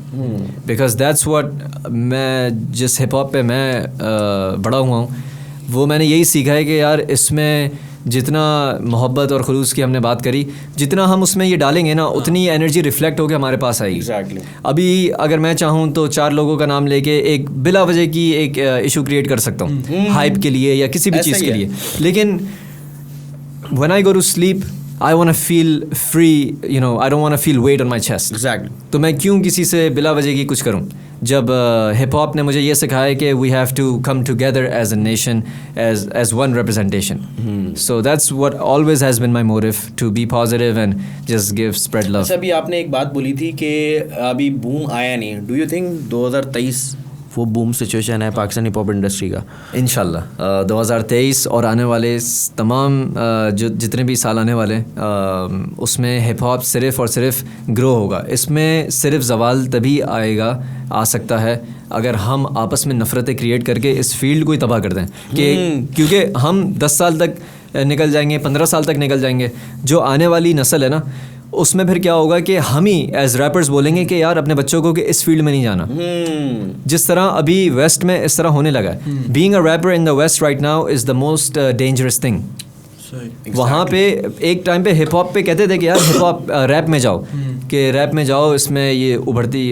बिकॉज दैट्स व्हाट मैं जिस हिप हॉप पे मैं बड़ा हुआ हूँ, वो मैंने यही सीखा है कि यार इसमें जितना मोहब्बत और खुलूस की हमने बात करी, जितना हम उसमें ये डालेंगे ना, उतनी एनर्जी रिफ्लेक्ट होकर हमारे पास आएगी। Exactly. अभी अगर मैं चाहूँ तो 4 लोगों का नाम लेके एक बिला वजह की एक इशू क्रिएट कर सकता हूँ हाइप के लिए या किसी भी चीज़ के लिए, लेकिन when I go to sleep I want to feel free, I don't want to feel weight on my chest. Exactly. तो मैं क्यों किसी से बिला वजह की कुछ करूं, जब हिप हॉप ने मुझे ये सिखाया है कि we have to come together as a nation, as one representation. So that's what always has been my motive, to be positive and just give spread love. अच्छा, अभी आपने एक बात बोली थी कि अभी बूम आया नहीं। डू यू थिंक 2023 वो बूम सिचुएशन है पाकिस्तानी पॉप इंडस्ट्री का? इंशाल्लाह 2023 और आने वाले तमाम जो जितने भी साल आने वाले उसमें हिप हॉप सिर्फ़ और सिर्फ ग्रो होगा। इसमें सिर्फ ज़वाल तभी आ सकता है अगर हम आपस में नफ़रतें क्रिएट करके इस फील्ड को ही तबाह कर दें, कि क्योंकि हम 10 साल तक निकल जाएंगे, 15 साल तक निकल जाएंगे, जो आने वाली नस्ल है ना, उसमें फिर क्या होगा कि हम ही एज रैपर्स बोलेंगे कि यार अपने बच्चों को कि इस फील्ड में नहीं जाना। जिस तरह अभी वेस्ट में इस तरह होने लगा है, being a rapper in the west right now is the most dangerous thing. वहाँ पे एक टाइम पे हिप हॉप पे कहते थे कि यार हिप हॉप रैप में जाओ, कि रैप में जाओ, इसमें ये उभरती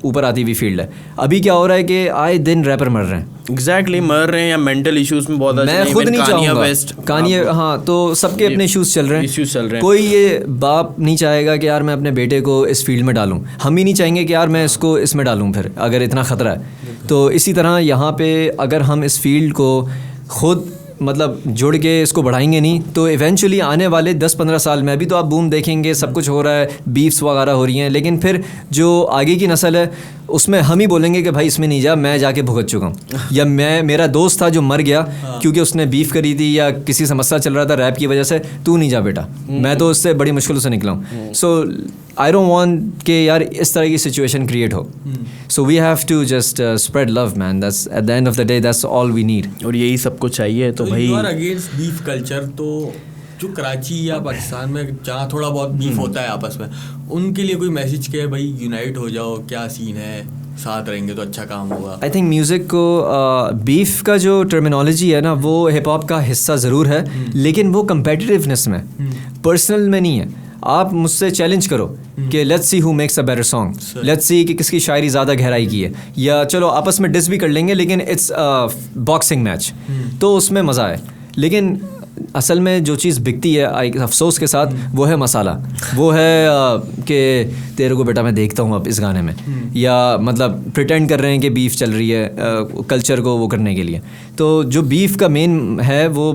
ऊपर आती हुई फील्ड है। अभी क्या हो रहा है कि आए दिन रैपर मर रहे हैं। एग्जैक्टली मर रहे हैं या मेंटल इश्यूज में बहुत। मैं खुद नहीं चाहूँगा कानिये, हाँ, तो सबके अपने इश्यूज चल रहे हैं। कोई ये बाप नहीं चाहेगा कि यार मैं अपने बेटे को इस फील्ड में डालूं, हम ही नहीं चाहेंगे कि यार मैं इसको इसमें डालूं फिर अगर इतना ख़तरा है। तो इसी तरह यहाँ पे अगर हम इस फील्ड को खुद मतलब जुड़ के इसको बढ़ाएंगे नहीं तो इवेंचुअली आने वाले 10-15 साल में, अभी तो आप बूम देखेंगे, सब कुछ हो रहा है, बीफ्स वगैरह हो रही हैं, लेकिन फिर जो आगे की नस्ल है उसमें हम ही बोलेंगे कि भाई इसमें नहीं जा, मैं जाके भुगत चुका हूँ या मेरा दोस्त था जो मर गया क्योंकि उसने बीफ करी थी या किसी समस्या चल रहा था रैप की वजह से, तू नहीं जा बेटा, मैं तो उससे बड़ी मुश्किल से निकला हूँ। सो आई डोंट वांट कि यार इस तरह की सिचुएशन क्रिएट हो। So we have to just spread love man, that's at the end of the day that's all we need. और यही सब कुछ चाहिए तो भाई you are against beef culture. तो जो कराची या पाकिस्तान में जहाँ थोड़ा बहुत बीफ होता है आपस में, उनके लिए कोई मैसेज क्या है भाई, यूनाइट हो जाओ, क्या सीन है, साथ रहेंगे तो अच्छा काम होगा? आई थिंक म्यूज़िक को बीफ का जो टर्मिनोलॉजी है ना वो हिप हॉप का हिस्सा ज़रूर है, लेकिन वो कंपेटिटिवनेस में, पर्सनल में नहीं है। आप मुझसे चैलेंज करो कि let's see who makes a better song, let's see कि किसकी शायरी ज़्यादा गहराई की है, या चलो आपस में डिस भी कर लेंगे लेकिन इट्स बॉक्सिंग मैच, तो उसमें मज़ा है। लेकिन असल में जो चीज़ बिकती है अफसोस के साथ वो है मसाला, वो है कि तेरे को बेटा मैं देखता हूँ अब इस गाने में, या मतलब प्रिटेंड कर रहे हैं कि बीफ चल रही है कल्चर को वो करने के लिए। तो जो बीफ का मेन है वो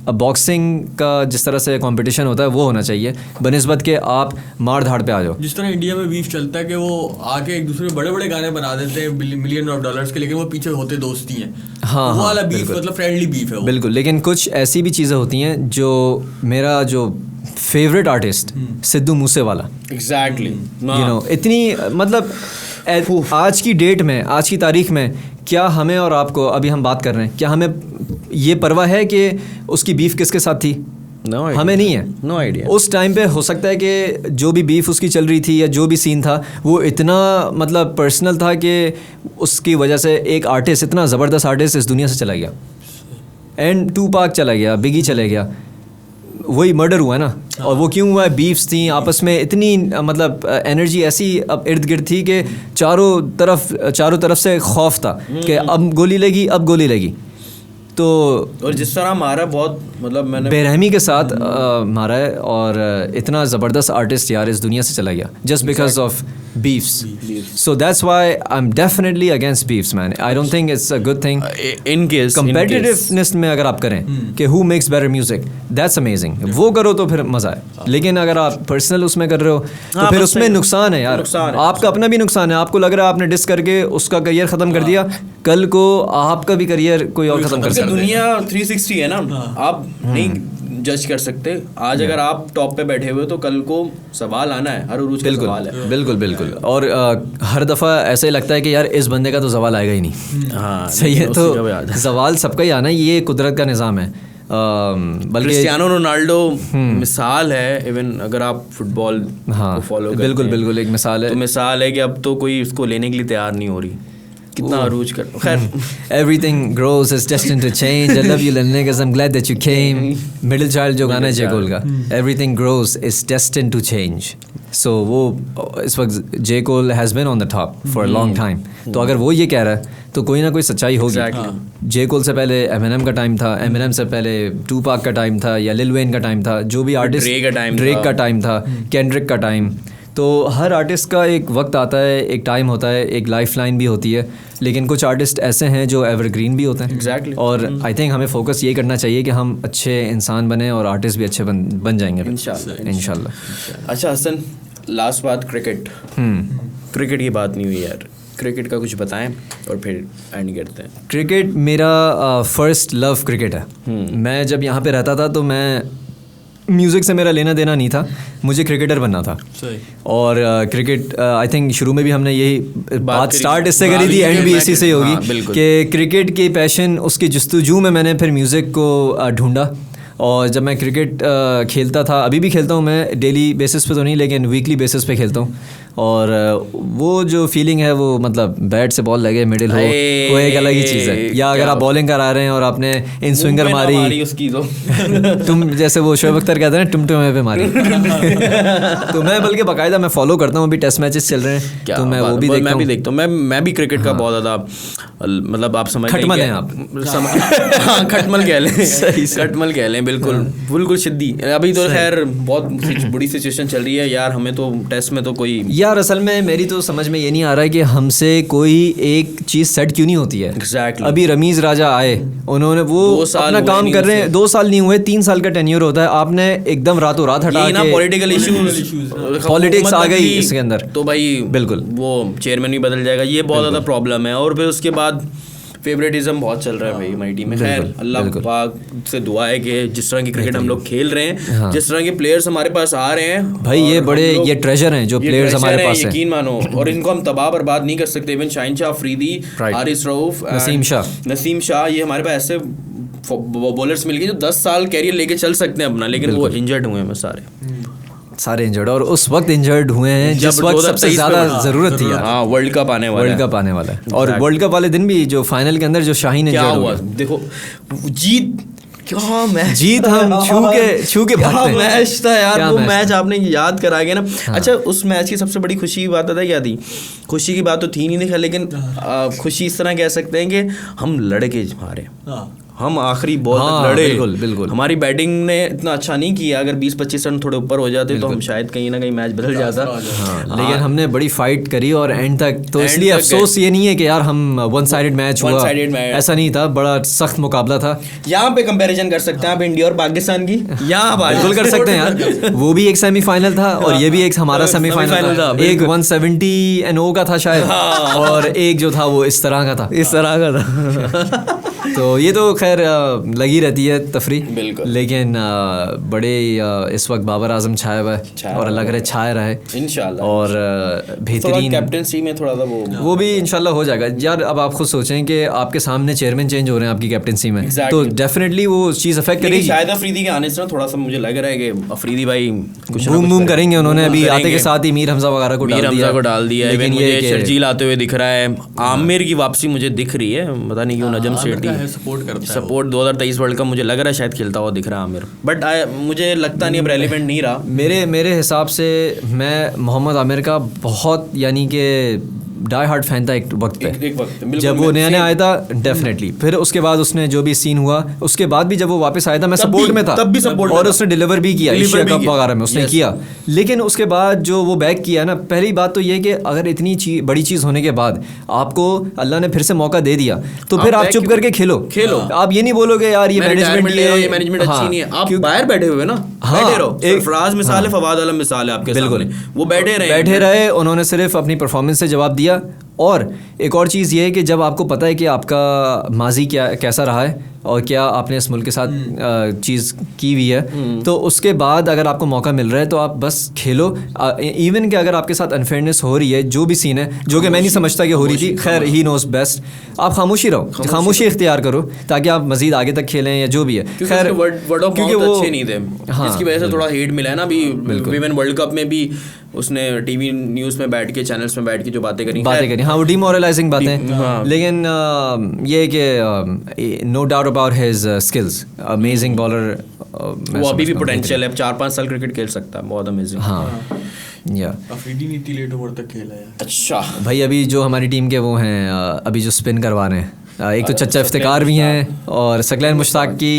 बॉक्सिंग का जिस तरह से कंपटीशन होता है वो होना चाहिए, बनिस्बत के आप मार धाड़ पे आ जाओ। जिस तरह इंडिया में बीफ चलता है कि वो आके एक दूसरे बड़े बड़े गाने बना देते हैं मिलियन ऑफ डॉलर्स के, लेकिन वो पीछे होते दोस्ती हैं। हाँ, वो वाला बीफ बिल्कुल। मतलब फ्रेंडली बीफ है वो। बिल्कुल, लेकिन कुछ ऐसी भी चीज़ें होती हैं जो मेरा जो favourite artist Sidhu Moosewala, exactly you know, इतनी मतलब आज की डेट में, आज की तारीख में क्या हमें और आपको, अभी हम बात कर रहे हैं, क्या हमें ये परवाह है कि उसकी बीफ किसके साथ थी? हमें नहीं है, नो आइडिया। उस टाइम पे हो सकता है कि जो भी बीफ उसकी चल रही थी या जो भी सीन था वो इतना मतलब पर्सनल था कि उसकी वजह से एक आर्टिस्ट, इतना ज़बरदस्त आर्टिस्ट इस दुनिया से चला गया, एंड टूपाक चला गया, बिगी चले गया, वही मर्डर हुआ ना। और वो क्यों हुआ? बीफ्स थी आपस में, इतनी मतलब एनर्जी ऐसी अब इर्द गिर्द थी कि चारों तरफ से खौफ था कि अब गोली लगी, अब गोली लगी। तो और जिस तरह मारा, बहुत मतलब मैंने बेरहमी के साथ मारा है, और इतना ज़बरदस्त आर्टिस्ट यार इस दुनिया से चला गया just because of beefs. So that's why I am definitely against beefs man. I don't think it's a good thing. In case competitiveness में अगर आप करें कि who makes better music, that's amazing, वो करो तो फिर मज़ा है। लेकिन अगर आप पर्सनल उसमें कर रहे हो तो फिर उसमें नुकसान है यार, आपका अपना भी नुकसान है। आपको लग रहा है आपने डिस करके उसका करियर ख़त्म कर दिया, कल को आपका भी करियर कोई और ख़त्म कर सकता है। दुनिया 360 है ना, आप नहीं जज कर सकते। आज अगर आप टॉप पे बैठे हुए हो तो कल को सवाल आना है, हर उरूज का सवाल है। बिल्कुल बिल्कुल। और हर दफ़ा ऐसा ही लगता है कि यार इस बंदे का तो सवाल आएगा ही नहीं। हाँ, सही है, तो सवाल सबका ही आना है, ये कुदरत का निज़ाम है। बल्कि क्रिस्टियानो रोनाल्डो मिसाल है, इवन अगर आप फुटबॉल को फॉलो करते बिल्कुल बिल्कुल एक मिसाल है। तो मिसाल है कि अब तो कोई उसको लेने के लिए तैयार नहीं हो रही, कितना अरूज कर। खैर, Everything grows is destined to change. I love you little niggas, I'm glad that you came. Middle child जो गाना है जे कोल का, Everything grows is destined to change. So वो इस वक्त जे कोल has been on the top for a long time. तो अगर वो ये कह रहा है तो कोई ना कोई सच्चाई होगी। जे कोल से पहले एमिनेम का टाइम था, एमिनेम से पहले टूपाक का टाइम था, या लिल वेन का टाइम था, जो भी आर्टिस्ट, ड्रेक का टाइम था, केंड्रिक का टाइम। तो हर आर्टिस्ट का एक वक्त आता है, एक टाइम होता है, एक लाइफ लाइन भी होती है। लेकिन कुछ आर्टिस्ट ऐसे हैं जो एवरग्रीन भी होते हैं। Exactly. और आई थिंक हमें फोकस ये करना चाहिए कि हम अच्छे इंसान बने और आर्टिस्ट भी अच्छे बन जाएंगे इंशाल्लाह। अच्छा हसन, लास्ट बात क्रिकेट। क्रिकेट की बात नहीं हुई यार, क्रिकेट का कुछ बताएं और फिर एंड करते हैं। क्रिकेट मेरा फर्स्ट लव क्रिकेट है। मैं जब यहाँ पे रहता था तो मैं म्यूज़िक से मेरा लेना देना नहीं था, मुझे क्रिकेटर बनना था। और क्रिकेट आई थिंक शुरू में भी हमने यही बात स्टार्ट इससे करी थी, एंड भी इसी से होगी कि क्रिकेट की पैशन, उसकी जस्तुजू में मैंने फिर म्यूज़िक को ढूंढा। और जब मैं क्रिकेट खेलता था, अभी भी खेलता हूँ मैं, डेली बेसिस पे तो नहीं लेकिन वीकली बेसिस पे खेलता हूँ। और वो जो फीलिंग है वो मतलब बैट से बॉल लगे मिडिल हो, वो एक अलग ही चीज़ है। या अगर आप बॉलिंग करा रहे हैं और आपने इन स्विंगर मारी उसकी तो तुम जैसे वो शोएब अख्तर कहते हैं टुमटुमे पे मारी। तो मैं बल्कि बाकायदा मैं फॉलो करता हूँ, अभी टेस्ट मैचेस चल रहे हैं तो मैं वो भी देखता हूँ। मैं भी क्रिकेट का बहुत ज़्यादा मतलब आप समझ खटमल हैं आप। हाँ खटमल कह लें, खटमल कह लें, बिल्कुल बिल्कुल सिद्धि। अभी तो खैर बहुत बुरी सिचुएशन चल रही है यार, हमें तो टेस्ट में तो कोई यार असल में मेरी तो समझ में ये नहीं आ रहा है कि हमसे कोई एक चीज़ सेट क्यों नहीं होती है। Exactly. अभी रमीज़ राजा आए, उन्होंने वो 2 साल अपना हुए काम नहीं कर रहे हैं, उसे। 2 साल नहीं हुए, 3 साल का टेन्योर होता है, आपने एकदम रातों रात हटा यही ना के पॉलिटिकल इश्यूज, Politics आ गई इसके अंदर। तो भाई बिल्कुल। वो चेयरमैन भी बदल जाएगा, ये बहुत ज़्यादा प्रॉब्लम है। और फिर उसके बाद फेवरेटिज्म बहुत चल रहा है भाई हमारी टीम में। खैर अल्लाह पाक से दुआ है कि जिस तरह की क्रिकेट हम लोग खेल रहे हैं, जिस तरह के प्लेयर्स हमारे पास आ रहे हैं भाई, ये बड़े ये ट्रेजर हैं जो प्लेयर्स हमारे पास हैं, यकीन मानो। और इनको हम तबाह बर्बाद नहीं कर सकते। इवन शाहीन शाह अफरीदी, हारिस रऊफ, नसीम शाह, ये हमारे पास ऐसे बॉलर्स मिल गए जो 10 साल कैरियर लेके चल सकते हैं अपना, लेकिन वो इंजर्ड हुए हैं सारे इंजर्ड, और उस वक्त इंजर्ड हुए हैं जिस वक्त सबसे ज्यादा जरूरत थी यार। हाँ वर्ल्ड कप आने वाला है, वर्ल्ड कप आने वाला है। और वर्ल्ड कप वाले दिन भी जो फाइनल के अंदर जो शाहीन क्या इंजर्ड हुआ हुआ, देखो जीत, क्या मैच, जीत हम छू के भागते हैं। मैच था यार, क्या वो मैच मैच आपने याद करा गया ना। अच्छा उस मैच की सबसे बड़ी खुशी की बात पता है क्या थी? खुशी की बात तो थी नहीं देखा, लेकिन खुशी इस तरह कह सकते हैं कि हम लड़के हारे, हम आखिरी बॉल तक लड़े। बिल्कुल। हमारी बैटिंग ने इतना अच्छा नहीं किया, अगर 20-25 रन थोड़े ऊपर हो जाते तो हम शायद कहीं ना कहीं मैच बदल जाता। लेकिन हमने बड़ी फाइट करी और एंड तक, तो इसलिए अफसोस ये नहीं है कि यार हम वन साइडेड मैच हुआ, ऐसा नहीं था, बड़ा सख्त मुकाबला था। यहाँ पे कंपैरिजन कर सकते हैं आप इंडिया और पाकिस्तान की, यहाँ बिल्कुल कर सकते हैं यार। वो भी एक सेमीफाइनल था और ये भी एक हमारा सेमीफाइनल था। एक 170 का था शायद, और एक जो था वो इस तरह का था। तो ये तो खैर लगी रहती है तफरी, लेकिन बड़े इस वक्त बाबर आजम छाया हुआ है और अल्लाह करे छाया रहे इंशाल्लाह। और बेहतरीन कैप्टनसी में थोड़ा सा वो भी इंशाल्लाह हो जाएगा यार। अब आप खुद सोचें कि आपके सामने चेयरमैन चेंज हो रहे हैं आपकी कैप्टनसी में, तो डेफिनेटली वो चीज़ अफेक्ट करेगी। शायद अफरीदी के आने से थोड़ा सा मुझे लग रहा है कि अफरीदी भाई कुछ बूम करेंगे। उन्होंने अभी आते के साथ ही मीर हमजा वगैरह को डाल दिया, लेकिन ये शर्जील आते हुए दिख रहा है। आमिर की वापसी मुझे दिख रही है, पता नहीं क्यों Najam Sethi support 2023 world cup मुझे लग रहा है शायद खेलता हुआ दिख रहा है आमिर, बट मुझे लगता नहीं अब रेलिवेंट नहीं रहा। मेरे हिसाब से मैं मोहम्मद आमिर का बहुत यानी कि डाई हार्ट फैन था एक वक्त पे, जब वो नया आया था डेफिनेटली। फिर उसके बाद उसने जो भी सीन हुआ, उसके बाद भी जब वो वापस आया था मैं सपोर्ट में था, तब भी सपोर्ट, और उसने डिलीवर भी किया एशिया कप वगैरह में उसने किया। लेकिन उसके बाद जो वो बैक किया ना, पहली बात तो ये कि अगर इतनी बड़ी चीज़ होने के बाद आपको अल्लाह ने फिर से मौका दे दिया, तो फिर आप चुप करके खेलो। आप ये नहीं बोलोगे यार ये मैनेजमेंट अच्छी नहीं है, आप बाहर बैठे हुए ना, बैठे रहो। सरफराज मिसाल है, फवाद आलम मिसाल है आपके सामने, वो बैठे रहे, उन्होंने सिर्फ अपनी परफॉर्मेंस से जवाब दिया। और एक और चीज़ ये है कि जब आपको पता है कि आपका माजी कैसा रहा है और क्या आपने इस मुल्क के साथ चीज़ की हुई है, तो उसके बाद अगर आपको मौका मिल रहा है तो आप बस खेलो। इवन कि अगर आपके साथ अनफेयरनेस हो रही है, जो भी सीन है, जो कि मैं नहीं समझता कि हो रही थी, खैर ही नोज बेस्ट, आप खामोशी रहो, खामोशी इख्तियार करो ताकि आप मज़ीद आगे तक खेलें या जो भी है। खैर क्योंकि वो अच्छे नहीं थे, जिसकी वजह से थोड़ा हेट मिला है ना। अभी विमेन वर्ल्ड कप में भी उसने टीवी न्यूज़ में बैठ के, चैनल्स में बैठ के जो बातें करी, हाँ वो डीमोरलाइजिंग बातें। लेकिन ये कि no doubt about his skills, amazing bowler, वो अभी भी पोटेंशियल है, 4-5 साल क्रिकेट खेल सकता है, बहुत अमेजिंग। हाँ या अफरीदी ने इतनी लेट ओवर तक खेला है। अच्छा भाई, अभी जो हमारी टीम के वो हैं अभी जो स्पिन करवा रहे हैं, एक तो चच्चा इफ्तिकार भी हैं और सकलैन मुश्ताक की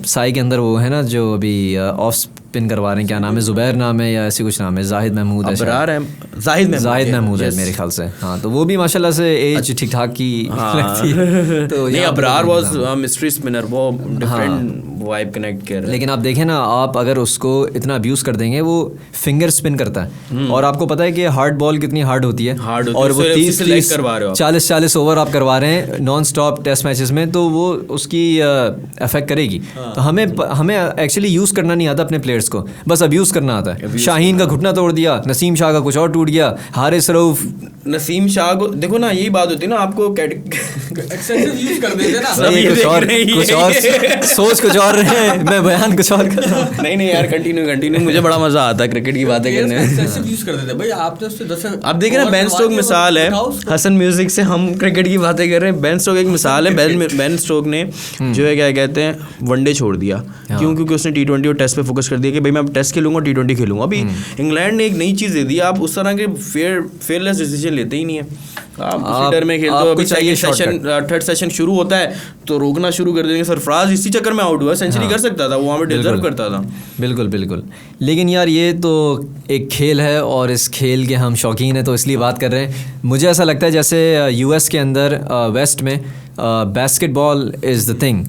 साई के अंदर वो है ना जो अभी ऑफ स्पिन करवा रहे हैं, क्या नाम है, जुबैर नाम है या ऐसे कुछ नाम है, जाहिद महमूद है, जाहिद महमूद है मेरे ख्याल से। हाँ तो वो भी माशाल्लाह से एज ठीक ठाक की लगती है। तो नहीं, अबरार वाज मिस्ट्री स्पिनर, वो डिफरेंट वाइब कनेक्ट कर रहा है। लेकिन आप देखें ना, आप अगर उसको इतना अब्यूज़ कर देंगे, वो फिंगर स्पिन करता है और आपको पता है कि हार्ड बॉल कितनी हार्ड होती है, और वो 30-40 ओवर आप करवा रहे हैं नॉन स्टॉप टेस्ट मैचेस में, तो वो उसकी अफेक्ट करेगी। तो हमें एक्चुअली यूज़ करना नहीं आता अपने प्लेयर्स को, बस अब्यूज़ करना आता है। शाहीन का घुटना तोड़ दिया, नसीम शाह का कुछ और टूट गया, हारिस रऊफ, नसीम शाह को देखो ना, यही बात होती है ना, आपको एक्सेसिव यूज कर देते ना, कुछ और सोच कुछ और है, मैं बयान कुछ और कर रहा हूं। नहीं यार, कंटिन्यू, मुझे बड़ा मजा आता है क्रिकेट की बातें करने में। एक्सेसिव यूज कर देते भाई, आपने उससे 10 अब देखिए ना, बेन स्टोक मिसाल है, हसन म्यूजिक से हम क्रिकेट की बातें कर रहे हैं, बेन स्टोक एक मिसाल है। बेन स्टोक ने जो है क्या कहते हैं वनडे छोड़ दिया, क्यों? क्योंकि उसने T20 और टेस्ट पे फोकस कर दिया कि भाई मैं अब टेस्ट खेलूंगा, T20 खेलूंगा। अभी इंग्लैंड ने एक नई चीज़ दे दी, आप उस तरह के फेयरलेस डिसीजन लेते ही नहीं है। आप उसी डर में खेलते हो। अभी चाहिए सेशन थर्ड सेशन शुरू होता है तो रोकना शुरू कर देंगे। सरफराज इसी चक्कर में आउट हुआ, सेंचुरी कर सकता था, वो वहाँ पे डिजर्व करता था। बिल्कुल बिल्कुल। लेकिन यार ये तो एक खेल है और इस खेल के हम शौकीन हैं तो इसलिए बात कर रहे हैं। मुझे ऐसा लगता है जैसे यूएस के अंदर वेस्ट में बास्केटबॉल इज़ द थिंग।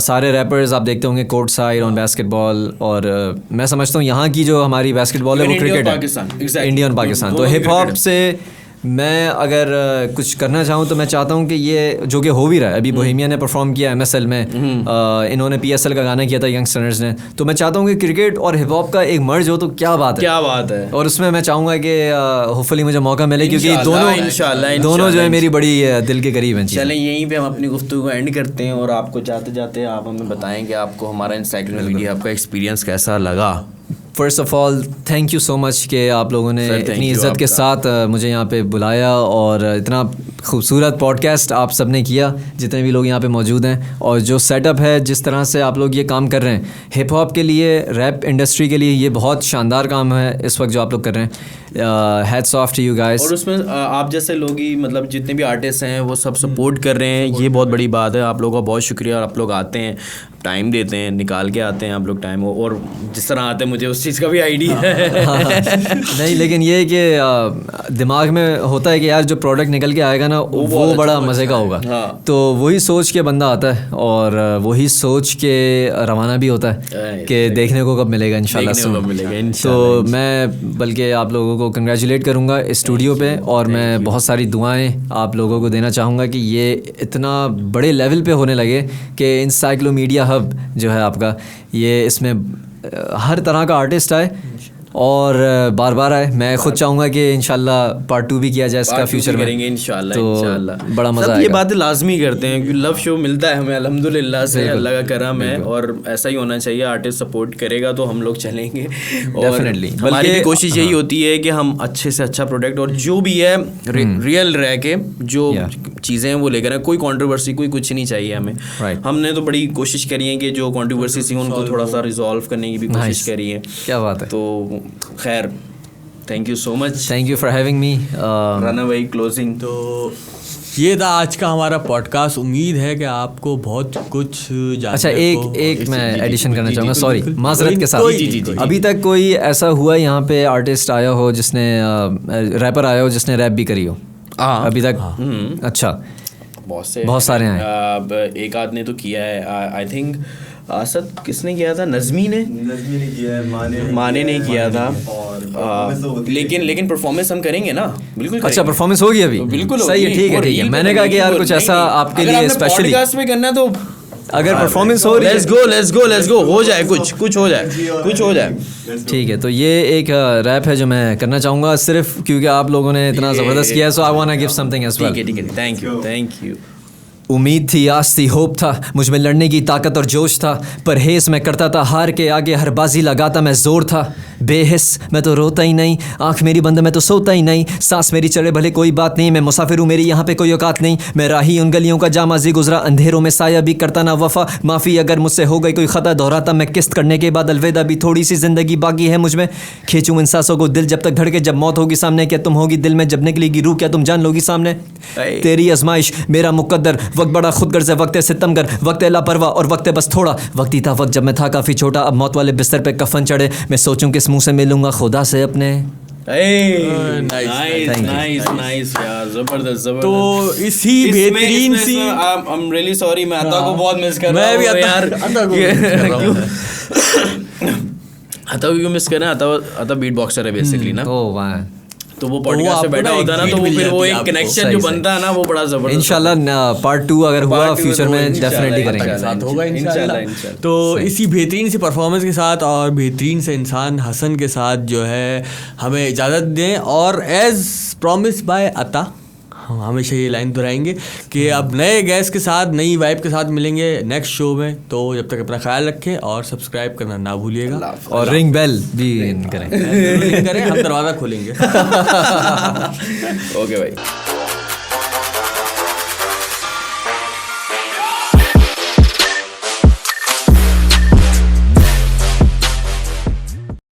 सारे रैपर्स आप देखते होंगे कोर्ट साइड ऑन बास्केटबॉल, और मैं समझता हूँ यहाँ की जो हमारी बास्केटबॉल है वो क्रिकेट है, इंडिया और पाकिस्तान। तो हिप हॉप से मैं अगर कुछ करना चाहूँ तो मैं चाहता हूँ कि ये जो कि हो भी रहा है, अभी बोहेमिया ने परफॉर्म किया MSL में, इन्होंने PSL का गाना किया था यंगस्टर्स ने, तो मैं चाहता हूँ कि क्रिकेट और हिप हॉप का एक मर्ज हो तो क्या बात है, क्या बात है। और उसमें मैं चाहूँगा कि होपफुली मुझे मौका मिले, क्योंकि इंशाल्लाह दोनों जो है मेरी बड़ी दिल के करीब हैं। चलें यहीं पे हम अपनी गुफ्तगू को एंड करते हैं और आपको जाते जाते आप हमें बताएंगे आपको हमारा एनसाइक्लोपीडिया आपका एक्सपीरियंस कैसा लगा। First of all thank you so much कि आप लोगों ने इतनी इज़्ज़त के साथ मुझे यहाँ पे बुलाया और इतना खूबसूरत पॉडकास्ट आप सब ने किया, जितने भी लोग यहाँ पे मौजूद हैं। और जो सेटअप है, जिस तरह से आप लोग ये काम कर रहे हैं हिप हॉप के लिए, रैप इंडस्ट्री के लिए, ये बहुत शानदार काम है इस वक्त जो आप लोग कर रहे हैं। Hats off to you guys. और उसमें आप जैसे लोग ही, मतलब जितने भी आर्टिस्ट हैं वो सब सपोर्ट कर रहे हैं, ये बहुत बड़ी बात है। आप लोगों का बहुत शुक्रिया। और आप लोग आते हैं, टाइम देते हैं, निकाल के आते हैं आप लोग टाइम, और जिस तरह आते हैं मुझे उस चीज़ का भी आइडिया है। नहीं, लेकिन ये कि दिमाग में होता है कि यार जो प्रोडक्ट निकल के आएगा ना वो बड़ा मज़े का होगा। हाँ। तो वही सोच के बंदा आता है और वही सोच के रवाना भी होता है कि देखने को कब मिलेगा इंशाल्लाह। तो मैं बल्कि आप लोगों को कंग्रेचुलेट करूँगा इस स्टूडियो पे, और मैं बहुत सारी दुआएं आप लोगों को देना चाहूँगा कि ये इतना बड़े लेवल पे होने लगे कि एनसाइक्लोपीडिया हब जो है आपका, ये इसमें हर तरह का आर्टिस्ट आए और बार बार आए। मैं खुद चाहूँगा कि इंशाल्लाह पार्ट 2 भी किया जाए इसका फ्यूचर में, करेंगे इंशाल्लाह। तो बड़ा मज़ा आएगा। ये बातें लाजमी करते हैं क्योंकि लव शो मिलता है हमें अल्हम्दुलिल्लाह से, अल्लाह का करम है, और ऐसा ही होना चाहिए। आर्टिस्ट सपोर्ट करेगा तो हम लोग चलेंगे डेफिनेटली। हमारी भी कोशिश यही होती है कि हम अच्छे से अच्छा प्रोडक्ट और जो भी है रियल रह के जो चीज़ें हैं वो लेकर आए। कोई कंट्रोवर्सी, कोई कुछ नहीं चाहिए हमें। हमने तो बड़ी कोशिश करी है कि जो कंट्रोवर्सी थी उनको थोड़ा सा रिजॉल्व करने की भी कोशिश करी है। क्या बात है। तो खैर, thank you so much. Thank you for having me. Rana भाई क्लोजिंग। तो ये था आज का हमारा पॉडकास्ट। उम्मीद है कि आपको बहुत कुछ जानने अच्छा, एक मैं एडिशन करना चाहूँगा, सॉरी माजरत के जी। साथ। अभी तक कोई ऐसा हुआ यहाँ पे आर्टिस्ट आया हो जिसने रैपर आया हो जिसने रैप भी करी हो अभी तक? अच्छा, बहुत सारे हैं। अब एक आध ने तो किया है, आई थिंक आसद किसने किया था? नज़मी ने किया है, माने ने किया था। और लेकिन परफॉर्मेंस हम करेंगे ना, बिल्कुल। अच्छा, परफॉर्मेंस होगी अभी? बिल्कुल सही है, ठीक है। मैंने कहा कि यार कुछ ऐसा आपके लिए स्पेशली पॉडकास्ट में करना है तो अगर परफॉर्मेंस हो रही है, लेट्स गो, हो जाए कुछ हो जाए। ठीक है। तो ये एक रैप है जो मैं करना चाहूँगा, सिर्फ क्योंकि आप लोगों ने इतना ज़बरदस्त किया है, so I want to give something as well. ठीक है, थैंक यू। उम्मीद थी, आस थी, होप था, मुझ में लड़ने की ताकत और जोश था, परहेज मैं करता था, हार के आगे हर बाजी लगाता मैं जोर था। बेहिस मैं तो रोता ही नहीं, आंख मेरी बंद मैं तो सोता ही नहीं, सांस मेरी चढ़े भले कोई बात नहीं, मैं मुसाफिर हूँ मेरी यहाँ पे कोई औकात नहीं, मैं राही उन गलियों का जामाजी गुजरा, अंधेरों में साया भी करता ना वफा, माफ़ी अगर मुझसे हो गई कोई ख़ता, दोहराता मैं किस्त करने के बाद अलविदा भी, थोड़ी सी ज़िंदगी बाकी है मुझ में, खींचूँ इन सांसों को दिल जब तक धड़के, जब मौत होगी सामने क्या तुम होगी दिल में, जब निकलेगी रूह क्या तुम जान लोगी सामने, तेरी आजमाइश मेरा मुकद्दर, वक्त बड़ा खुद गर्ज है, वक्त सितमगर, वक्त लापरवाह और वक्त बस थोड़ा, वक्त ही था वक्त जब मैं था काफ़ी छोटा, अब मौत वाले बिस्तर पे कफन चढ़े, मैं सोचूं किस मुंह से मिलूंगा खुदा से अपने। नाइस यार, जबरदस्त। तो इसी बेहतरीन सी, आई एम रियली सॉरी, मैं अता को बहुत मिस कर रहा हूं। मैं भी यार अता को क्यों मिस कर रहे हैं? अता बीट बॉक्सर है बेसिकली ना, ओह वाह। तो वो पॉडकास्ट पे बैठा होता है ना, तो वो फिर वो एक कनेक्शन जो बनता है ना, वो बड़ा जबरदस्त। इंशाल्लाह पार्ट 2 अगर हुआ फ्यूचर में डेफिनेटली करेंगे, साथ होगा इंशाल्लाह। तो इसी बेहतरीन सी परफॉर्मेंस के साथ और बेहतरीन से इंसान हसन के साथ जो है हमें इजाज़त दें, और एज प्रॉमिस बाय अता हम हमेशा ये लाइन दोहराएंगे कि अब नए गैस के साथ, नई वाइब के साथ मिलेंगे नेक्स्ट शो में। तो जब तक अपना ख्याल रखें और सब्सक्राइब करना ना भूलिएगा, और रिंग बेल भी करें, हम दरवाज़ा खोलेंगे। ओके भाई।